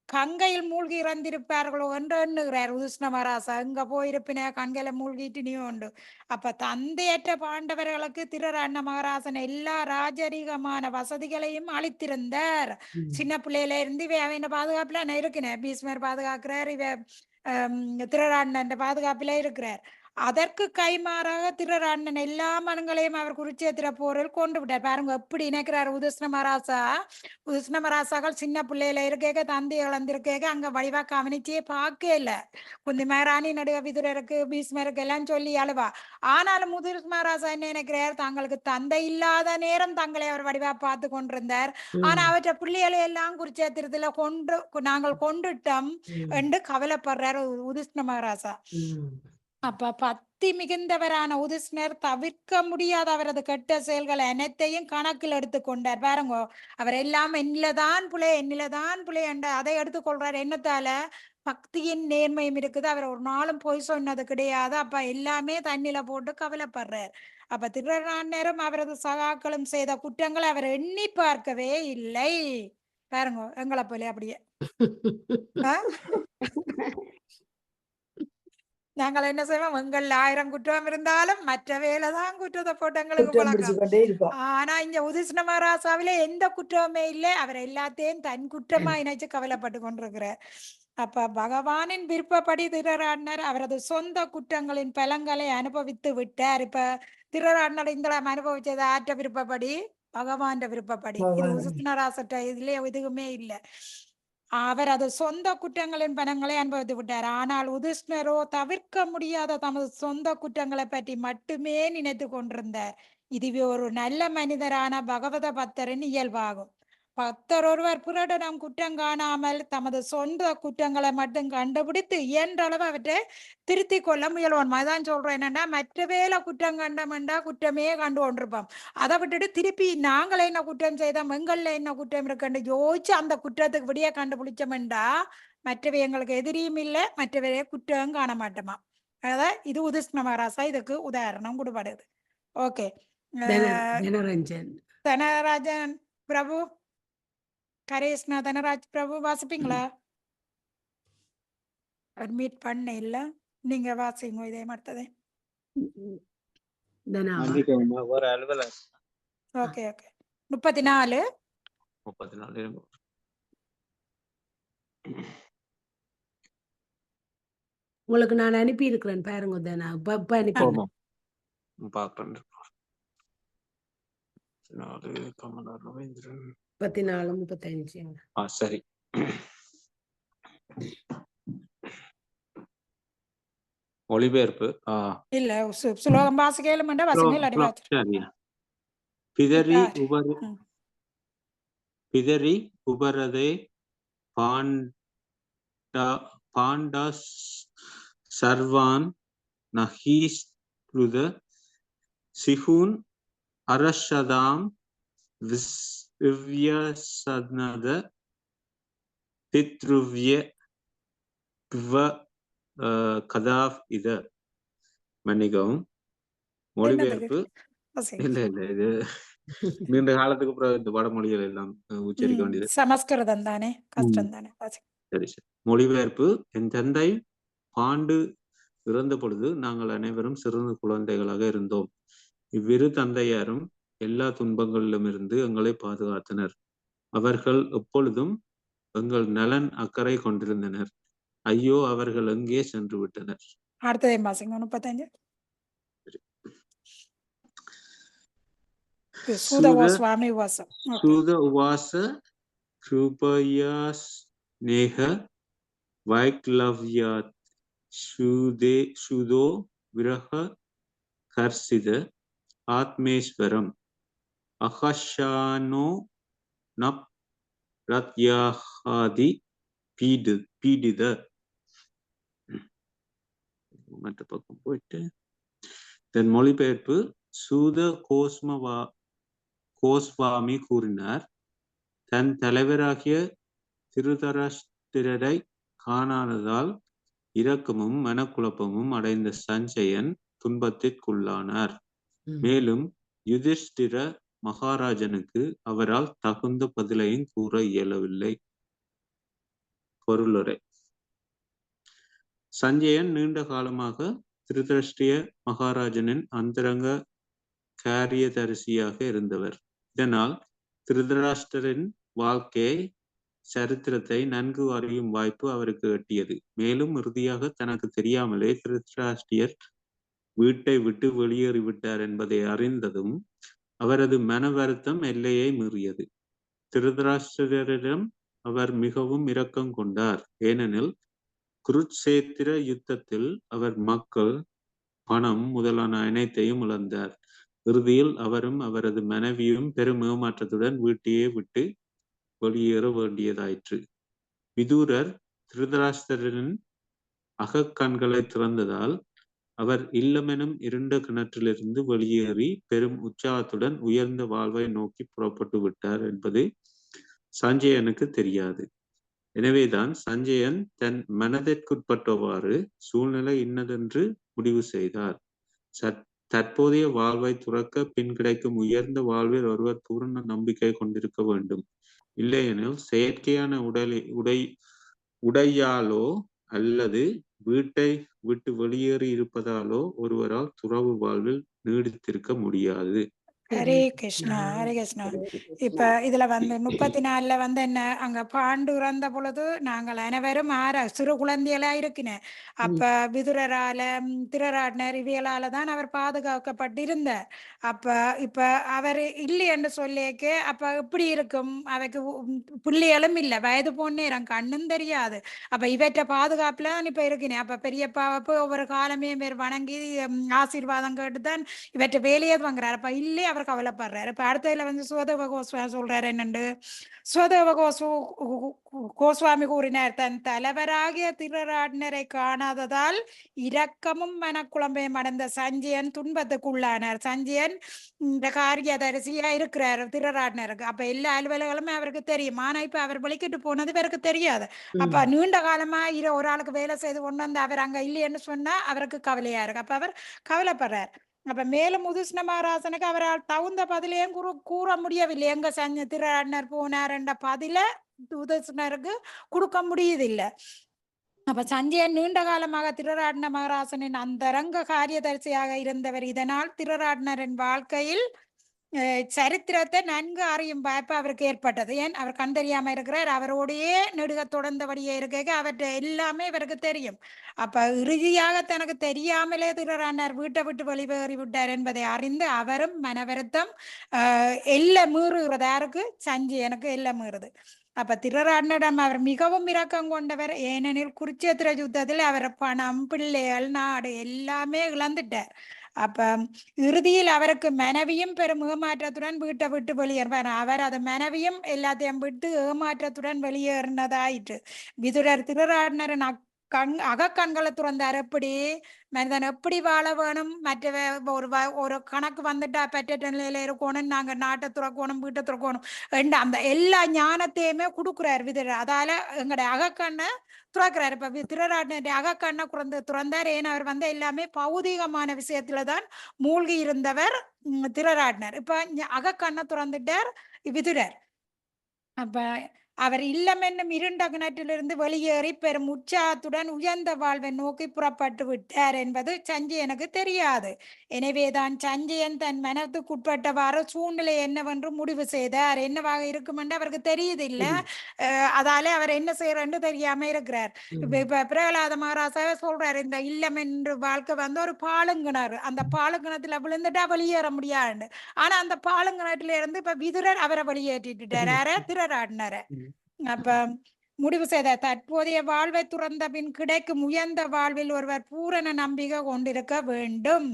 கங்கையில் மூழ்கி இறந்திருப்பார்களோ என்று எண்ணுகிறார் யுதிஷ்ண மகாராஜா. எங்க போயிருப்பின, கங்கையில மூழ்கிட்டு நீ உண்டு. அப்ப தந்தையற்ற பாண்டவர்களுக்கு திருராட்ன மகாராஜன் எல்லா ராஜரீகமான வசதிகளையும் அளித்திருந்தார். சின்ன பிள்ளையில இருந்து இவ அவன் பாதுகாப்புல நான் இருக்கிறேன். பீஷ்மர் பாதுகாக்கிறார், இவ திருராட்ன பாதுகாப்புல இருக்கிறார். அதற்கு கைமாறாக திருராண்ணன் எல்லா மனுங்களையும் அவர் குருட்சேத்திர போரில் கொண்டு விட்டார். பாருங்க எப்படி இணைக்கிறார் உதிஷ்ண மகாராசா. உதிஷ்ண மகாராசாக்கள் சின்ன பிள்ளையில இருக்கேக்க தந்தை இழந்திருக்கேக்க அங்க வடிவா கவனிச்சே பார்க்க இல்ல. குந்தி மகாராணி நடுக விதுரருக்கு பீஷ்மருக்கு எல்லாம் சொல்லி அழுவா. ஆனாலும் உதிஷ்ண மகாராசா என்ன நினைக்கிறார், தங்களுக்கு தந்தை இல்லாத நேரம் தங்களை அவர் வடிவா பார்த்து கொண்டிருந்தார். ஆனா அவற்றை பிள்ளைகளை எல்லாம் குருட்சேத்திரத்துல நாங்கள் கொண்டுட்டோம் என்று கவலைப்படுறார் உதிஷ்ண மகாராசா. அப்ப பக்தி மிகுந்தவரான உதிஷ்ணர் தவிர்க்க முடியாத அவரது கெட்ட செயல்கள் அனைத்தையும் கணக்கில் எடுத்துக்கொண்டார். பாருங்க, அவர் எல்லாம் என்னிலதான் புலை என்ற அதை எடுத்துக்கொள்றார். என்னத்தால? பக்தியின் நேர்மையும் இருக்குது. அவர் ஒரு நாளும் பொய் சொன்னது கிடையாது. அப்ப எல்லாமே தண்ணில போட்டு கவலைப்படுறார். அப்ப திருராண்ணரும் அவரது சகாக்களும் செய்த குற்றங்களை அவர் எண்ணி பார்க்கவே இல்லை. பாருங்க, எங்களை போல அப்படியே நாங்கள் என்ன செய்வோம், எங்கள் 1000 குற்றம் இருந்தாலும் மற்ற வேலைதான் குற்றத்தை போட்டு எங்களுக்கு பழக்கம். ஆனா இங்க உதிஷ்ண மகாராசாவில எந்த குற்றமுமே இல்லை. அவர் எல்லாத்தையும் தன் குற்றமா இணைச்சு கவலைப்பட்டு கொண்டிருக்கிறார். அப்ப பகவானின் விருப்பப்படி திருராண்ணர் அவரது சொந்த குற்றங்களின் பலங்களை அனுபவித்து விட்டார். இப்ப திருராண்ணர் இந்த அனுபவிச்சது ஆற்ற விருப்பப்படி, பகவான் விருப்பப்படி. இது உதிஷ்ண ராசட்ட இதுல எதுவுமே இல்லை. அவர் அது சொந்த குற்றங்களின் பலங்களை அனுபவித்து விட்டார். ஆனால் உதிஷ்ணரோ தவிர்க்க முடியாத தமது சொந்த குற்றங்களை பற்றி மட்டுமே நினைத்து கொண்டிருந்தார். இதுவே ஒரு நல்ல மனிதரான பகவத பக்தரின் இயல்பாகும். பக்தர் ஒருவர் பிறரிடம் குற்றம் காணாமல் தமது சொந்த குற்றங்களை மட்டும் கண்டுபிடித்து இயன்ற அளவு அவற்றை திருத்தி கொள்ள முயல்வோம். அதான் சொல்றேன், என்னன்னா மற்ற வேலை குற்றம் கண்டமெண்டா குற்றமே கண்டு கொண்டிருப்போம். அதை விட்டுட்டு திருப்பி நாங்கள என்ன குற்றம் செய்தோம், எங்கள்ல என்ன குற்றம் இருக்குன்னு யோசிச்சு அந்த குற்றத்துக்கு விடிய கண்டுபிடிச்சோம்டா மற்றவை எங்களுக்கு எதிரியும் இல்லை, மற்றவையே குற்றம் காண மாட்டோமா. அதான் இது உதிஷ்ண மகாராசா இதுக்கு உதாரணம் கொடுப்படுது. ஓகே, தனராஜன் பிரபு, கரேஷ்னா தனராஜ் பிரபு வாசிப்பீங்களா? அட்மிட் பண்ண இல்ல, நீங்க வாசிங்க இதே மத்ததே. ஓகே ஓகே 34 உங்களுக்கு நான் அனுப்பி இருக்கிறேன் பாருங்க. தானா இப்ப அனுப்பி பார்க்கிறேன். 34 35. சரி. மொழிபெயர்ப்பு இல்ல சுலோகம் வாசிக்கலும்டா வாசிங்க இல்லாட்டி வாசி. பிதரி உபரதே பாண்டா சர்வான் நஹீஸ்ருத சிஹூன் அரஷதாம் விவ்யசனத பித்ருவ்ய கதாவ் இத. மன்னிக்கவும், மொழிபெயர்ப்பு இல்ல இது நீண்ட காலத்துக்கு அப்புறம் இந்த வடமொழிகள் எல்லாம் உச்சரிக்க வேண்டியது. சமஸ்கிருதம் தானே, கஷ்டம் தானே. சரி சரி. மொழிபெயர்ப்பு: என் தந்தை பாண்டு இறந்த பொழுது நாங்கள் அனைவரும் சிறந்த குழந்தைகளாக இருந்தோம். இவ்விரு தந்தையாரும் எல்லா துன்பங்களிலும் இருந்து எங்களை பாதுகாத்தனர். அவர்கள் எப்பொழுதும் எங்கள் நலன் அக்கறை கொண்டிருந்தனர். ஐயோ, அவர்கள் எங்கே சென்று விட்டனர். அடுத்ததே மாசிங்க 35. சூத உவாச கிருபயாஸ் நேஹ வைக்லவ்யாத் சுதோ விரஹ கர்சித ஆத்மேஸ்வரம் அஹஷானோ நப் ரத்யாஹாதி பீடித. மற்ற பக்கம் போயிட்டு தன் மொழிபெயர்ப்பு: சூத கோஸ்வாமி கூறினார், தன் தலைவராகிய திருதராஷ்டிரரை காணாததால் இரக்கமும் மனக்குழப்பமும் அடைந்த சஞ்சயன் துன்பத்திற்குள்ளானார். மேலும் யுதிஷ்டிர மகாராஜனுக்கு அவரால் தகுந்த பதிலையும் கூற இயலவில்லை. பொருளுரை: சஞ்சயன் நீண்ட காலமாக திருதராஷ்டிர மகாராஜனின் அந்தரங்க காரியதரிசியாக இருந்தவர். இதனால் திருதராஷ்டிரரின் வாழ்க்கை சரித்திரத்தை நன்கு அறியும் வாய்ப்பு அவருக்கு எட்டியது. மேலும் இறுதியாக தனக்கு தெரியாமலே திருதராஷ்டிரர் வீட்டை விட்டு வெளியேறிவிட்டார் என்பதை அறிந்ததும் அவரது மன வருத்தம் எல்லையை மீறியது. திருதராஷ்டிரரிடம் அவர் மிகவும் இரக்கம் கொண்டார். ஏனெனில் குருட்சேத்திர யுத்தத்தில் அவர் மக்கள், பணம் முதலான அனைத்தையும் இழந்தார். இறுதியில் அவரும் அவரது மனைவியும் பெரும் ஏமாற்றத்துடன் வீட்டையே விட்டு வெளியேற வேண்டியதாயிற்று. விதுரர் திருதராஷ்டிரரின் அகக்கண்களை திறந்ததால் அவர் இல்லமெனும் இருண்ட கிணற்றிலிருந்து வெளியேறி பெரும் உற்சாகத்துடன் உயர்ந்த வாழ்வை நோக்கி புறப்பட்டு விட்டார் என்பது சஞ்சயனுக்கு தெரியாது. எனவேதான் சஞ்சயன் தன் மனதிற்குட்பட்டவாறு சூழ்நிலை இன்னதென்று முடிவு செய்தார். தற்போதைய வாழ்வை துறக்க பின் கிடைக்கும் உயர்ந்த வாழ்வில் ஒருவர் பூரண நம்பிக்கை கொண்டிருக்க வேண்டும். இல்லையெனில் செயற்கையான உடையாலோ அல்லது வீட்டை விட்டு வெளியேறி இருப்பதாலோ ஒருவரால் துறவு வாழ்வில் நீடித்திருக்க முடியாது. ஹரே கிருஷ்ணா, ஹரே கிருஷ்ணா. இப்ப இதுல 34 என்ன, அங்க பாண்டு இறந்த பொழுது நாங்கள் அனைவரும் சிறு குழந்தைகளா இருக்கிறேன். அப்ப விதுரரால திருராட்னர் இவியலால தான் அவர் பாதுகாக்கப்பட்டிருந்தார். அப்ப இப்ப அவர் இல்லை என்று சொல்லிக்க அப்ப எப்படி இருக்கும்? அவைக்கு பிள்ளைகளும் இல்லை, வயது போனேரம், கண்ணும் தெரியாது. அப்ப இவற்றை பாதுகாப்புல தான் இப்ப இருக்கிறேன். அப்ப பெரியப்பாவை ஒவ்வொரு காலமே பேர் வணங்கி ஆசீர்வாதம் கேட்டுதான் இவற்றை வேலையே வாங்குறாரு. அப்ப இல்லை அவர் கவலைப்படுறாரு. இப்ப அடுத்ததுல சுவதேவ கோஸ்வாமி சொல்றாரு என்னண்டு, சுவதேவ கோஸ்வாமி கூறினார், தன் தலைவராகிய திருராட்னரை காணாததால் இரக்கமும் மனக்குழம்பையும் அடைந்த சஞ்சயன் துன்பத்துக்குள்ளானார். சஞ்சயன் இந்த காரியதரிசியா இருக்கிறார் திருராட்னருக்கு. அப்ப எல்லா அலுவலர்களுமே அவருக்கு தெரியும். ஆனா இப்ப அவர் வெளிக்கிட்டு போனது இவருக்கு தெரியாது. அப்ப நீண்ட காலமா ஒரு ஆளுக்கு வேலை செய்து கொண்டு வந்து அவர் அங்க இல்லைன்னு சொன்னா அவருக்கு கவலையா இருக்கு. அப்ப அவர் கவலைப்படுறார். அப்ப மேலும் உதிஷ்ண மகாராசனுக்கு அவரால் தகுந்த பதிலையும் கூற முடியவில்லை. எங்க திருராட்னர் போனார் என்ற பதில உதிஷ்ணருக்கு கொடுக்க முடியுதில்லை. அப்ப சஞ்சயன் நீண்ட காலமாக திருராட்ன மகாராசனின் அந்தரங்க காரியதரிசியாக இருந்தவர். இதனால் திருராட்னரின் வாழ்க்கையில் சரித்திரத்தை நன்கு அறியும் வாய்ப்பு அவருக்கு ஏற்பட்டது. ஏன் அவர் கண் தெரியாம இருக்கிறார், அவரோடையே நெடுக தொடர்ந்தபடியே இருக்க அவற்றை எல்லாமே இவருக்கு தெரியும். அப்ப இறுதியாக தனக்கு தெரியாமலே திருராட்னர் வீட்டை விட்டு வெளியேறி விட்டார் என்பதை அறிந்து அவரும் மனவருத்தம் எல்லை மீறுகிறது. யாருக்கு? சஞ்சயனுக்கு எல்லை மீறுது. அப்ப திருராட்னரிடம் அவர் மிகவும் இரக்கம் கொண்டவர். ஏனெனில் குருட்சேத்திர யுத்தத்தில் அவர் பணம், பிள்ளைகள், நாடு எல்லாமே இழந்துட்டார். அப்ப இறுதியில் அவருக்கு மனைவியும் பெரும் ஏமாற்றத்துடன் வீட்டை விட்டு வெளியேறுவார். அவர் அது மனைவியும் எல்லாத்தையும் விட்டு ஏமாற்றத்துடன் வெளியேறினதாயிற்று. விதுரர் திருராட்னரின் அகக்கண்களை துறந்தார். எப்படி மனிதன் எப்படி வாழ வேணும், மற்ற ஒரு கணக்கு வந்துட்டா பெற்ற நிலையில இருக்கணும், நாங்க நாட்டை துறக்கணும், வீட்டை துறக்கணும் என்ற அந்த எல்லா ஞானத்தையுமே கொடுக்குறார் விதுரர். அதால எங்களுடைய அகக்கண்ணை துறக்கிறார். இப்ப திருராட்னருடைய அகக்கண்ணை துறந்தார். ஏன்னா அவர் எல்லாமே பௌதீகமான விஷயத்துலதான் மூழ்கி இருந்தவர் திருராட்னர். இப்ப அகக்கண்ணை துறந்துட்டார் விதுரர். அப்ப அவர் இல்லம் என்னும் இருண்ட கிணற்றிலிருந்து வெளியேறி பெரும் உற்சாகத்துடன் உயர்ந்த வாழ்வை நோக்கி புறப்பட்டு விட்டார் என்பது சஞ்சயனுக்கு தெரியாது. எனவேதான் சஞ்சயன் தன் மனத்துக்குட்பட்டவாறு சூழ்நிலை என்னவென்று முடிவு செய்தார். என்னவாக இருக்கும் என்று அவருக்கு தெரியுது இல்ல. அதாலே அவர் என்ன செய்யறன்னு தெரியாம இருக்கிறார். இப்ப பிரகலாத மகாராஜா சொல்றாரு, இந்த இல்லம் என்று வாழ்க்கை ஒரு பாலுங்கிணறு, அந்த பாலுங்கிணத்துல விழுந்துட்டா வெளியேற முடியாது. ஆனா அந்த பாலுங்கிணத்துல இருந்து இப்ப விதுரர் அவரை வெளியேற்றிட்டாரு திருராட்னரை. அப்ப முடிவு செய்த தற்போதைய வாழ்வை துறந்த பின் கிடைக்கும் உயர்ந்த வாழ்வில் ஒருவர் பூரண நம்பிக்கை கொண்டிருக்க வேண்டும்.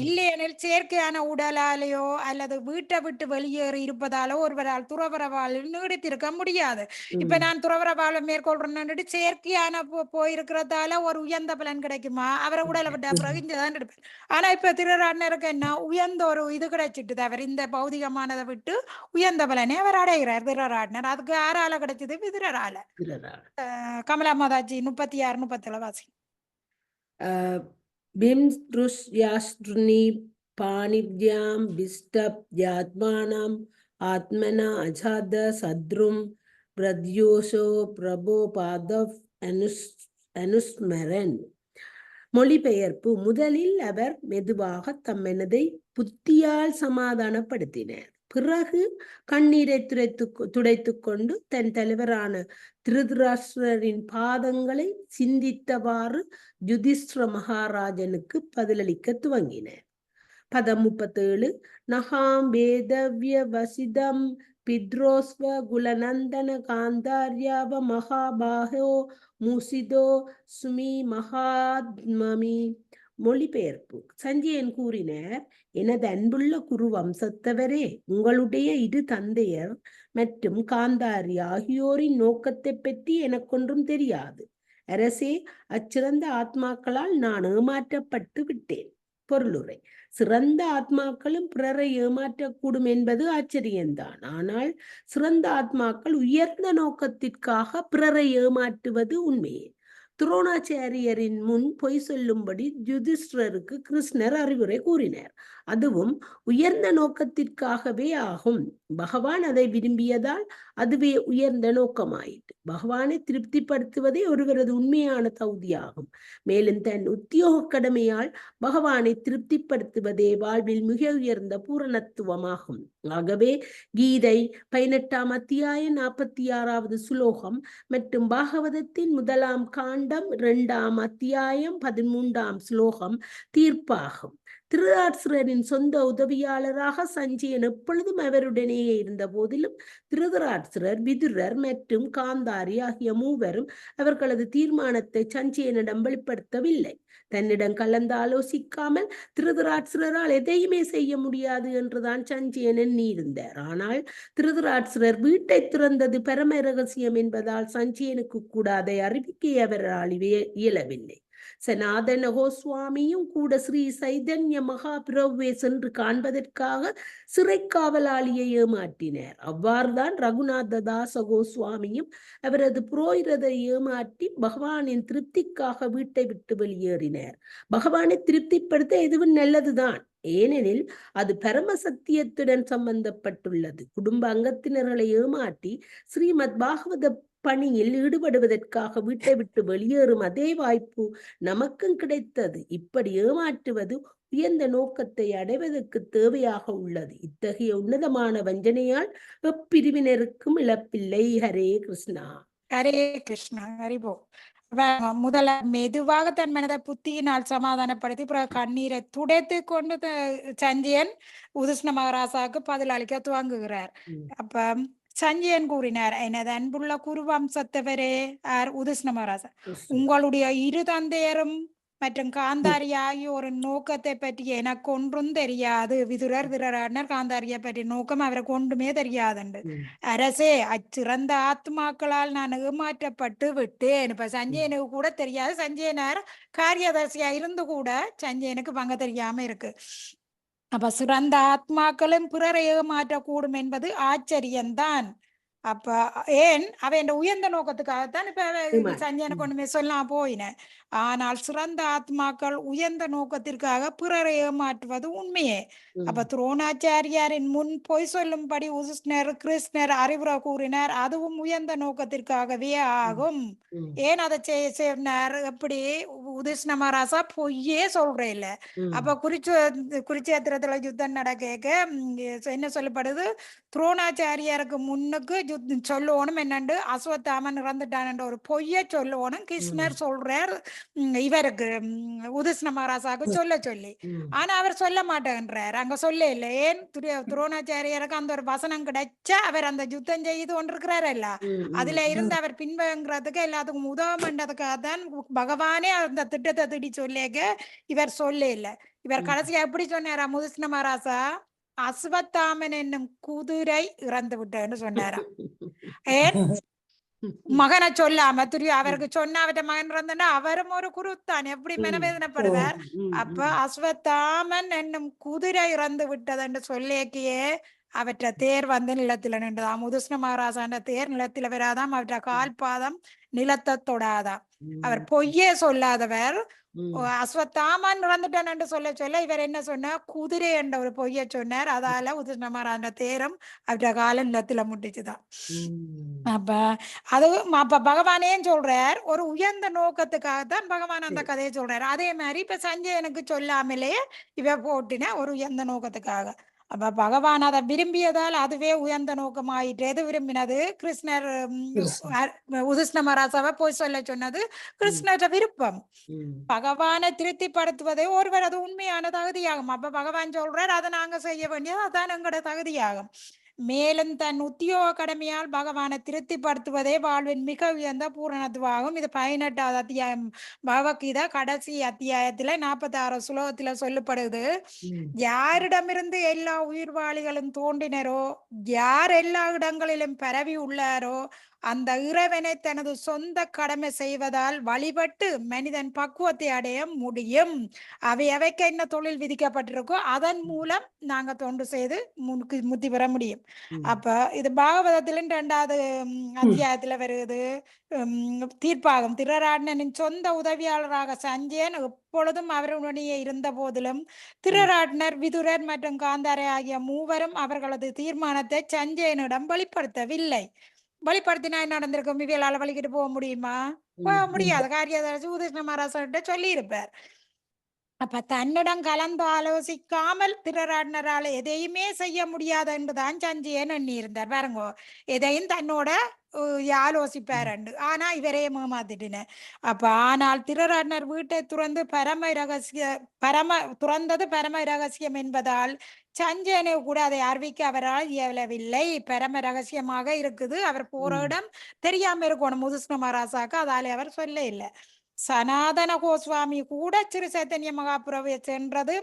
இல்லையெனில் செயற்கையான உடலாலேயோ அல்லது வீட்டை விட்டு வெளியேறி இருப்பதாலோ ஒருவரால் துறவர வாழ்வில் நீடித்திருக்க முடியாது. இப்ப நான் துறவர வாழ்வை மேற்கொள்றேன்னு செயற்கையான போயிருக்கிறதால ஒரு உயர்ந்த பலன் கிடைக்குமா? அவரை உடலை விட்டு பிறகு இங்கதான் இருப்பார். ஆனா இப்ப திருராட்னருக்கு என்ன உயர்ந்த ஒரு இது கிடைச்சிட்டு அவர் இந்த பௌதிகமானதை விட்டு உயர்ந்த பலனை அவர் அடைகிறார் திருராட்னர். அதுக்கு யாரால கிடைச்சது? விதுரரால. கமலா மாதாஜி 36, 37 வாசி. பிம்ஸ்ருஷ்யாஸ்ருணி பாணிவ்யாம் விஷ்டப்யாத்மானம் ஆத்மனா அஜாத சத்ரும் பிரத்யோஷோ பிரபோபாதவ் அனுஸ்மரன். மொழிபெயர்ப்பு. முதலில் அவர் மெதுவாக தம் மனதை புத்தியால் சமாதானப்படுத்தினார். பிறகு கண்ணீரை துடைத்து கொண்டு தன் தலைவரான திருதராஷ்டிரரின் பாதங்களை சிந்தித்தவாறு யுதிஷ்டிர மகாராஜனுக்கு பதிலளிக்க துவங்கினார். பதம் 37. நகாம் வேதவ்ய வசிதம் பித்ரோஸ்வ குலநந்தன காந்தார்யாவ மகாபாஹோ மூசிதோ சுமி மகாத்மமி. மொழிபெயர்ப்பு. சஞ்சயன் கூறினார், எனது அன்புள்ள குரு வம்சத்தவரே, உங்களுடைய இரு தந்தையர் மற்றும் காந்தாரி ஆகியோரின் நோக்கத்தை பற்றி எனக்கொன்றும் தெரியாது. அரசே, அச்சிறந்த ஆத்மாக்களால் நான் ஏமாற்றப்பட்டு விட்டேன். பொருளுரை. சிறந்த ஆத்மாக்களும் பிறரை ஏமாற்றக்கூடும் என்பது ஆச்சரியம்தான். ஆனால் சிறந்த ஆத்மாக்கள் உயர்ந்த நோக்கத்திற்காக பிறரை ஏமாற்றுவது உண்மையே. துரோணாச்சாரியரின் முன் பொய் சொல்லும்படி யுதிஷ்டிரருக்கு கிருஷ்ணர் அறிவுரை கூறினார். அதுவும் உயர்ந்த நோக்கத்திற்காகவே ஆகும். பகவான் அதை விரும்பியதால் அதுவே உயர்ந்த நோக்கமாயிற்று. பகவானை திருப்திப்படுத்துவதே ஒருவரது உண்மையான தகுதியாகும். மேலும் தன் உத்தியோக கடமையால் பகவானை திருப்திப்படுத்துவதே வாழ்வில் மிக உயர்ந்த பூரணத்துவமாகும். ஆகவே கீதை 18ஆம் அத்தியாயம் 46வது சுலோகம் மற்றும் பாகவதத்தின் 1ஆம் காண்டம் 2ஆம் அத்தியாயம் 13ஆம் ஸ்லோகம் தீர்ப்பாகும். திருதராஷ்டிரரின் சொந்த உதவியாளராக சஞ்சயன் எப்பொழுதும் அவருடனேயே இருந்த போதிலும் திருதராஷ்டிரர், விதுரர் மற்றும் காந்தாரி ஆகிய மூவரும் அவர்களது தீர்மானத்தை சஞ்சயனிடம் வெளிப்படுத்தவில்லை. தன்னிடம் கலந்து ஆலோசிக்காமல் திருதராஷ்டிரரால் எதையுமே செய்ய முடியாது என்றுதான் சஞ்சயன் எண்ணியிருந்தார். ஆனால் திருதராஷ்டிரர் வீட்டை திறந்தது பரம ரகசியம் என்பதால் சஞ்சயனுக்கு கூட அதை அறிவிக்க அவரால் இயலவில்லை. சனாதன கோஸ்வாமியும் கூட ஸ்ரீ சைதன்ய மகாபிரபுவை சென்று காண்பதற்காக சிறை காவலாளியை ஏமாற்றினார். அவ்வாறுதான் ரகுநாத தாச கோஸ்வாமியும் அவரது புரோகிதரை ஏமாற்றி பகவானின் திருப்திக்காக வீட்டை விட்டு வெளியேறினார். பகவானை திருப்திப்படுத்த எதுவும் நல்லதுதான், ஏனெனில் அது பரம சத்தியத்துடன் சம்பந்தப்பட்டுள்ளது. குடும்ப அங்கத்தினர்களை ஏமாற்றி ஸ்ரீமத் பாகவத பணியில் ஈடுபடுவதற்காக வீட்டை விட்டு வெளியேறும் அதே வாய்ப்பு நமக்கும் கிடைத்தது. இப்படி ஏமாற்றுவது உயர்ந்த நோக்கத்தை அடைவதற்கு தேவையாக உள்ளது. இத்தகைய உன்னதமான வஞ்சனையால் எப்பிரிவினருக்கும் இழப்பில்லை. ஹரே கிருஷ்ணா. ஹரே கிருஷ்ணா. ஹரிபோ. முதல்ல மெதுவாக தன் மனதை புத்தியினால் சமாதானப்படுத்தி பிறகு கண்ணீரை துடைத்து கொண்டு சஞ்சயன் யுதிஷ்டிர மகாராஜாவுக்கு பதிலளிக்க துவங்குகிறார். அப்ப சஞ்சயன் கூறினார், எனது அன்புள்ள குரு வம்சத்தவரே, யுதிஷ்டிர மகாராஜா, உங்களுடைய இரு தந்தையரும் மற்றும் காந்தாரி ஆகியோர் நோக்கத்தை பற்றி எனக்கு ஒன்றும் தெரியாது. விதுரர், திருதராஷ்டிரர், காந்தாரியை பற்றி நோக்கம் அவருக்கு ஒன்றுமே தெரியாதுண்டு. அரசே, அச்சிறந்த ஆத்மாக்களால் நான் ஏமாற்றப்பட்டு விட்டேன். இப்ப சஞ்சயனுக்கு கூட தெரியாது. சஞ்சயனார் காரியதர்சியா இருந்து கூட சஞ்சயனுக்கு பங்க தெரியாம இருக்கு. அப்ப சிறந்த ஆத்மாக்களும் பிறரை ஏமாற்றக்கூடும் என்பது ஆச்சரியம்தான். அப்ப ஏன் அவன் உயர்ந்த நோக்கத்துக்காகத்தான் இப்ப சஞ்சயனுக்கு ஒண்ணுமே சொல்லாம போயினேன். ஆனால் சிறந்த ஆத்மாக்கள் உயர்ந்த நோக்கத்திற்காக பிறரை ஏமாற்றுவது உண்மையே. அப்ப துரோணாச்சாரியாரின் முன் பொய் சொல்லும்படி யுதிஷ்டிரர் கிருஷ்ணர் அறிவுரை கூறினார். அதுவும் உயர்ந்த நோக்கத்திற்காகவே ஆகும். ஏன் அதை செய்யினார்? எப்படி யுதிஷ்டிர மகாராஜா பொய்யே சொல்றே இல்ல. அப்ப குருச்சேத்திரத்துல யுத்தம் நடக்க என்ன சொல்லப்படுது? துரோணாச்சாரியாருக்கு முன்னுக்கு சொல்லணும் என்னண்டு அஸ்வத்தாமன் இறந்துட்டான் ஒரு பொய்ய சொல்லணும் கிருஷ்ணர் சொல்றார் இவருக்கு யுதிஷ்டிர மகாராஜாவுக்கு சொல்ல சொல்லி. ஆனா அவர் சொல்ல மாட்டேன்றார். அங்க சொல்ல இல்லை. ஏன்? துரோணாச்சாரியருக்கு அந்த ஒரு வசனம் கிடைச்சா அவர் அந்த யுத்தம் செய்து கொண்டிருக்கிறார் இல்ல, அதுல இருந்து அவர் பின்பற்றுறதுக்கு எல்லாத்துக்கும் உதவ பண்றதுக்காக தான் பகவானே அந்த திட்டத்தை திடி சொல்லிக்க இவர் சொல்ல இல்லை. இவர் கடைசியா எப்படி சொன்னாரா யுதிஷ்டிர மகாராஜா? அஸ்வத்தாமன் என்னும் குதிரை இறந்து விட்டேன்னு சொன்னாராம். ஏன் மகனை சொல்லாம அவருக்கு சொன்ன அவற்ற மகன் இறந்துன்னா அவரும் ஒரு குருத்தான், எப்படி மனவேதனைப்படுவார்? அப்ப அஸ்வத்தாமன் என்னும் குதிரை இறந்து விட்டதுன்னு சொல்லியே அவற்ற தேர் வந்து நிலத்துல நின்றுதாம். யுதிஷ்டிர மகாராஜாண்ட தேர் நிலத்துல வராதாம். அவற்ற கால் பாதம் நிலத்தை தொடாதாம். அவர் பொய்யே சொல்லாதவர். அஸ்வத்தாமன் இறந்துட்டான் என்று சொல்ல இவர் என்ன சொன்னார்? குதிரை என்ற ஒரு பொய்ய சொன்னார். அதால யுதிஷ்டிர மகாராஜா தேரும் அவற்ற கால நிலத்துல முட்டிச்சுதான். அப்ப பகவானே சொல்றார், ஒரு உயர்ந்த நோக்கத்துக்காகத்தான் பகவான் அந்த கதையை சொல்றாரு. அதே மாதிரி இப்ப சஞ்சயனுக்கு சொல்லாமலே இவ போட்டின ஒரு உயர்ந்த நோக்கத்துக்காக. அப்ப பகவான் அதை விரும்பியதால் அதுவே உயர்ந்த நோக்கமாயிட்டு எது விரும்பினது கிருஷ்ணர் உதிஷ்ண மகாராஜாவை போய் சொல்ல சொன்னது கிருஷ்ணர விருப்பம். பகவானை திருப்திப்படுத்துவதே ஒருவர் அது உண்மையான தகுதியாகும். அப்ப பகவான் சொல்றார் அதை நாங்க செய்ய வேண்டியது அதான் எங்களோட தகுதியாகும். மேலும் தன் உத்தியோக கடமையால் பகவானை திருப்திப்படுத்துவதே வாழ்வின் மிக உயர்ந்த பூரணத்துவாகும். இது 18வது அத்தியாயம் பகவத்கீதா கடைசி அத்தியாயத்துல 46 ஸ்லோகத்துல சொல்லப்படுது. யாரிடமிருந்து எல்லா உயிர்வாளிகளும் தோன்றினரோ, யார் எல்லா இடங்களிலும் பரவி உள்ளாரோ, அந்த இறைவனை தனது சொந்த கடமை செய்வதால் வழிபட்டு மனிதன் பக்குவத்தை அடைய முடியும். அவைக்கு என்ன தொழில் விதிக்கப்பட்டிருக்கோ அதன் மூலம் நாங்க தொண்டு செய்து முத்தி பெற முடியும். அப்ப இது பாகவதத்திலும் 2வது அத்தியாயத்துல வருது. தீர்ப்பாகும். திருராட்னனின் சொந்த உதவியாளராக சஞ்சயன் எப்பொழுதும் அவருடனே இருந்த போதிலும் திருராட்னர், விதுரர் மற்றும் காந்தாரை ஆகிய மூவரும் அவர்களது தீர்மானத்தை சஞ்சயனிடம் வெளிப்படுத்தவில்லை. வெளிப்படுத்தினா என்ன நடந்திருக்கும்? இவையால வலிக்கிட்டு போக முடியுமா? போக முடியாது. காரியதர்சி உதிஷ்ண மகாராஜர்கிட்ட சொல்லி இருப்பார். அப்ப தன்னிடம் கலந்து ஆலோசிக்காமல் திருராட்னரால எதையுமே செய்ய முடியாது என்றுதான் சஞ்சயன் எண்ணி இருந்தார். பாருங்க, எதையும் தன்னோட ஆலோசிப்பாரண்டு. ஆனா இவரே ஏமாத்திட்டின. அப்ப ஆனால் திருராட்னர் வீட்டை துறந்தது பரம ரகசியம் என்பதால் சஞ்சயனை கூட அதை அறிவிக்க அவரால் இயலவில்லை. பரம ரகசியமாக இருக்குது. அவர் போற இடம் தெரியாம இருக்கணும் உதிஷ்ண மகாராஜாக்கு. அதாலே அவர் சொல்ல இல்லை. சனாதன கோஸ்வாமி கூட சிறு சைத்தன்ய மகாபுரவை சென்றது.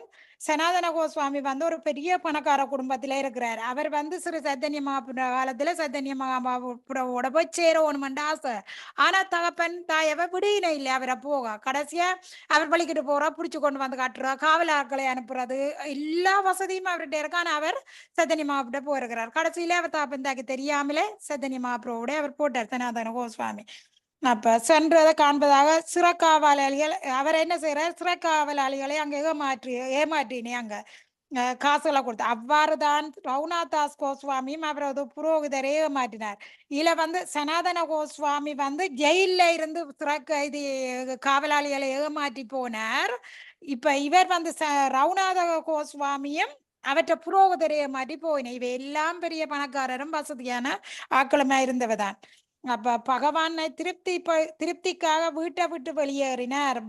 சனாதன கோஸ்வாமி ஒரு பெரிய பணக்கார குடும்பத்தில இருக்கிறார். அவர் சிறு சைத்தன்ய மகாபுர காலத்துல சைத்தன்ய மகாபுரவோட போய் சேரணும்னு ஆசை. ஆனா தகப்பன் தாயவை விடுயின இல்லை அவரை போக. கடைசியா அவர் வலிக்கிட்டு போறா, பிடிச்சு கொண்டு வந்து காட்டுறா, காவலாட்களை அனுப்புறது, எல்லா வசதியும் அவர்கிட்ட இருக்கு. ஆனா அவர் சைத்தன்ய மகாபுர போயிருக்கிறார். கடைசியில அவர் தகப்பன் தாக்கு தெரியாமலே சைத்தன்ய மகாபுரவோட அவர் போட்டார் சனாதன கோஸ்வாமி. அப்ப சென்றதை காண்பதாக சிறக்காவலாளிகள் அவர் என்ன செய்யறார்? சிறக்காவலாளிகளை அங்க ஏமாற்றினே அங்க காசுகளை கொடுத்து. அவ்வாறுதான் ரகுநாத் தாஸ் கோஸ்வாமியும் அவரது புரோகிதரை ஏமாற்றினார். இதுல சனாதன கோஸ்வாமி ஜெயில இருந்து இது காவலாளிகளை ஏமாற்றி போனார். இப்ப இவர் ரகுநாத கோஸ்வாமியும் அவற்றை புரோகிதரை ஏமாற்றி போயின. இவை எல்லாம் பெரிய பணக்காரரும் வசதியான ஆக்களமா இருந்தவதான். அப்ப பகவானை திருப்திக்காக வீட்டை விட்டு வெளியேறினார்.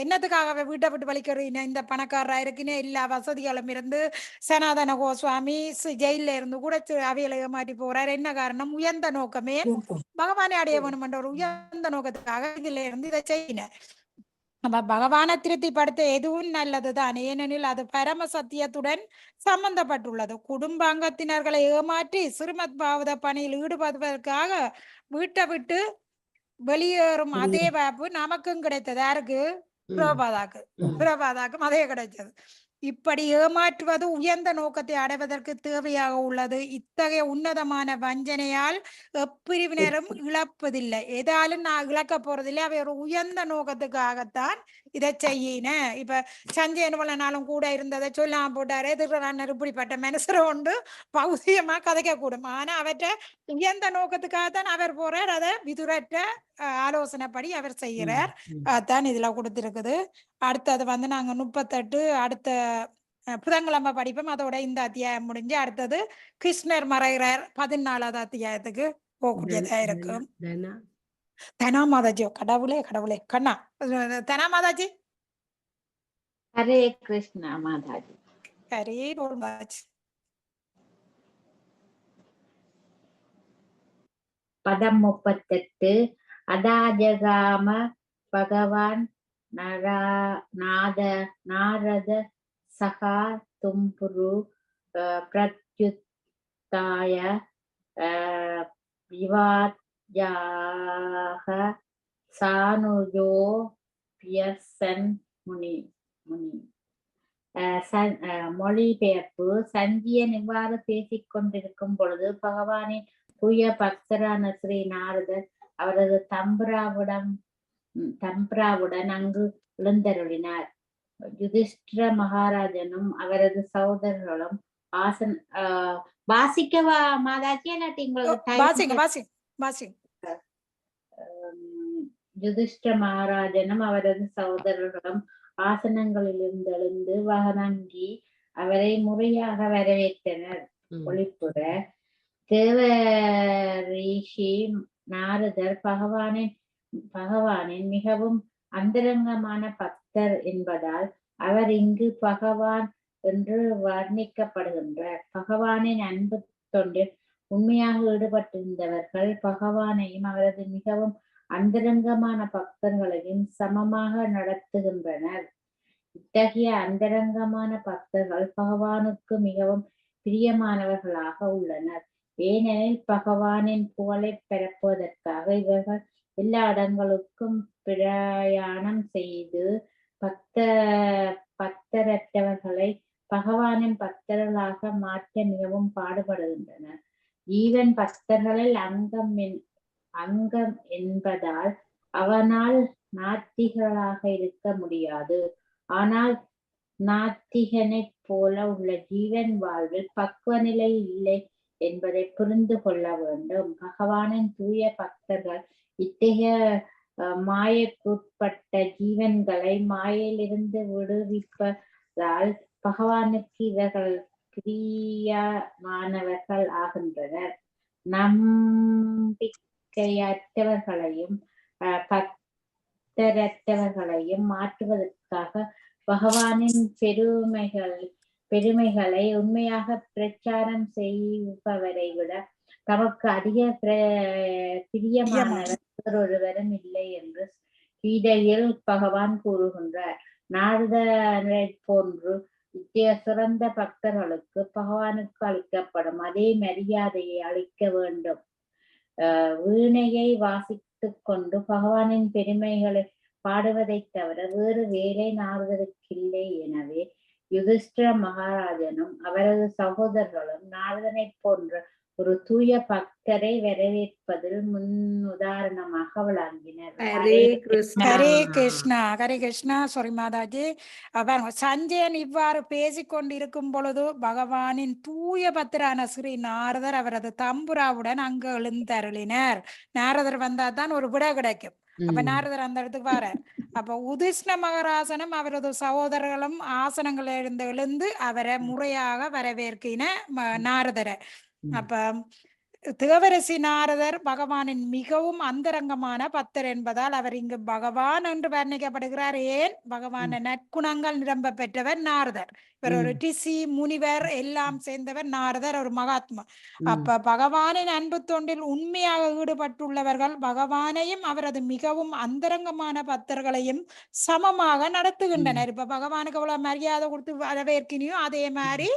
என்னத்துக்காக வீட்டை விட்டு வெளியேறின? இந்த பணக்காரரா இருக்குன்னு எல்லா வசதிகளும் இருந்து சனாதன கோஸ்வாமி ஜெயில இருந்து கூட அவையில ஏமாற்றி போறார். என்ன காரணம்? உயர்ந்த நோக்கமே பகவானை அடைய வேணும் என்ற ஒரு உயர்ந்த நோக்கத்துக்காக இதுல இருந்து இதை செய்யினார். நம்ம பகவானை திருப்திப்படுத்த எதுவும் நல்லதுதான். ஏனெனில் அது பரம சத்தியத்துடன் சம்பந்தப்பட்டுள்ளது. குடும்ப அங்கத்தினர்களை ஏமாற்றி ஸ்ரீமத் பாகவத பணியில் ஈடுபடுவதற்காக வீட்டை விட்டு வெளியேறும் அதே வாய்ப்பு நமக்கும் கிடைத்தது. யாருக்கு? பிரபாதாக்கும் அதே கிடைச்சது. இப்படி ஏமாற்றுவது உயர்ந்த நோக்கத்தை அடைவதற்கு தேவையாக உள்ளது. இத்தகைய உன்னதமான வஞ்சனையால் எப்பிரிவினரும் இழப்பதில்லை. எதாலும் நான் இழக்க போறதில்லை. அவை ஒரு உயர்ந்த நோக்கத்துக்காகத்தான் இதை செய்யின. இப்ப சஞ்சயன் நாளும் கூட இருந்ததை சொல்லாம போட்டாரே திருராட்னர் இப்படிப்பட்ட மனுஷரை கொண்டு பௌசியமா கதைக்க கூடும். ஆனா அவற்றை உயர்ந்த நோக்கத்துக்காகத்தான் அவர் போறார். அதை விதுரற்ற ஆலோசனைப்படி அவர் செய்கிறார். அதான் இதுல கொடுத்திருக்குது. அடுத்தது நாங்க 38 அடுத்த புதன்கிழமை படிப்போம். அதோட இந்த அத்தியாயம் முடிஞ்சு அடுத்தது கிருஷ்ணர் மறைகிறார் 14வது அத்தியாயத்துக்கு போகக்கூடியதா இருக்கும். தனா மாதாஜி, கடவுளே கடவுளே கண்ணா தனா மாதாஜி. ஹரே கிருஷ்ணா மாதாஜி. ஹரே மாதாஜி. பதம் 38. அதாஜகாம பகவான் நாரத சகா தும்புரு பிரத்யுத்தாய விவாத்யாக சானுஜோ பியசன் முனி. மொழிபெயர்ப்பு. சஞ்சியன் இவ்வாறு பேசிக் கொண்டிருக்கும் பொழுது பகவானின் தூய பக்தரான ஸ்ரீ நாரதர் அவரது தம்பராவுடன் அங்கு எழுந்தருளினார். யுதிஷ்டிர மகாராஜனும் அவரது சகோதரர்களும் வாசிக்கவா மாதாஜி? யுதிஷ்டிர மகாராஜனும் அவரது சகோதரர்களும் ஆசனங்களிலிருந்து எழுந்து வணங்கி அவரை முறையாக வரவேற்றனர். ஒளிப்புற தேவ ரிஷி நாரதர் பகவானின் மிகவும் அந்தரங்கமான பக்தர் என்பதால் அவர் இங்கு பகவான் என்று வர்ணிக்கப்படுகின்றார். பகவானின் அன்பு தொண்டில் உண்மையாக ஈடுபட்டிருந்தவர்கள் பகவானையும் அவரது மிகவும் அந்தரங்கமான பக்தர்களையும் சமமாக நடத்துகின்றனர். இத்தகைய அந்தரங்கமான பக்தர்கள் பகவானுக்கு மிகவும் பிரியமானவர்களாக உள்ளனர். ஏனெனில் பகவானின் புகழை பரப்புவதற்காக இவர்கள் எல்லா இடங்களுக்கும் பிரயாணம் செய்து பக்தரற்றவர்களை பகவானின் பக்தர்களாக மாற்ற மிகவும் பாடுபடுகின்றனர். ஜீவன் பக்தர்களில் அங்கம் என்பதால் அவனால் நாத்திகர்களாக இருக்க முடியாது. ஆனால் நாத்திகனைப் போல உள்ள ஜீவன் வாழ்வில் பக்குவ நிலை இல்லை என்பதை புரிந்து கொள்ள வேண்டும். பகவானின் தூய பக்தர்கள் இத்தகைய மாயக்குட்பட்ட ஜீவன்களை மாயையிலிருந்து விடுவிப்பதால் பகவானுக்கு இவர்கள் பிரியமானவர்கள் ஆகின்றனர். நம்பிக்கையற்றவர்களையும் பக்தரற்றவர்களையும் மாற்றுவதற்காக பகவானின் பெருமைகளை உண்மையாக பிரச்சாரம் செய்பவரை விட தமக்கு அதிக பிரியமானவர் ஒருவரும் இல்லை என்று கீதையில் பகவான் கூறுகின்றார். நாரதரை போன்று சிறந்த பக்தர்களுக்கு பகவானுக்கு அளிக்கப்படும் அதே மரியாதையை அளிக்க வேண்டும். வீணையை வாசித்துக் கொண்டு பகவானின் பெருமைகளை பாடுவதைத் தவிர வேறு வேலை நாரதருக்கில்லை. எனவே யுதிஷ்டிர மகாராஜனும் அவரது சகோதரர்களும் நாரதனை போன்ற ஒரு தூய பக்தரை வரவேற்பதில் உதாரணமாக விளங்கினர். ஹரே கிருஷ்ணா. ஹரே கிருஷ்ணா. சாரி மாதாஜி. சஞ்சயன் இவ்வாறு பேசிக்கொண்டு இருக்கும் பொழுது பகவானின் தூய பக்தரான ஸ்ரீ நாரதர் அவரது தம்புராவுடன் அங்கு எழுந்தருளினர். நாரதர் வந்தாதான் ஒரு விட கிடைக்கும். அப்ப நாரதர் அந்த இடத்துக்கு வர அப்ப உதிஷ்ண மகாராசனும் அவரது சகோதரர்களும் ஆசனங்கள் எழுந்து அவரை முறையாக வரவேற்கின நாரதரை. அப்ப தேவரிஷி நாரதர் பகவானின் மிகவும் அந்தரங்கமான பக்தர் என்பதால் அவர் இங்கு பகவான் என்று வர்ணிக்கப்படுகிறார். ஏன்? பகவான நற்குணங்கள் நிரம்ப பெற்றவர் நாரதர். இவர் ஒரு ரிஷி, முனிவர் எல்லாம் சேர்ந்தவர் நாரதர், ஒரு மகாத்மா. அப்ப பகவானின் அன்பு தொண்டில் உண்மையாக ஈடுபட்டுள்ளவர்கள் பகவானையும் அவரது மிகவும் அந்தரங்கமான பக்தர்களையும் சமமாக நடத்துகின்றனர். இப்ப பகவானுக்கு எவ்வளவு மரியாதை கொடுத்து வரவேற்கினியோ அதே மாதிரி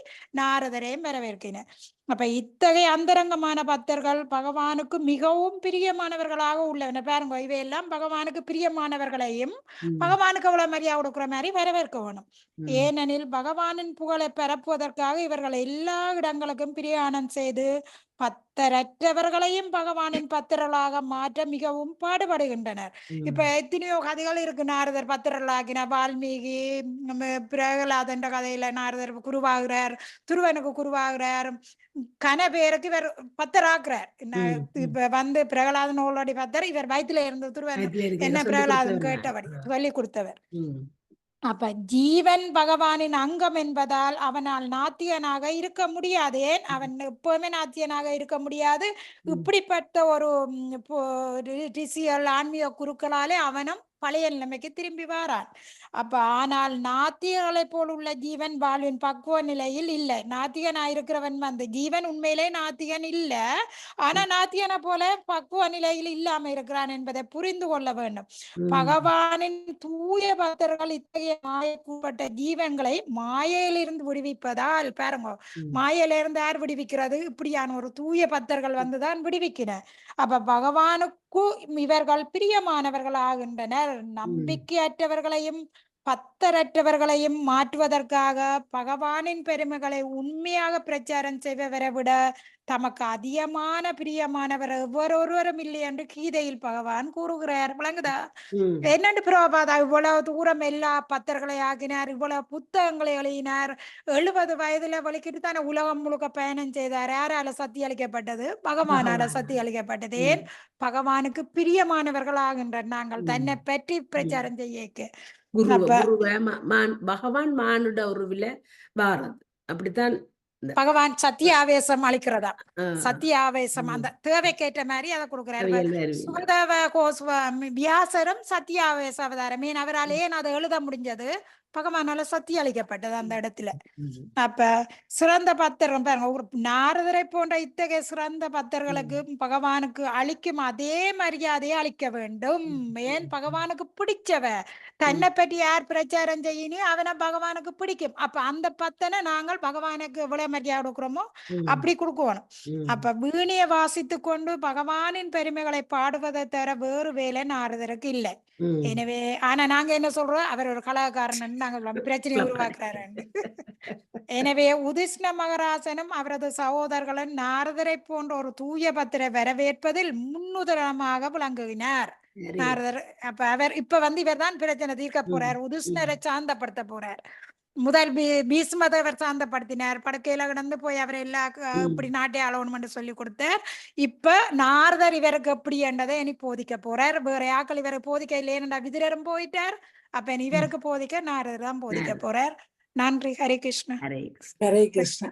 நாரதரையும் வரவேற்கினர். அப்ப இத்தகைய அந்தரங்கமான பக்தர்கள் பகவானுக்கு மிகவும் பிரியமானவர்களாக உள்ளனர். பாருங்க, இவையெல்லாம் பகவானுக்கு பிரியமானவர்களையும் பகவானுக்கு அவ்வளவு மரியாதை கொடுக்குற மாதிரி வரவேற்க வேணும். ஏனெனில் பகவானின் புகழை பரப்புவதற்காக இவர்கள் எல்லா இடங்களுக்கும் பிரயாணம் செய்து பக்தரற்றவர்களையும் பகவானின் பத்திரர்களாக மாற்ற மிகவும் பாடுபடுகின்றனர். இப்ப எத்தனையோ கதைகள் இருக்கு. நாரதர் பத்திரர்களாகின, வால்மீகி, பிரகலாதன்ற கதையில நாரதர் குருவாகிறார், துருவனுக்கு குருவாகிறார், கன பேருக்கு இவர் பத்தராக்குறார். இப்ப பிரகலாதன் ஓலோடி பத்தர், இவர் வயிற்றுல இருந்த துருவன் என்ன பிரகலாதன் கேட்டபடி சொல்லி கொடுத்தவர். அப்ப ஜீவன் பகவானின் அங்கம் என்பதால் அவனால் நாத்தியனாக இருக்க முடியாது. ஏன்? அவன் எப்பவுமே நாத்தியனாக இருக்க முடியாது. இப்படிப்பட்ட ஒரு ரிஷிகள், ஆன்மீக குருக்களாலே அவனும் பழைய நிலைமைக்கு திரும்பி வாரான். அப்ப ஆனால் நாத்திகர்களை போல் உள்ள ஜீவன் வாழ்வின் பக்குவ நிலையில் இல்லை. நாத்திகனா இருக்கிறவன் ஜீவன் உண்மையிலே நாத்திகன் இல்ல, ஆனா நாத்திகனை போல பக்குவ நிலையில் இல்லாம இருக்கிறான் என்பதை புரிந்து கொள்ள வேண்டும். பகவானின் தூய பக்தர்கள் இத்தகைய மாயக்கூப்பட்ட ஜீவன்களை மாயையிலிருந்து விடுவிப்பதால், பாருங்க, மாயையிலிருந்து யார் விடுவிக்கிறது? இப்படியான ஒரு தூய பக்தர்கள் வந்துதான் விடுவிக்கிறேன். அப்ப பகவானுக்கு இவர்கள் பிரியமானவர்கள் ஆகின்றனர். நம்பிக்கையற்றவர்களையும் பக்தரற்றவர்களையும் மாற்றுவதற்காக பகவானின் பெருமைகளை உண்மையாக பிரச்சாரம் செய்பவரை விட தமக்கு அதிகமான பிரியமானவர் ஒருவரும் இல்லை என்று கீதையில் பகவான் கூறுகிறார். விளங்குதா? என்னண்டு பிரபாதா இவ்வளவு தூரம் எல்லா பக்தர்களை ஆக்கினார், இவ்வளவு புத்தகங்களை எழுதினார், 70 வயதுல வலிக்கிட்டு தானே உலகம் முழுக்க பயணம் செய்தார். யாரால சக்தி அளிக்கப்பட்டது? பகவானால சக்தி அளிக்கப்பட்டது. ஏன்? பகவானுக்கு பிரியமானவர்கள் ஆகின்றனர். நாங்கள் தன்னை பற்றி பிரச்சாரம் செய்ய பகவான் மானுட உருவில வாரது. அப்படித்தான் பகவான் சத்திய ஆவேசம் அளிக்கிறதா, ஆ, சத்திய ஆவேசம் அந்த தேவைக்கேற்ற மாதிரி அதை கொடுக்கிறார். கவியல் வருவீங்க. சுகதேவ வியாசரும் சத்திய ஆவேச அவதாரம். ஏன் அவரால் ஏன் அதை எழுத முடிஞ்சது? பகவானால சத்தியம் அளிக்கப்பட்டது அந்த இடத்துல. அப்ப சிறந்த பக்தர்கள் பாருங்க, ஒரு நாரதரை போன்ற இத்தகைய சிறந்த பக்தர்களுக்கு பகவானுக்கு அளிக்கும் அதே மரியாதையை அளிக்க வேண்டும். ஏன்? பகவானுக்கு பிடிச்சவ தன்னை பற்றி யார் பிரச்சாரம் செய்யணும் அவனை பகவானுக்கு பிடிக்கும். அப்ப அந்த பக்தனை நாங்கள் பகவானுக்கு எவ்வளவு மரியாதை கொடுக்குறோமோ அப்படி கொடுக்கணும். அப்ப வீணிய வாசித்து கொண்டு பகவானின் பெருமைகளை பாடுவதை தவிர வேறு வேலை நாரதருக்கு இல்லை. எனவே ஆனா நாங்க என்ன சொல்றோம், அவர் ஒரு கலாகாரன் நாங்க பிரச்சனையை உருவாக்குறாரு. எனவே உதிஷ்ண மகராசனும் அவரது சகோதரர்களும் நாரதரை போன்ற ஒரு தூய பத்திரை வரவேற்பதில் முன்னுதாரணமாக விளங்குகிறார் நாரதர். அப்ப அவர் இப்ப இவர் தான் பிரச்சனை தீர்க்க போறார், உதிஷ்ணரை சாந்தப்படுத்த போறார். முதல் பீஷ்மதேவர் சாந்தப்படுத்தினார், படுக்கையில கிடந்து போய் அவர் எல்லா இப்படி நாட்டை ஆளணும்னு சொல்லி கொடுத்தார். இப்ப நாரதர் இவருக்கு எப்படி என்றதை இனி போதிக்க போறார். வேற யாக்கள் இவருக்கு போதிக்க இல்லையா, விதுரரும் போயிட்டார். அப்ப இவருக்கு போதிக்க நாரதர் தான் போதிக்க போறார். நன்றி. ஹரே கிருஷ்ணா. ஹரே ஹரே கிருஷ்ணா.